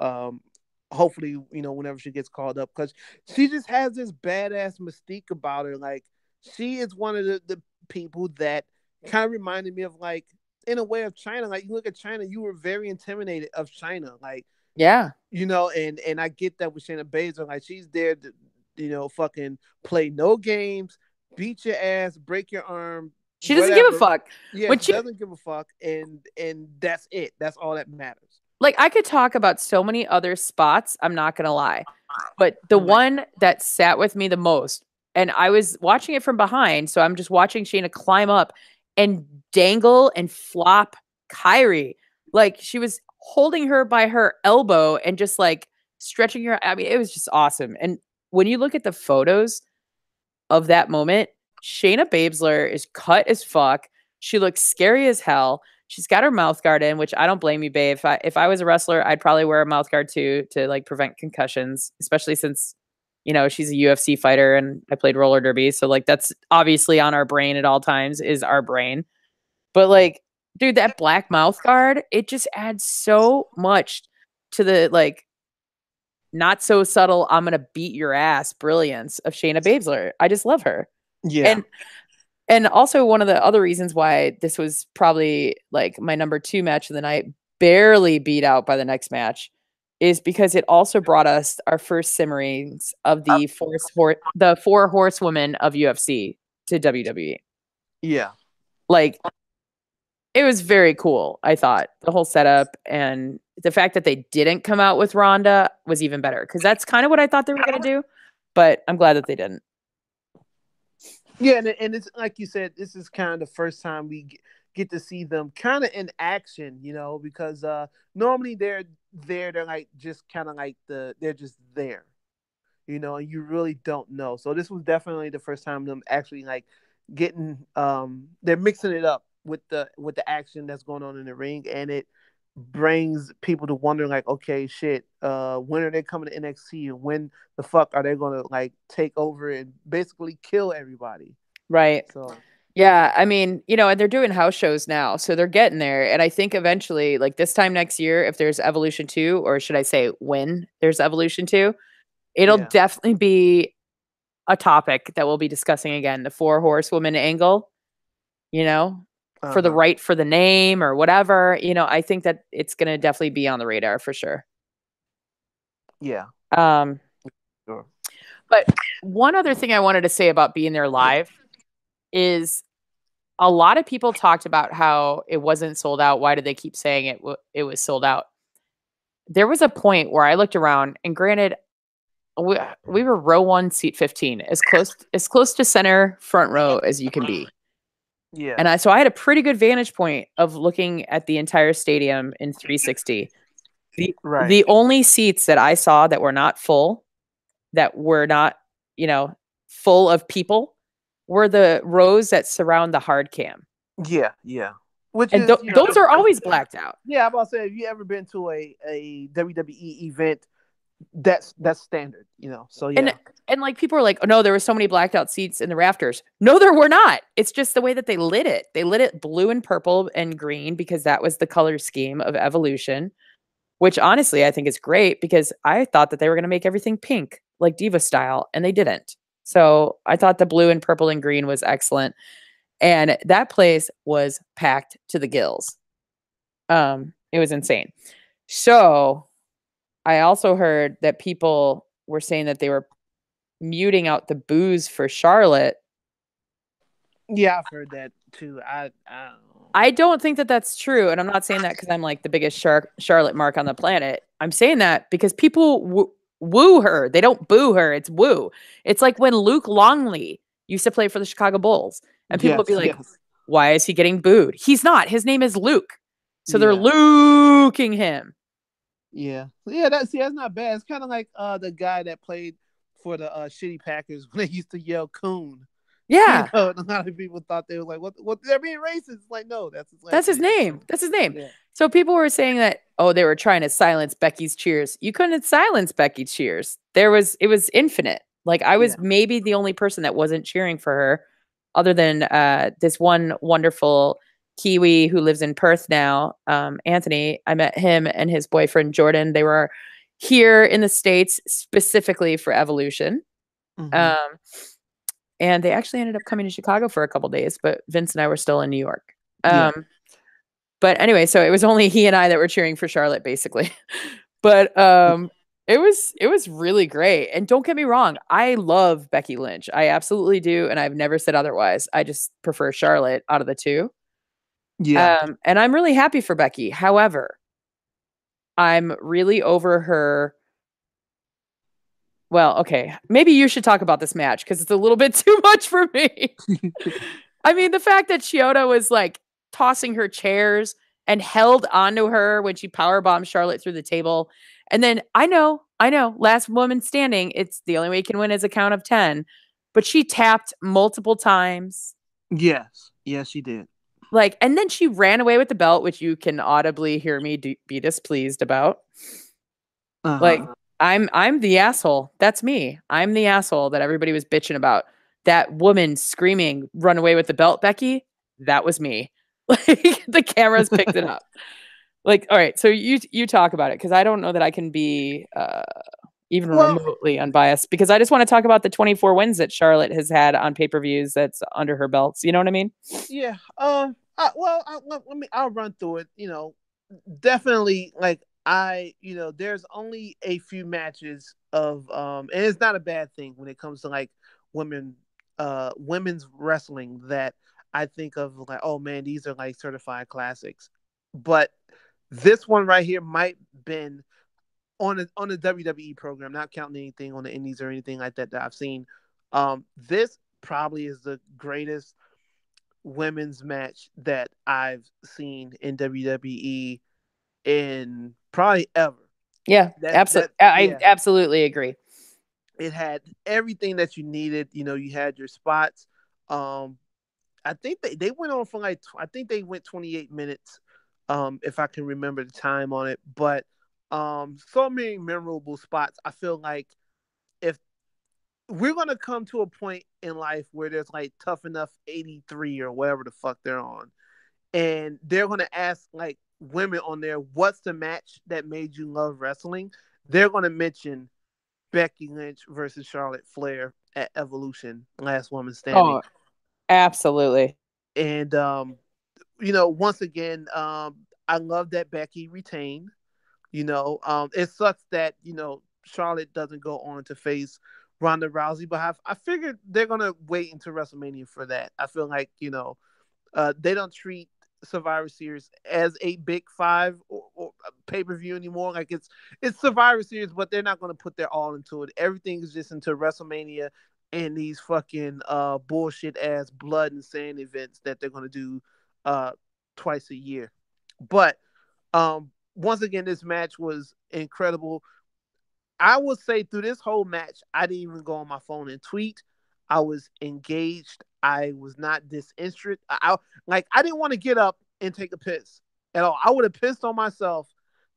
Hopefully, whenever she gets called up, because she just has this badass mystique about her. Like, she is one of the people that kind of reminded me of, like, in a way, of Chyna. Like, you look at Chyna, you were very intimidated of Chyna. Like, yeah, and I get that with Shayna Baszler. Like, she's there to, fucking play no games, beat your ass, break your arm. She doesn't give a fuck. Yeah, she doesn't give a fuck, and that's it. That's all that matters. Like, I could talk about so many other spots, I'm not gonna lie. But the one that sat with me the most, and I was watching it from behind, so I'm just watching Chyna climb up and dangle and flop Kyrie. Like, she was holding her by her elbow and just, like, stretching her. I mean, it was just awesome. And when you look at the photos of that moment, Shayna Baszler is cut as fuck. She looks scary as hell. She's got her mouth guard in, which I don't blame you, babe. If I was a wrestler, I'd probably wear a mouth guard too to like prevent concussions, especially since she's a UFC fighter and I played roller derby, so like that's obviously on our brain at all times is our brain. But like, dude, that black mouth guard, it just adds so much to the like not so subtle, I'm gonna beat your ass brilliance of Shayna Baszler. I just love her. Yeah. And also one of the other reasons why this was probably like my number 2 match of the night, barely beat out by the next match, is because it also brought us our first simmerings of the four horsewomen of UFC to WWE. Yeah. Like, it was very cool, I thought. The whole setup and the fact that they didn't come out with Ronda was even better because that's kind of what I thought they were going to do, but I'm glad that they didn't. Yeah, and it's like you said, this is kind of the first time we get to see them kind of in action, because normally they're like just kind of like they're just there, and you really don't know. So this was definitely the first time them actually like getting they're mixing it up with the action that's going on in the ring, and it brings people to wondering like, okay, shit, when are they coming to NXT and when the fuck are they gonna like take over and basically kill everybody? Right. So yeah, I mean, and they're doing house shows now, so they're getting there. And I think eventually, like this time next year, if there's Evolution 2, or should I say when there's Evolution 2, it'll yeah. definitely be a topic that we'll be discussing again, the 4 horsewoman angle, for the right for the name or whatever. I think that it's going to definitely be on the radar for sure. Yeah. Sure. But one other thing I wanted to say about being there live is a lot of people talked about how it wasn't sold out. Why did they keep saying it was sold out? There was a point where I looked around, and granted, we were row 1, seat 15, as close to center front row as you can be. Yeah. And I had a pretty good vantage point of looking at the entire stadium in 360. The only seats that I saw that were not full, that were not, full of people, were the rows that surround the hard cam. Yeah, yeah. Which and is those are always blacked out. Yeah, I'm about to say, have you ever been to a WWE event? That's standard, So yeah. And like people are like, oh no, there were so many blacked out seats in the rafters. No, there were not. It's just the way that they lit it. They lit it blue and purple and green because that was the color scheme of Evolution, which honestly I think is great because I thought that they were going to make everything pink, like Diva style, and they didn't. So I thought the blue and purple and green was excellent. And that place was packed to the gills. It was insane. So I also heard that people were saying that they were muting out the boos for Charlotte. Yeah, I've heard that too. I don't think that that's true. And I'm not saying that because I'm like the biggest Charlotte mark on the planet. I'm saying that because people woo her. They don't boo her. It's woo. It's like when Luke Longley used to play for the Chicago Bulls. And people would be like, why is he getting booed? He's not. His name is Luke. So they're Luking him. Yeah. Yeah, that's not bad. It's kind of like the guy that played for the shitty Packers when they used to yell coon. Yeah. A lot of people thought they were like, what they're being racist. It's like, no, that's his name. That's his name. Yeah. So people were saying that, they were trying to silence Becky's cheers. You couldn't silence Becky's cheers. It was infinite. Like I was maybe the only person that wasn't cheering for her other than this one wonderful Kiwi who lives in Perth now, Anthony. I met him and his boyfriend, Jordan. They were here in the States specifically for Evolution. Mm-hmm. And they actually ended up coming to Chicago for a couple days, but Vince and I were still in New York. But anyway, so it was only he and I that were cheering for Charlotte, basically. But it was really great. And don't get me wrong, I love Becky Lynch. I absolutely do, and I've never said otherwise. I just prefer Charlotte out of the two. Yeah. And I'm really happy for Becky. However, I'm really over her Well, okay. Maybe you should talk about this match because it's a little bit too much for me. I mean, the fact that Chyna was like tossing her chairs and held onto her when she powerbombed Charlotte through the table. And then I know, last woman standing, it's the only way you can win is a count of 10. But she tapped multiple times. Yes, yes, she did. Like, and then she ran away with the belt, which you can audibly hear me be displeased about. Uh Like, huh. I'm the asshole. That's me. I'm the asshole that everybody was bitching about. That woman screaming, "Run away with the belt, Becky." That was me. Like the cameras picked it up. Like, all right, so you talk about it because I don't know that I can be even Well, remotely unbiased because I just want to talk about the 24 wins that Charlotte has had on pay-per-views that's under her belts. You know what I mean? yeah. I'll run through it. Definitely. Like there's only a few matches of, and it's not a bad thing when it comes to like women, women's wrestling that I think of like, oh man, these are like certified classics. But this one right here might been on the WWE program, not counting anything on the indies or anything like that I've seen. This probably is the greatest women's match that I've seen in WWE in probably ever. Yeah, That absolutely. I yeah, absolutely agree. it had everything that you needed. You had your spots. Um, I think they went on for like I think they went 28 minutes, if I can remember the time on it. But so many memorable spots. I feel like if we're gonna come to a point in life where there's like Tough Enough 83 or whatever the fuck they're on, and they're gonna ask like women on there, what's the match that made you love wrestling? They're gonna mention Becky Lynch versus Charlotte Flair at Evolution, Last Woman Standing. Oh, absolutely. And once again, I love that Becky retained. It sucks that Charlotte doesn't go on to face Ronda Rousey, but I figured they're gonna wait until WrestleMania for that. I feel like they don't treat Survivor Series as a big five or pay per view anymore. Like it's Survivor Series, but they're not going to put their all into it. Everything is just into WrestleMania and these fucking bullshit ass blood and sand events that they're going to do uh twice a year. But once again, this match was incredible. I will say through this whole match, I didn't even go on my phone and tweet. I was engaged. I was not disinterested. I didn't want to get up and take a piss at all. I would have pissed on myself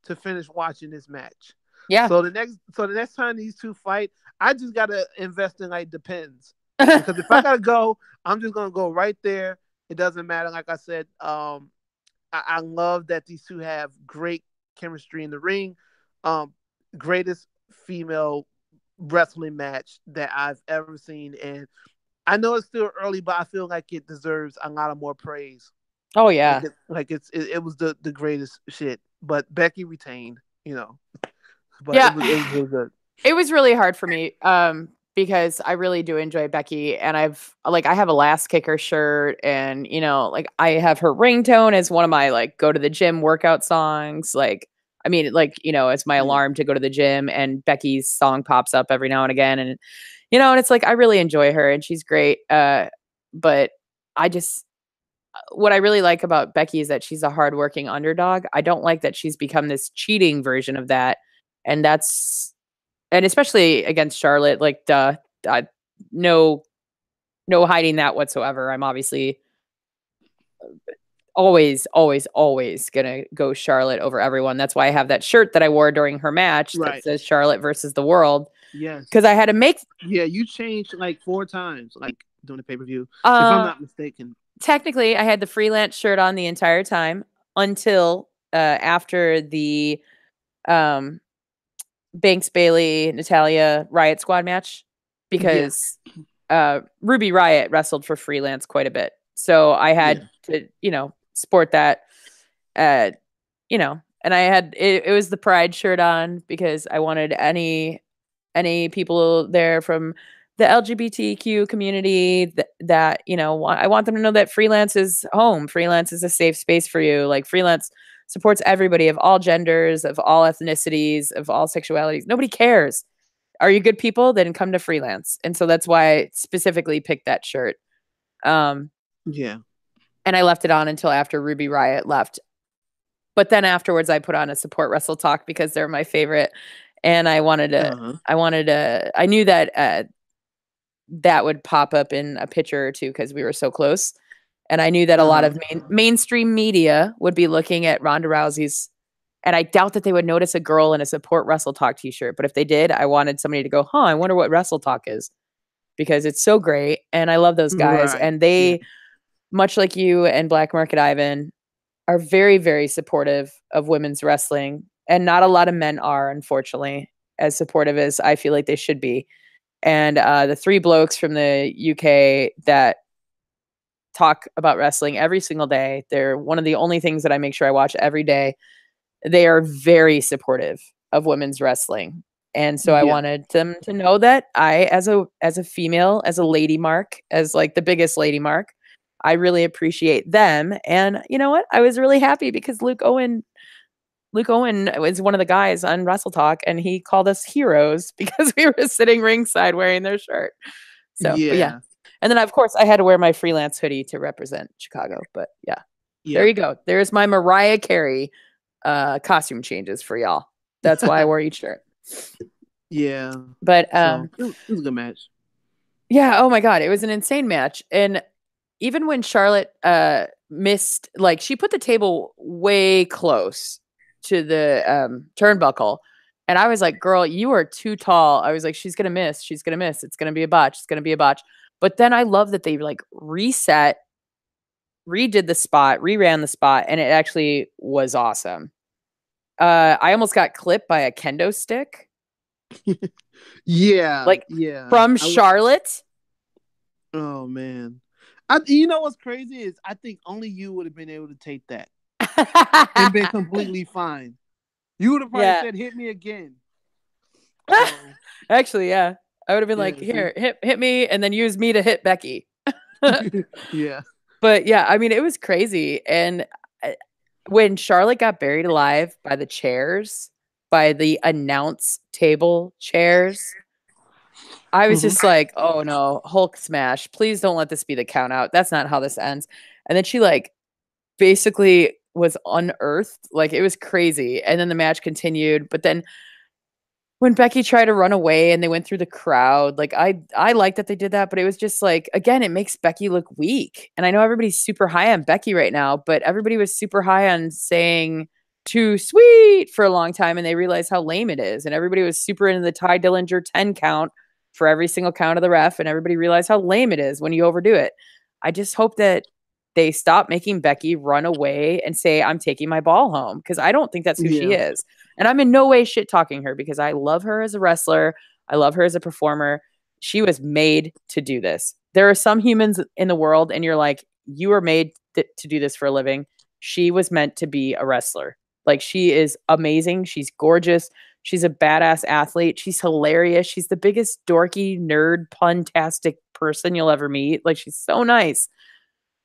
to finish watching this match. Yeah. So the next time these two fight, I just gotta invest in like Depends. Because if I gotta go, I'm just gonna go right there. It doesn't matter. Like I said, I love that these two have great chemistry in the ring. Greatest female wrestling match that I've ever seen. And I know it's still early, but I feel like it deserves a lot of more praise. Oh Like yeah. it was the greatest shit. But Becky retained, but Yeah. it was really good. It was really hard for me because I really do enjoy Becky and I have a Last Kicker shirt and like I have her ringtone as one of my like go to the gym workout songs. Like I mean like it's my Yeah. alarm to go to the gym and Becky's song pops up every now and again and and it's like I really enjoy her and she's great. But I just what I really like about Becky is that she's a hardworking underdog. I don't like that she's become this cheating version of that. And that's and especially against Charlotte, like no no hiding that whatsoever. I'm obviously always, always, always gonna go Charlotte over everyone. That's why I have that shirt that I wore during her match that Right. says Charlotte versus the world. Yes. Because I had to make Yeah, you changed like 4 times, like during the pay per view, if I'm uh not mistaken. technically I had the freelance shirt on the entire time until after the um Banks Bailey Natalia Riot Squad match Yeah. because Ruby Riot wrestled for freelance quite a bit. So I had Yeah. to, sport that uh, and I had it was the pride shirt on because I wanted any people there from the LGBTQ community that I want them to know that freelance is home. Freelance is a safe space for you. Like freelance supports everybody of all genders, of all ethnicities, of all sexualities. Nobody cares. are you good people? Then come to freelance. And so that's why I specifically picked that shirt. Um, Yeah. and I left it on until after Ruby Riott left. But then afterwards, I put on a support Wrestle Talk because they're my favorite, and I knew that that would pop up in a picture or two because we were so close, and I knew that a lot of mainstream media would be looking at Ronda Rousey's, and I doubt that they would notice a girl in a support Wrestle Talk T-shirt. But if they did, I wanted somebody to go, "Huh, I wonder what Wrestle Talk is," because it's so great, and I love those guys, Right. and they, much like you and Black Market Ivan, are very, very supportive of women's wrestling. And not a lot of men are, unfortunately, as supportive as I feel like they should be. And the three blokes from the UK that talk about wrestling every single day, they're one of the only things that I make sure I watch every day. They are very supportive of women's wrestling. And so I wanted them to know that I, as a female, as a lady mark, as like the biggest lady mark, I really appreciate them. And you know what? I was really happy because Luke Owen was one of the guys on Wrestle Talk, and he called us heroes because we were sitting ringside wearing their shirt. So, but yeah. And then of course I had to wear my freelance hoodie to represent Chicago. But yeah. There you go. There's my Mariah Carey costume changes for y'all. That's why I wore each shirt. Yeah. But it was a good match. Yeah, oh my god, it was an insane match. And even when Charlotte missed, like, she put the table way close to the turnbuckle, and I was like, girl, you are too tall. I was like, she's gonna miss, it's gonna be a botch. But then I love that they like redid the spot, reran the spot, and it actually was awesome. I almost got clipped by a kendo stick. Like, from Charlotte. Oh man. You know what's crazy is I think only you would have been able to take that and been completely fine. You would have probably said, "Hit me again." So. Actually, yeah, I would have been like, "Here, hit me," and then use me to hit Becky. Yeah. But yeah, I mean, it was crazy. And when Charlotte got buried alive by the chairs, by the announce table chairs, I was just like, oh no, Hulk smash. Please don't let this be the count out. That's not how this ends. And then she like basically was unearthed. Like, it was crazy. And then the match continued. But then when Becky tried to run away and they went through the crowd, like I like that they did that, but it was just like, again, it makes Becky look weak. And I know everybody's super high on Becky right now, but everybody was super high on saying too sweet for a long time, and they realized how lame it is. And everybody was super into the Ty Dillinger 10 count for every single count of the ref, and everybody realized how lame it is when you overdo it. I just hope that they stop making Becky run away and say, I'm taking my ball home, because I don't think that's who she is. And I'm in no way shit talking her, because I love her as a wrestler. I love her as a performer. She was made to do this. There are some humans in the world, and you're like, you are made to do this for a living. She was meant to be a wrestler. Like, she is amazing. She's gorgeous. She's a badass athlete. She's hilarious. She's the biggest dorky nerd pun-tastic person you'll ever meet. Like, she's so nice.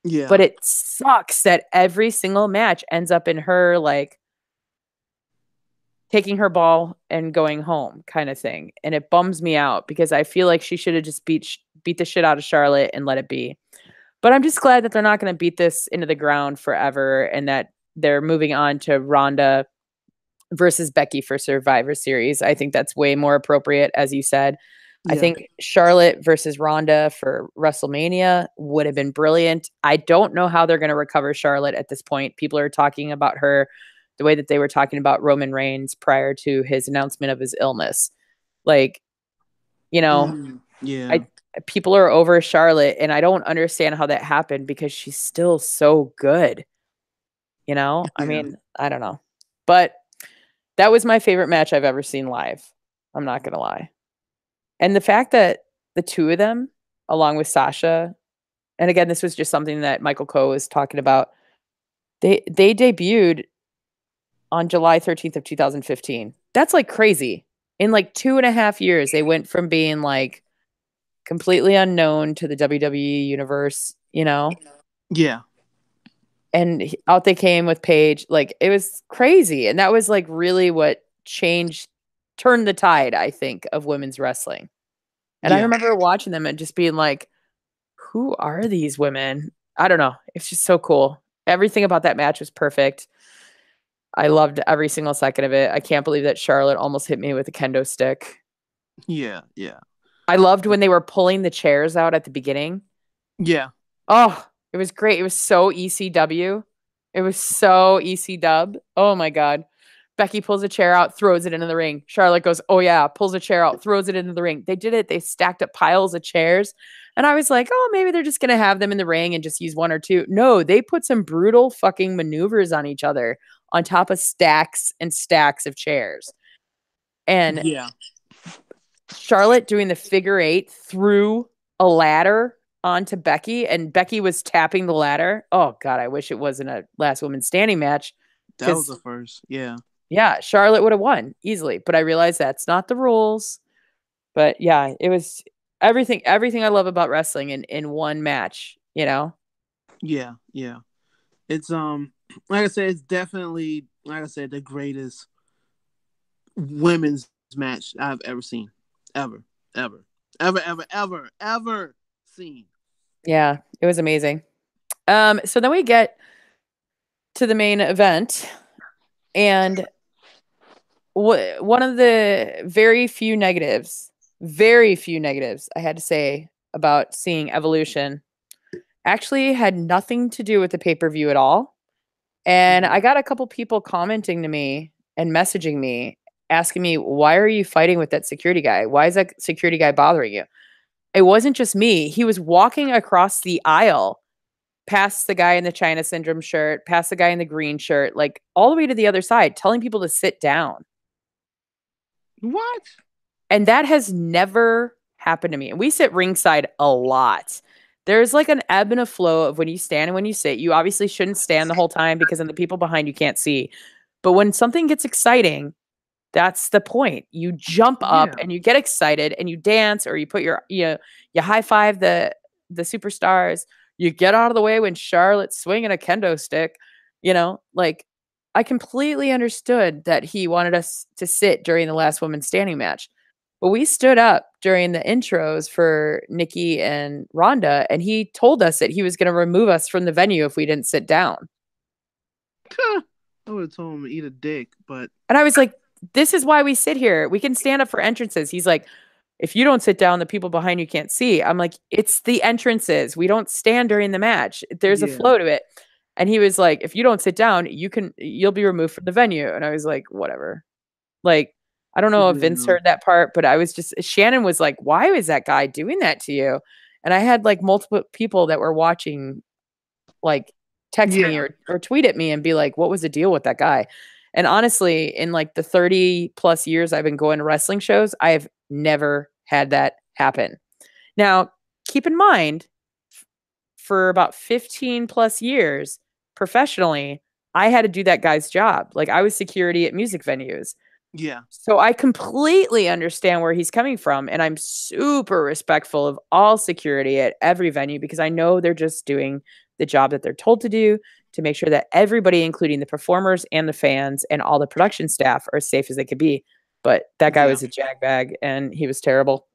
Yeah. But it sucks that every single match ends up in her like taking her ball and going home kind of thing. And it bums me out, because I feel like she should have just beat the shit out of Charlotte and let it be. But I'm just glad that they're not going to beat this into the ground forever, and that they're moving on to Ronda versus Becky for Survivor Series. I think that's way more appropriate, as you said. Yeah. I think Charlotte versus Ronda for WrestleMania would have been brilliant. I don't know how they're going to recover Charlotte at this point. People are talking about her the way that they were talking about Roman Reigns prior to his announcement of his illness. Like, you know, people are over Charlotte, and I don't understand how that happened, because she's still so good. You know, I mean, I don't know. But that was my favorite match I've ever seen live. I'm not going to lie. And the fact that the two of them, along with Sasha, and again, this was just something that Michael Coe was talking about, they debuted on July 13th of 2015. That's like crazy. In like 2.5 years, they went from being like completely unknown to the WWE universe, you know? Yeah. And out they came with Paige. Like, it was crazy. And that was like really what changed turned the tide, I think, of women's wrestling. And I remember watching them and just being like, who are these women? I don't know. It's just so cool. Everything about that match was perfect. I loved every single second of it. I can't believe that Charlotte almost hit me with a kendo stick. Yeah, yeah. I loved when they were pulling the chairs out at the beginning. Yeah. Oh, it was great. It was so ECW. It was so EC dub. Oh my God. Becky pulls a chair out, throws it into the ring. Charlotte goes, oh yeah, pulls a chair out, throws it into the ring. They did it. They stacked up piles of chairs. And I was like, oh, maybe they're just going to have them in the ring and just use one or two. No, they put some brutal fucking maneuvers on each other on top of stacks and stacks of chairs. And yeah. Charlotte doing the figure eight through a ladder onto Becky, and Becky was tapping the ladder. Oh God, I wish it wasn't a last woman standing match. That was the first. Yeah. Yeah, Charlotte would have won easily, but I realized that's not the rules. But yeah, it was everything I love about wrestling in one match, you know? Yeah, yeah. It's like I said, it's definitely, like I said, the greatest women's match I've ever seen. Ever seen. Yeah, it was amazing. So then we get to the main event, and one of the very few negatives I had to say about seeing Evolution actually had nothing to do with the pay-per-view at all. And I got a couple people commenting to me and messaging me asking me, why are you fighting with that security guy? Why is that security guy bothering you? It wasn't just me. He was walking across the aisle past the guy in the Chyna syndrome shirt, past the guy in the green shirt, like all the way to the other side, telling people to sit down. What? And that has never happened to me. And we sit ringside a lot. There's like an ebb and a flow of when you stand and when you sit. You obviously shouldn't stand the whole time because then the people behind you can't see. But when something gets exciting, that's the point. You jump up and you get excited and you dance, or you put you high five the superstars. You get out of the way when Charlotte's swinging a kendo stick. Like, I completely understood that he wanted us to sit during the last woman standing match. But we stood up during the intros for Nikki and Rhonda, and he told us that he was going to remove us from the venue if we didn't sit down. I would have told him to eat a dick, but... And I was like, this is why we sit here. We can stand up for entrances. He's like, if you don't sit down, the people behind you can't see. I'm like, it's the entrances. We don't stand during the match. There's a flow to it. And he was like, if you don't sit down, you'll be removed from the venue. And I was like, whatever. Like, I don't know if Vince heard that part, but Shannon was like, why is that guy doing that to you? And I had like multiple people that were watching, like, text me or tweet at me and be like, what was the deal with that guy? And honestly, in like the 30 plus years I've been going to wrestling shows, I have never had that happen. Now, keep in mind, for about 15 plus years professionally, I had to do that guy's job. Like, I was security at music venues. Yeah. So I completely understand where he's coming from. And I'm super respectful of all security at every venue because I know they're just doing the job that they're told to do to make sure that everybody, including the performers and the fans and all the production staff, are as safe as they could be. But that guy was a jagbag and he was terrible.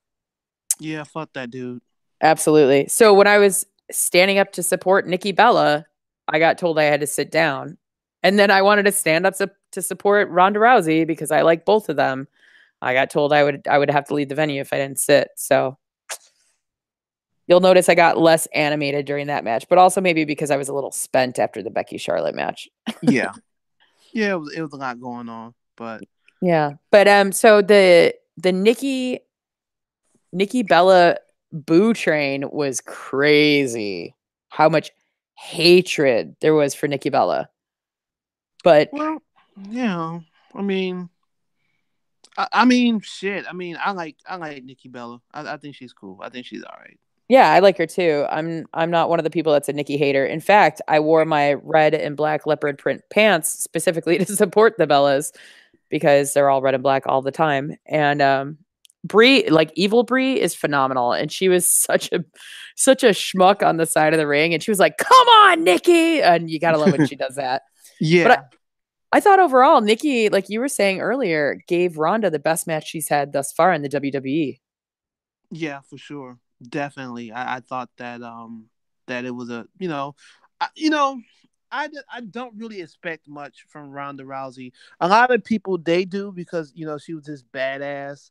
Yeah, fuck that dude. Absolutely. So when I was standing up to support Nikki Bella, I got told I had to sit down. And then I wanted to stand up to support Ronda Rousey because I like both of them. I got told I would have to leave the venue if I didn't sit. So you'll notice I got less animated during that match, but also maybe because I was a little spent after the Becky Charlotte match. Yeah, it was a lot going on, but yeah. But so the Nikki Bella boo train was crazy. How much hatred there was for Nikki Bella. But well, yeah, I mean, shit. I mean, I like Nikki Bella. I think she's cool. I think she's all right. Yeah, I like her too. I'm not one of the people that's a Nikki hater. In fact, I wore my red and black leopard print pants specifically to support the Bellas because they're all red and black all the time. And Brie, like Evil Brie, is phenomenal, and she was such a schmuck on the side of the ring, and she was like, "Come on, Nikki!" And you gotta love when she does that. Yeah. But I thought overall, Nikki, like you were saying earlier, gave Ronda the best match she's had thus far in the WWE. Yeah, for sure, definitely. I thought that that it was a you know I don't really expect much from Ronda Rousey. A lot of people they do because she was this badass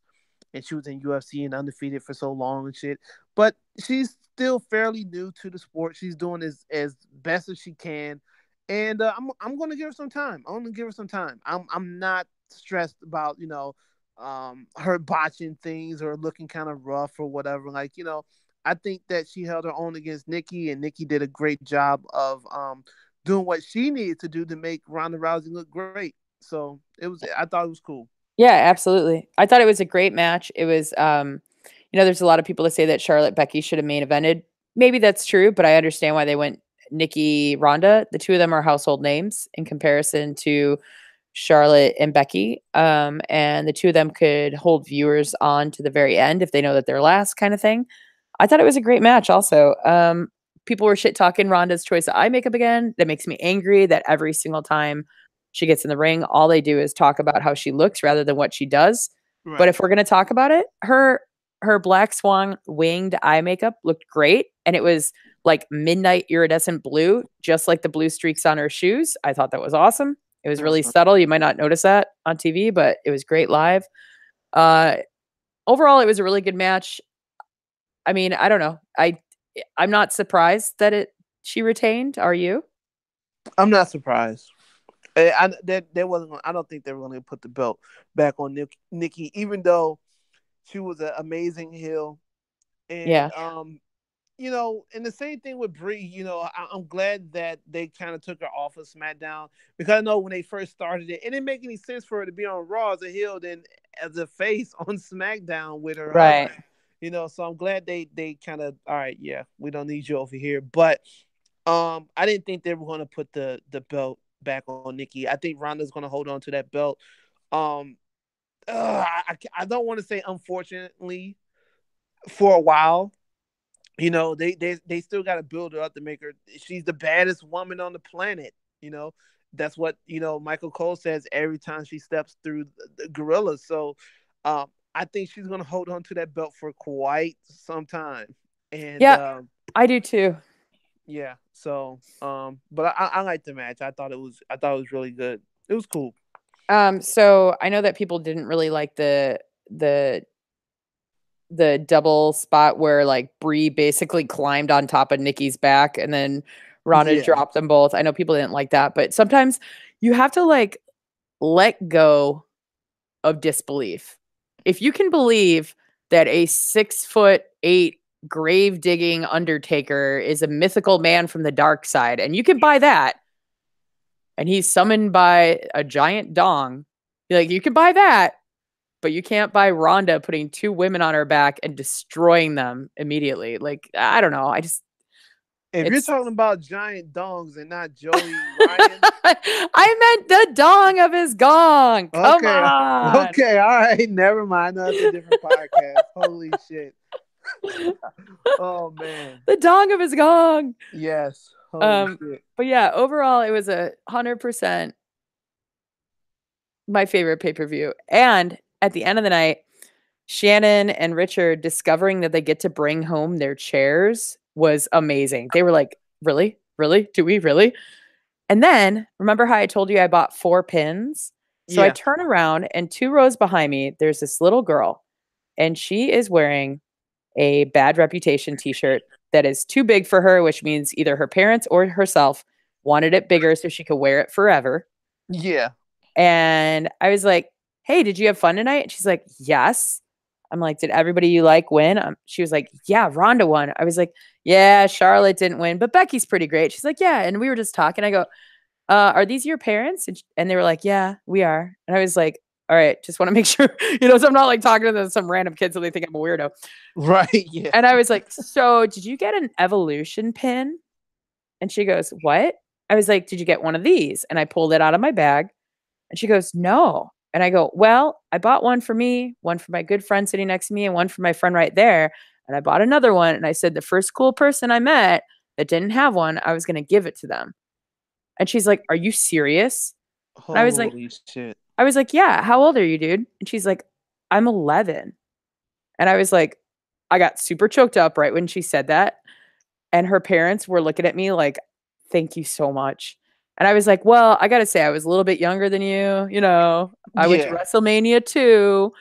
and she was in UFC and undefeated for so long and shit. But she's still fairly new to the sport. She's doing as best as she can, and I'm gonna give her some time. I'm gonna give her some time. I'm not stressed about her botching things or looking kind of rough or whatever. Like I think that she held her own against Nikki, and Nikki did a great job of doing what she needed to do to make Ronda Rousey look great. So I thought it was cool. Yeah, absolutely. I thought it was a great match. It was, there's a lot of people that say that Charlotte Becky should have main evented. Maybe that's true, but I understand why they went Nikki Ronda. The two of them are household names in comparison to Charlotte and Becky. And the two of them could hold viewers on to the very end if they know that they're last kind of thing. I thought it was a great match also. People were shit talking Ronda's choice of eye makeup again. That makes me angry that every single time she gets in the ring, all they do is talk about how she looks rather than what she does. But Right. if we're going to talk about it, her black swan winged eye makeup looked great, and it was like midnight iridescent blue, just like the blue streaks on her shoes. I thought that was awesome. It was really Uh-huh. subtle. You might not notice that on TV, but it was great live. Uh, Overall, it was a really good match. I mean, I don't know. I'm not surprised that she retained. Are you? I'm not surprised. That wasn't. I don't think they were going to put the belt back on Nikki, even though she was an amazing heel. Yeah. And and the same thing with Brie. I'm glad that they kind of took her off of SmackDown because I know when they first started it didn't make any sense for her to be on Raw as a heel than as a face on SmackDown with her Right. husband. So I'm glad they kind of all right, yeah, we don't need you over here. But I didn't think they were going to put the belt back on Nikki. I think Ronda's going to hold on to that belt. Um, I don't want to say unfortunately for a while. They still got to build her up to make her. She's the baddest woman on the planet. You know, that's what Michael Cole says every time she steps through the gorillas. So, I think she's gonna hold on to that belt for quite some time. And Yeah, I do too. yeah, so but I like the match. I thought it was really good. It was cool. So I know that people didn't really like the the double spot where like Brie basically climbed on top of Nikki's back and then Ronda Yeah, dropped them both. I know people didn't like that, but sometimes you have to like let go of disbelief. If you can believe that a 6'8" grave digging undertaker is a mythical man from the dark side, and you can buy that, and he's summoned by a giant dong, like you can buy that, but you can't buy Ronda putting two women on her back and destroying them immediately. Like, I don't know. if you're It's, talking about giant dongs and not Joey Ryan. I meant the dong of his gong. Come Okay, on. okay, all right, never mind. No, that's a different podcast. Holy shit. Oh man. The dong of his gong. Yes. Holy Um, shit. but yeah, overall, it was 100% my favorite pay per view. And at the end of the night, Shannon and Richard discovering that they get to bring home their chairs was amazing. They were like, really? Really? Do we really? And then remember how I told you I bought 4 pins? So I Yeah. turn around and 2 rows behind me, there's this little girl, and she is wearing a bad reputation t-shirt that is too big for her, which means either her parents or herself wanted it bigger so she could wear it forever. Yeah. And I was like, "Hey, did you have fun tonight?" And she's like, "Yes." I'm like, "Did everybody you like win?" She was like, "Yeah, Ronda won." I was like, "Yeah, Charlotte didn't win, but Becky's pretty great." She's like, "Yeah." And we were just talking. I go, "Are these your parents?" And they were like, "Yeah, we are." And I was like, "All right, just want to make sure, so I'm not like talking to some random kids so they think I'm a weirdo." Right. Yeah. And I was like, "So, did you get an evolution pin?" And she goes, "What?" I was like, "Did you get one of these?" And I pulled it out of my bag. And she goes, "No." And I go, "Well, I bought one for me, one for my good friend sitting next to me, and one for my friend right there. And I bought another one. And I said, the first cool person I met that didn't have one, I was going to give it to them." And she's like, "Are you serious?" And Holy shit. I was like, yeah, how old are you, dude? And she's like, I'm 11. And I was like, I got super choked up right when she said that. And her parents were looking at me like, thank you so much. And I was like, well, I got to say, I was a little bit younger than you. You know, I went to Yeah. WrestleMania 2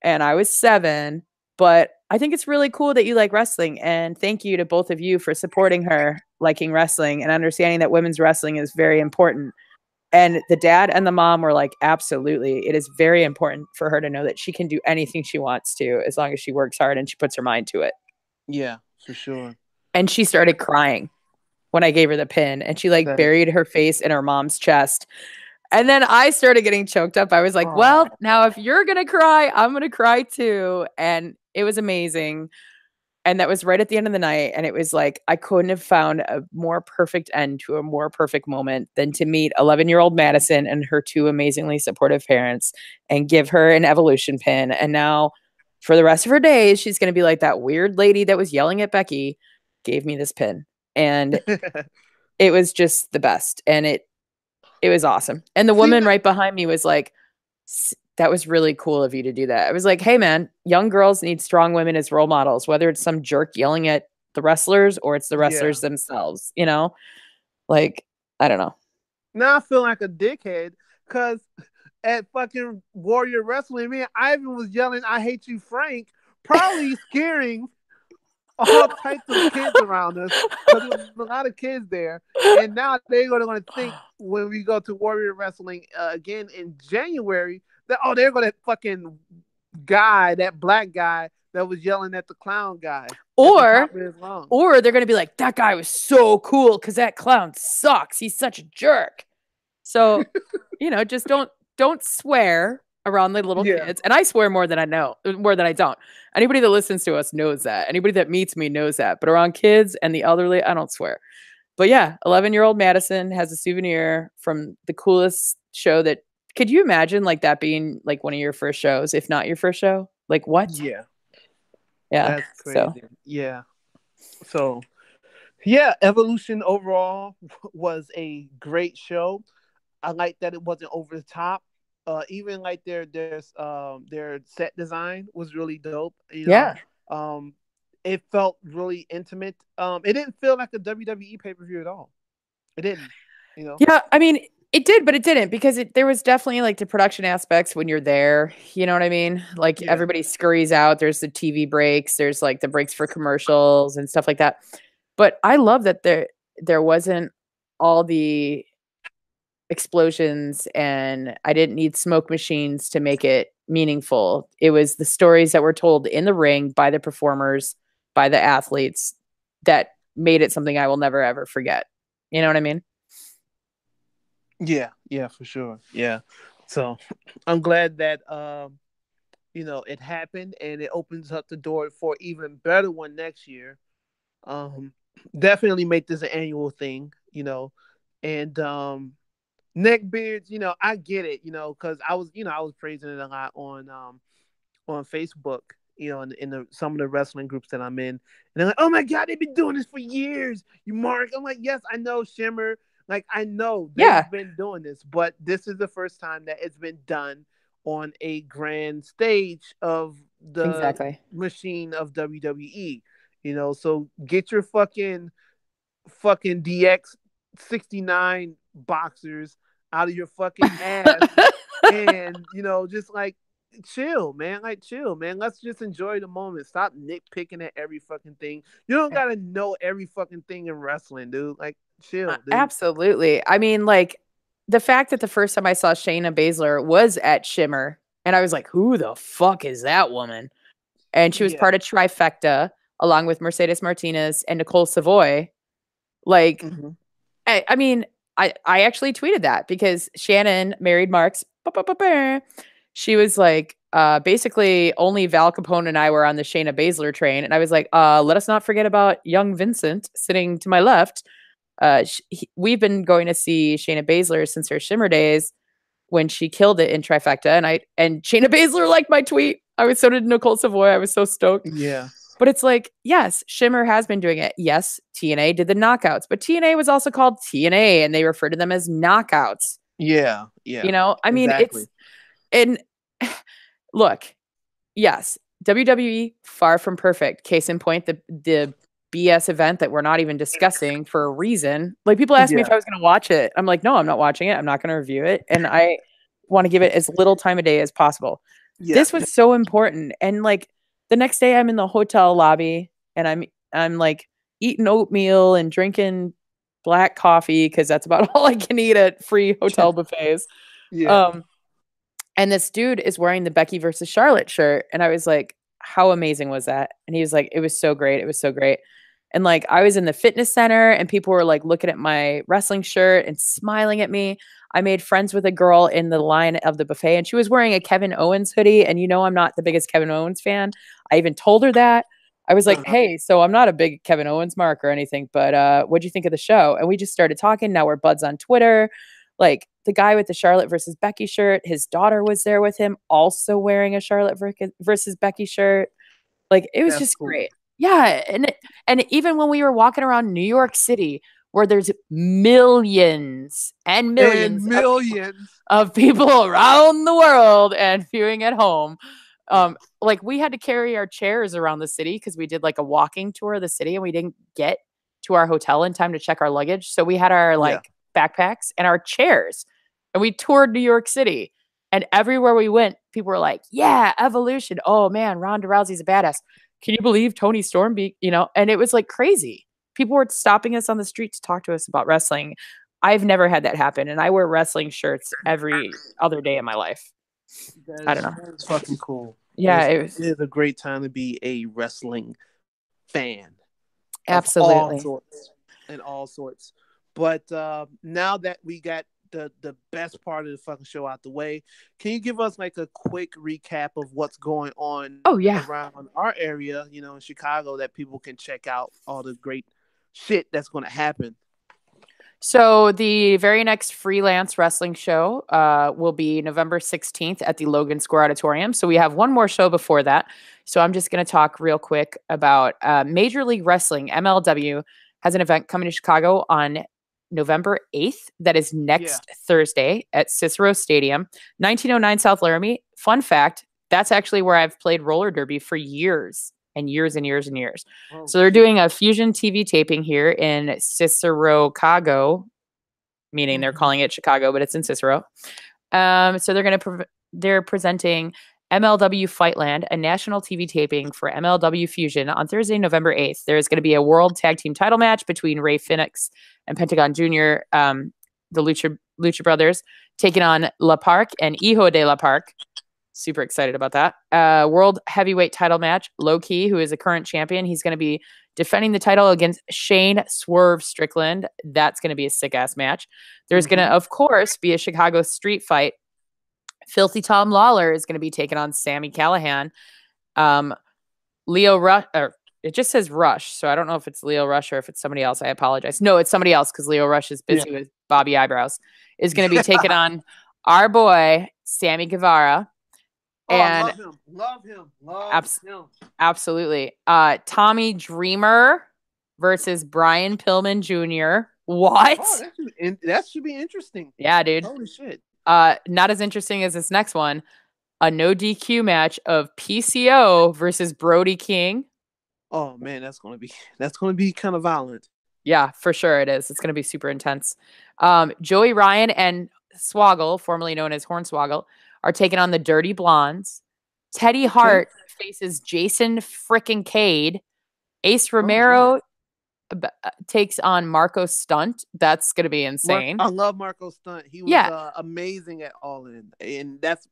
and I was 7. But I think it's really cool that you like wrestling. And thank you to both of you for supporting her liking wrestling and understanding that women's wrestling is very important. And the dad and the mom were like, absolutely. It is very important for her to know that she can do anything she wants to as long as she works hard and she puts her mind to it. Yeah, for sure. And she started crying when I gave her the pin and she like That is. buried her face in her mom's chest. And then I started getting choked up. I was like, well, Oh, now if you're going to cry, I'm going to cry too. And it was amazing. And that was right at the end of the night. And it was like, I couldn't have found a more perfect end to a more perfect moment than to meet 11-year-old Madison and her two amazingly supportive parents and give her an evolution pin. And now for the rest of her days, she's going to be like that weird lady that was yelling at Becky, gave me this pin. And it was just the best. And it was awesome. And the see woman that? right behind me was like, that was really cool of you to do that. I was like, hey, man, young girls need strong women as role models, whether it's some jerk yelling at the wrestlers or it's the Yeah. wrestlers themselves, you know? Like, I don't know. Now I feel like a dickhead because at fucking Warrior Wrestling, man, Ivan was yelling, "I hate you, Frank," probably scaring all types of kids around us because there was a lot of kids there. And now they're going to think when we go to Warrior Wrestling again in January that, oh, they're going to fucking guy, that black guy that was yelling at the clown guy at the Or top of his lungs. or they're gonna be like, that guy was so cool because that clown sucks. He's such a jerk. So, just don't swear around the little Yeah. kids. And I swear more than I know, more than I don't. Anybody that listens to us knows that. Anybody that meets me knows that. But around kids and the elderly, I don't swear. But yeah, 11-year-old Madison has a souvenir from the coolest show that could you imagine like that being like one of your first shows, if not your first show? Like what? Yeah. Yeah. That's So crazy. Yeah. So, yeah, Evolution overall was a great show. I like that it wasn't over the top. Even like their set design was really dope. yeah. Um, it felt really intimate. It didn't feel like a WWE pay per view at all. It didn't. You know. Yeah, I mean, it did, but it didn't because there was definitely like the production aspects when you're there. You know what I mean? Like Yeah. everybody scurries out. There's the TV breaks. There's like the breaks for commercials and stuff like that. But I love that there wasn't all the explosions and I didn't need smoke machines to make it meaningful. It was the stories that were told in the ring by the performers, by the athletes that made it something I will never ever forget. You know what I mean? Yeah. Yeah. For sure. Yeah. So I'm glad that it happened and it opens up the door for even better one next year. Um, Definitely make this an annual thing. And neckbeards. I get it. Because I was praising it a lot on Facebook. In some of the wrestling groups that I'm in, and they're like, "Oh my god, they've been doing this for years." You mark. I'm like, yes, I know Shimmer. Like I know Yeah, they've been doing this, but this is the first time that it's been done on a grand stage of the exactly. machine of WWE. So get your fucking DX 69 boxers out of your fucking ass and just like chill, man. Like chill, man. Let's just enjoy the moment. Stop nitpicking at every fucking thing. You don't gotta know every fucking thing in wrestling, dude. Like chill, dude. Absolutely. I mean, like the fact that the first time I saw Shayna Baszler was at Shimmer, and I was like, "Who the fuck is that woman?" And she was Yeah. part of Trifecta along with Mercedes Martinez and Nicole Savoy. Like, Hmm. I mean, I actually tweeted that because Shannon married Marks. She was like, basically, only Val Capone and I were on the Shayna Baszler train, and I was like, let us not forget about young Vincent sitting to my left. We've been going to see Shayna Baszler since her Shimmer days when she killed it in Trifecta, and Shayna Baszler liked my tweet. So did Nicole Savoy. I was so stoked. Yeah. But it's like, yes, Shimmer has been doing it. Yes, TNA did the knockouts, but TNA was also called TNA, and they refer to them as knockouts. Yeah, yeah, I mean, exactly. and look, yes, WWE far from perfect. Case in point, the BS event that we're not even discussing for a reason. Like people ask me if Yeah, I was going to watch it. I'm like, no, I'm not watching it. I'm not going to review it, and I want to give it as little time of day as possible. yeah, This was so important, and like the next day, I'm in the hotel lobby, and I'm like eating oatmeal and drinking black coffee because that's about all I can eat at free hotel buffets. yeah. Um, and this dude is wearing the Becky versus Charlotte shirt. And I was like, how amazing was that? And he was like, it was so great. It was so great. And like, I was in the fitness center and people were like looking at my wrestling shirt and smiling at me. I made friends with a girl in the line of the buffet and she was wearing a Kevin Owens hoodie. And I'm not the biggest Kevin Owens fan. I even told her that. I was like, Uh-huh. hey, so I'm not a big Kevin Owens mark or anything, but what'd you think of the show? And we just started talking. Now we're buds on Twitter. Like the guy with the Charlotte versus Becky shirt, his daughter was there with him, also wearing a Charlotte versus Becky shirt. Like it was That's just cool. great. Yeah, and even when we were walking around New York City, where there's millions and And millions millions. of people around the world and viewing at home, Yeah, like we had to carry our chairs around the city because we did like a walking tour of the city and we didn't get to our hotel in time to check our luggage. So we had our yeah. like backpacks and our chairs and we toured New York City. And everywhere we went, people were like, yeah, evolution. Oh man, Ronda Rousey's a badass. Can you believe Tony Storm and it was like crazy. People were stopping us on the street to talk to us about wrestling. I've never had that happen. And I wear wrestling shirts every other day of my life. I don't know. That is fucking cool. Yeah, it It was is a great time to be a wrestling fan of all absolutely. sorts and all sorts. But now that we got the best part of the fucking show out the way, can you give us like a quick recap of what's going on Oh yeah. around our area, in Chicago, that people can check out all the great shit that's going to happen? So the very next freelance wrestling show will be November 16th at the Logan Square Auditorium. So we have one more show before that. So I'm just going to talk real quick about Major League Wrestling. MLW has an event coming to Chicago on November 8th. That is Yeah. next Thursday at Cicero Stadium, 1909 South Laramie. Fun fact, that's actually where I've played roller derby for years and years and years and years. Oh So they're shit. doing a Fusion TV taping here in Cicero, Chicago, meaning they're Mhm. calling it Chicago, but it's in Cicero. So they're presenting MLW Fightland, a national TV taping for MLW Fusion on Thursday, November 8th. There's going to be a world tag team title match between Ray Phoenix and Pentagon Jr., the Lucha Brothers, taking on La Park and Hijo de La Park. Super excited about that. World heavyweight title match. Low Key, who is a current champion, he's going to be defending the title against Shane Swerve Strickland. That's going to be a sick ass match. There's going to, Mhm. of course, be a Chicago street fight. Filthy Tom Lawler is going to be taking on Sammy Callahan. Um, Leo Rush, or it just says Rush, so I don't know if it's Leo Rush or if it's somebody else. I apologize. No, it's somebody else because Leo Rush is Yeah. busy with Bobby Eyebrows. Is going to be taking on our boy Sammy Guevara. Oh, And love him. Love him. Love abs- him. absolutely. Tommy Dreamer versus Brian Pillman Jr. Oh, What? that should be interesting. Yeah, dude. Holy shit. Not as interesting as this next one. A no DQ match of PCO versus Brody King. Oh man, that's gonna be kind of violent. Yeah, for sure it is. It's going to be super intense. Joey Ryan and Swoggle, formerly known as Hornswoggle, are taking on the Dirty Blondes. Teddy Okay. Hart faces Jason frickin' Cade. Ace Oh man. Romero takes on Marco Stunt. That's going to be insane. I love Marco Stunt. He was Yeah. amazing at All In, and that's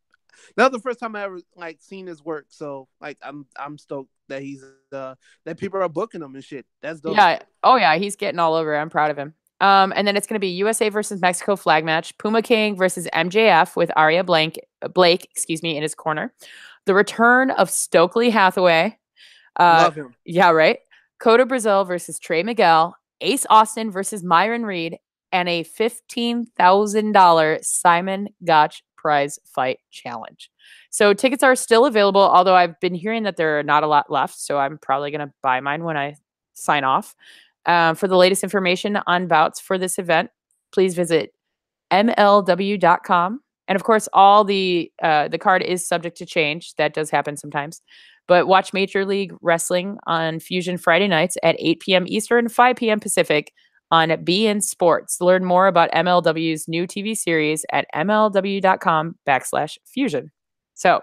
the first time I ever like seen his work. So like I'm stoked that he's that people are booking him and shit. That's dope. Yeah. Oh, yeah. He's getting all over. I'm proud of him. And then it's going to be USA versus Mexico flag match. Puma King versus MJF with Blake, excuse me, in his corner. The return of Stokely Hathaway. Love him. Yeah, right. Coda Brazil versus Trey Miguel. Ace Austin versus Myron Reed. And a $15,000 Simon Gotch prize fight challenge. So tickets are still available, although I've been hearing that there are not a lot left. So I'm probably going to buy mine when I sign off. For the latest information on bouts for this event, please visit mlw.com. And of course, all the card is subject to change. That does happen sometimes. But watch Major League Wrestling on Fusion Friday nights at 8 p.m. Eastern, 5 p.m. Pacific on beIN Sports. Learn more about MLW's new TV series at mlw.com/fusion. So,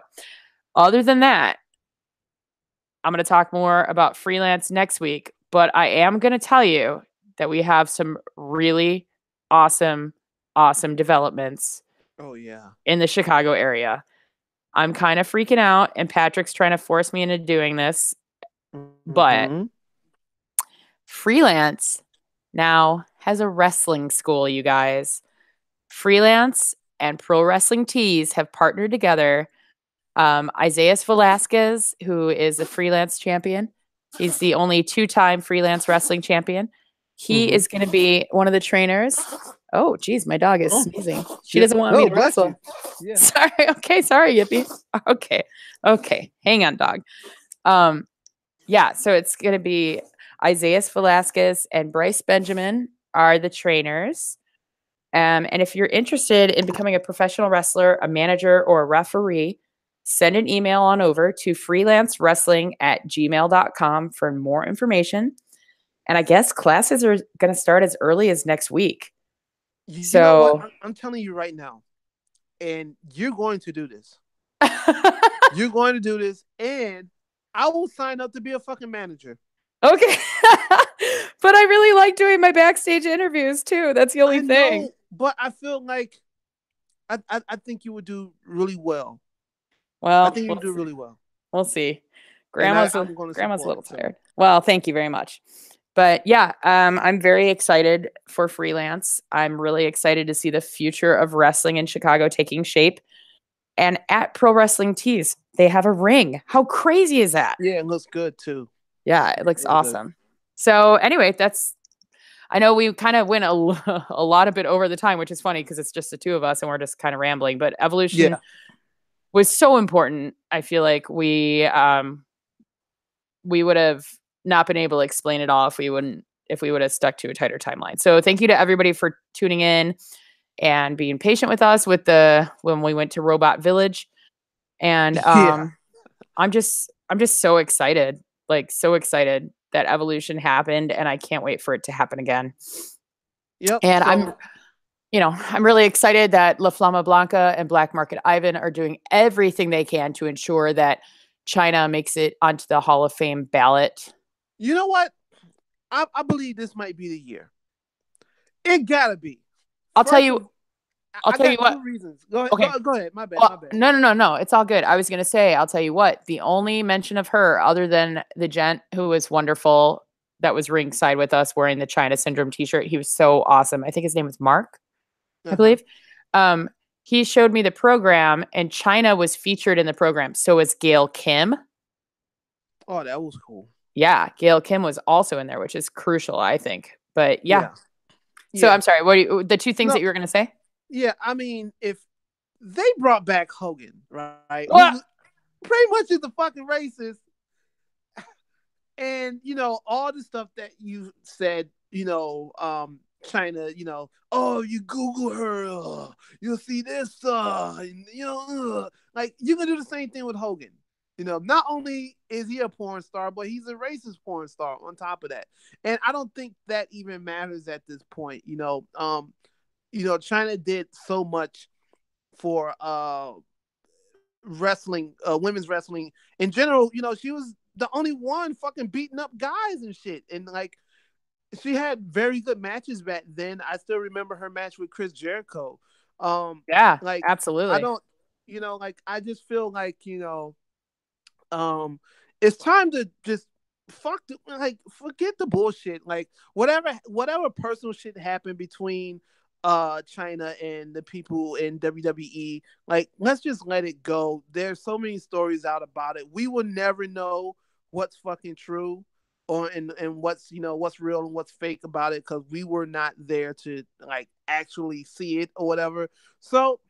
other than that, I'm going to talk more about freelance next week, but I am going to tell you that we have some really awesome, awesome developments Oh yeah. in the Chicago area. I'm kind of freaking out, and Patrick's trying to force me into doing this, but Mm-hmm. freelance now has a wrestling school, you guys. Freelance and Pro Wrestling Tees have partnered together. Isaias Velasquez, who is a freelance champion, he's the only 2-time freelance wrestling champion. He is going to be one of the trainers. Oh, geez, my dog is sneezing. She doesn't want me to wrestle. Yeah. Sorry. Okay, sorry, Yippee. Okay. Hang on, dog. Yeah, so it's going to be Isaias Velasquez and Bryce Benjamin are the trainers. And if you're interested in becoming a professional wrestler, a manager, or a referee, send an email on over to freelancewrestling@gmail.com for more information. And I guess classes are going to start as early as next week. You know what? So I'm telling you right now, and you're going to do this. You're going to do this, and I will sign up to be a fucking manager. Okay. But I really like doing my backstage interviews too. That's the only thing. Know, but I feel like I think you would do really well. Well, I think you would do really well. We'll see. I'm Grandma's a little so. tired. Well, thank you very much. But yeah, I'm very excited for freelance. I'm really excited to see the future of wrestling in Chicago taking shape. And at Pro Wrestling Tees, they have a ring. How crazy is that? Yeah, it looks good too. Yeah, it looks awesome. Good. So anyway, I know we kind of went a lot of bit over the time, which is funny because it's just the two of us and we're just kind of rambling. But evolution was so important. I feel like we would have not been able to explain it all if we would have stuck to a tighter timeline. So thank you to everybody for tuning in and being patient with us when we went to Robot Village. And I'm just so excited, like so excited that evolution happened, and I can't wait for it to happen again. Yep. And I'm really excited that La Flamma Blanca and Black Market Ivan are doing everything they can to ensure that Chyna makes it onto the Hall of Fame ballot. You know what? I believe this might be the year. It gotta be. I'll tell you what. 2 reasons. Go ahead. Okay. Go ahead. My bad. No. It's all good. I was going to say, I'll tell you what. The only mention of her, other than the gent who was wonderful, that was ringside with us wearing the Chyna Syndrome T-shirt. He was so awesome. I think his name was Mark, I believe. He showed me the program, and Chyna was featured in the program. So was Gail Kim. Oh, that was cool. Yeah, Gail Kim was also in there, which is crucial, I think. But yeah. So I'm sorry. What the two things that you were going to say? Yeah, I mean, if they brought back Hogan, right? Who pretty much is a fucking racist. And, all the stuff that you said, Chyna, oh, you Google her, you'll see this, like, you can do the same thing with Hogan. Not only is he a porn star, but he's a racist porn star on top of that. And I don't think that even matters at this point. Chyna did so much for wrestling, women's wrestling in general. She was the only one fucking beating up guys and shit. And like, she had very good matches back then. I still remember her match with Chris Jericho. Yeah, like absolutely. I don't, I just feel like, it's time to just forget the bullshit. Like whatever personal shit happened between Chyna and the people in WWE, like, let's just let it go. There's so many stories out about it. We will never know what's fucking true and what's what's real and what's fake about it, because we were not there to like actually see it or whatever. So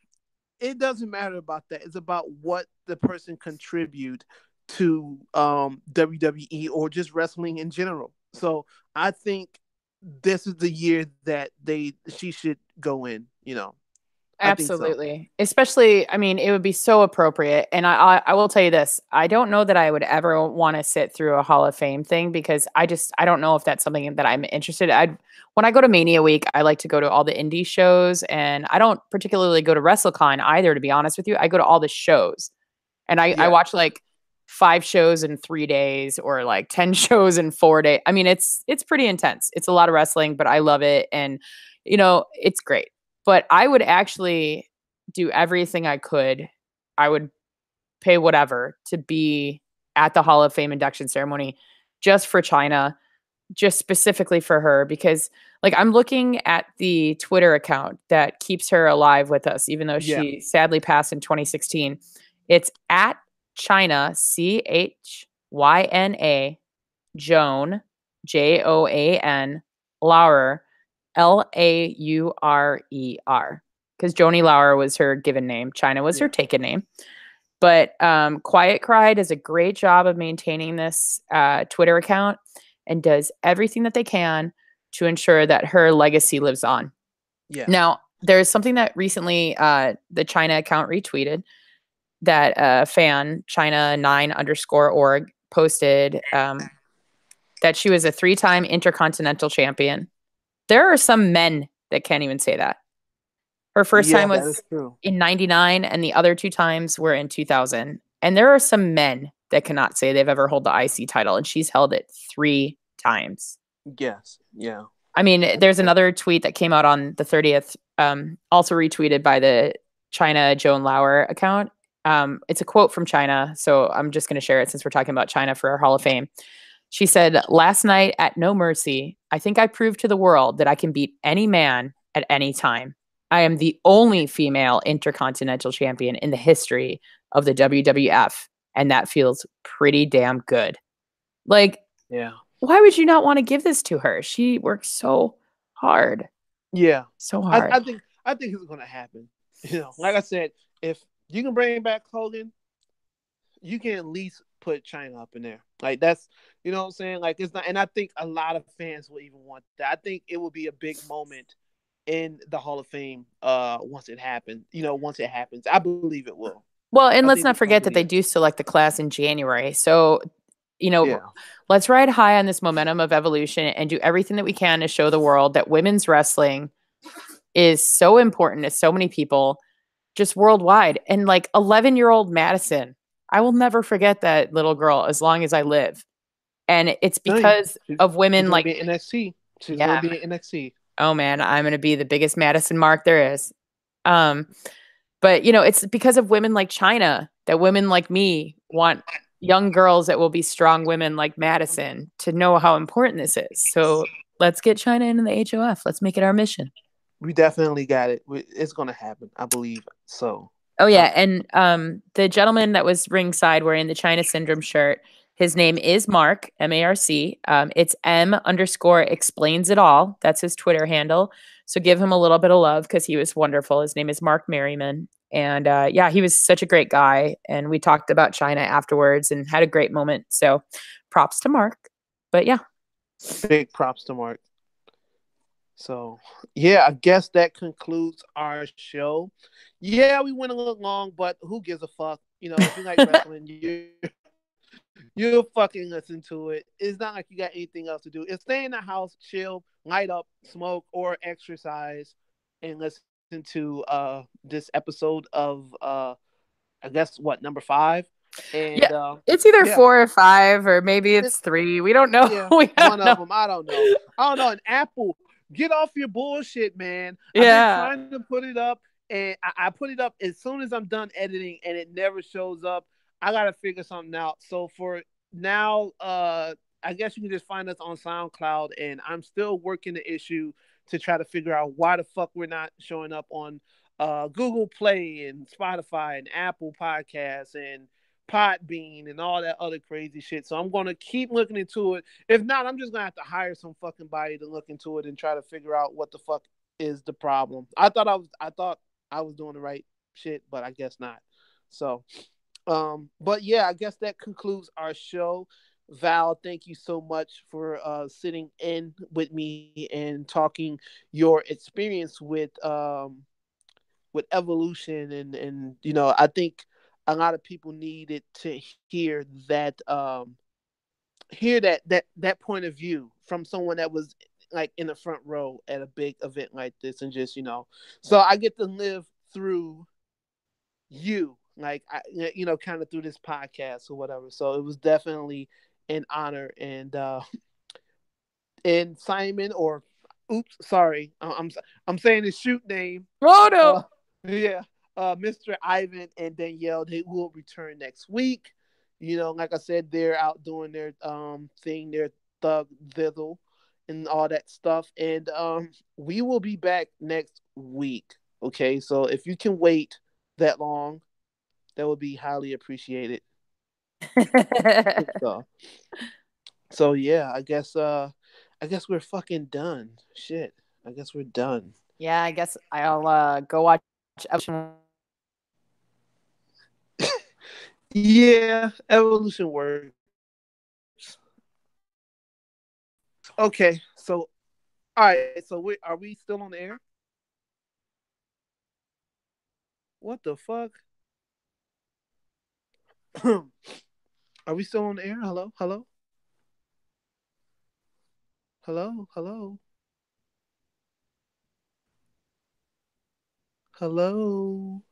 it doesn't matter about that. It's about what the person contribute to WWE or just wrestling in general. So I think this is the year that she should go in. I think so. Absolutely. Especially, I mean, it would be so appropriate. And I will tell you this, I don't know that I would ever want to sit through a Hall of Fame thing because I don't know if that's something that I'm interested in. When I go to Mania Week, I like to go to all the indie shows, and I don't particularly go to WrestleCon either, to be honest with you. I go to all the shows. And I Yeah, watch like 5 shows in 3 days or like 10 shows in 4 days. I mean, it's pretty intense. It's a lot of wrestling, but I love it. And, it's great. But I would actually do everything I could. I would pay whatever to be at the Hall of Fame induction ceremony just for Chyna, just specifically for her, because like I'm looking at the Twitter account that keeps her alive with us, even though yeah, she sadly passed in 2016. It's at Chyna, Chyna, Joan, Joan, Laurer, Laurer, because Joni Laurer was her given name. Chyna was her yeah, taken name. But Quiet Cry does a great job of maintaining this Twitter account and does everything that they can to ensure that her legacy lives on. yeah, Now, there's something that recently the Chyna account retweeted that fan, Chyna9_org, posted that she was a 3-time intercontinental champion. There are some men that can't even say that. Her first yeah. time That is was true. in 99, and the other 2 times were in 2000. And there are some men that cannot say they've ever held the IC title, and she's held it 3 times. Yes, yeah, I mean, there's another tweet that came out on the 30th, also retweeted by the Chyna Joan Lauer account. It's a quote from Chyna, so I'm just going to share it since we're talking about Chyna for our Hall of Fame. She said, "Last night at No Mercy, I think I proved to the world that I can beat any man at any time. I am the only female intercontinental champion in the history of the WWF, and that feels pretty damn good." Like, yeah, why would you not want to give this to her? She works so hard, yeah. so I, hard. I think I think it's gonna happen. Like I said, if you can bring back Hogan, you can at least put China up in there. Like that's what I'm saying. Like it's not, and I think a lot of fans will even want that. I think it will be a big moment in the Hall of Fame. Once it happens, once it happens, I believe it will. Well, I and let's think not this forget that company they is. do select the class in January. So, you know, Yeah, let's ride high on this momentum of evolution and do everything that we can to show the world that women's wrestling is so important to so many people just worldwide. And like 11-year-old Madison, I will never forget that little girl as long as I live. And it's tell you, because of she's women gonna like, be in NXT. She's gonna yeah, be in NXT. oh man, I'm going to be the biggest Madison mark there is. Um, but it's because of women like Chyna that women like me want young girls that will be strong women like Madison to know how important this is. So let's get Chyna into the HOF. Let's make it our mission. We definitely got it. It's gonna happen. I believe so. Oh Um, yeah, and the gentleman that was ringside wearing the China Syndrome shirt, his name is Mark, Marc. It's M_explains it all. That's his Twitter handle. So give him a little bit of love because he was wonderful. His name is Mark Merriman, and yeah, he was such a great guy. And we talked about China afterwards and had a great moment. So props to Mark. But yeah, big props to Mark. So, yeah, I guess that concludes our show. Yeah, we went a little long, but who gives a fuck? If you like wrestling, you'll fucking listen to it. It's not like you got anything else to do. It's stay in the house, chill, light up, smoke, or exercise, and listen to this episode of I guess what, number 5, yeah, and it's either yeah, 4 or 5, or maybe it, it's 3. We don't know. yeah, We one don't of know. them. I don't know. I don't know. An Apple, get off your bullshit, man. I've been Yeah. trying to put it up, and I put it up as soon as I'm done editing, and it never shows up. I gotta figure something out. So for now, I guess you can just find us on SoundCloud, and I'm still working the issue to try to figure out why the fuck we're not showing up on Google Play and Spotify and Apple Podcasts and Podbean and all that other crazy shit. So I'm gonna keep looking into it. If not, I'm just gonna have to hire some fucking body to look into it and try to figure out what the fuck is the problem. I thought I was doing the right shit, but I guess not. So, but yeah, I guess that concludes our show. Val, thank you so much for sitting in with me and talking your experience with evolution, and I think a lot of people needed to hear that point of view from someone that was like in the front row at a big event like this, and just so I get to live through you, like kind of through this podcast or whatever. So it was definitely an honor. And Simon, or oops, sorry, I'm saying his shoot name. Oh no. uh yeah, Mr. Ivan and Danielle, they will return next week. Like I said, they're out doing their thing, their thug vizzle and all that stuff. And we will be back next week. Okay, so if you can wait that long, that would be highly appreciated. So, yeah, I guess we're fucking done. Shit. I guess we're done. Yeah, I guess I'll go watch Evolution. Yeah, evolution works. Okay, so all right, so are we still on the air? What the fuck? Are we still on the air? Hello, hello, hello, hello, hello.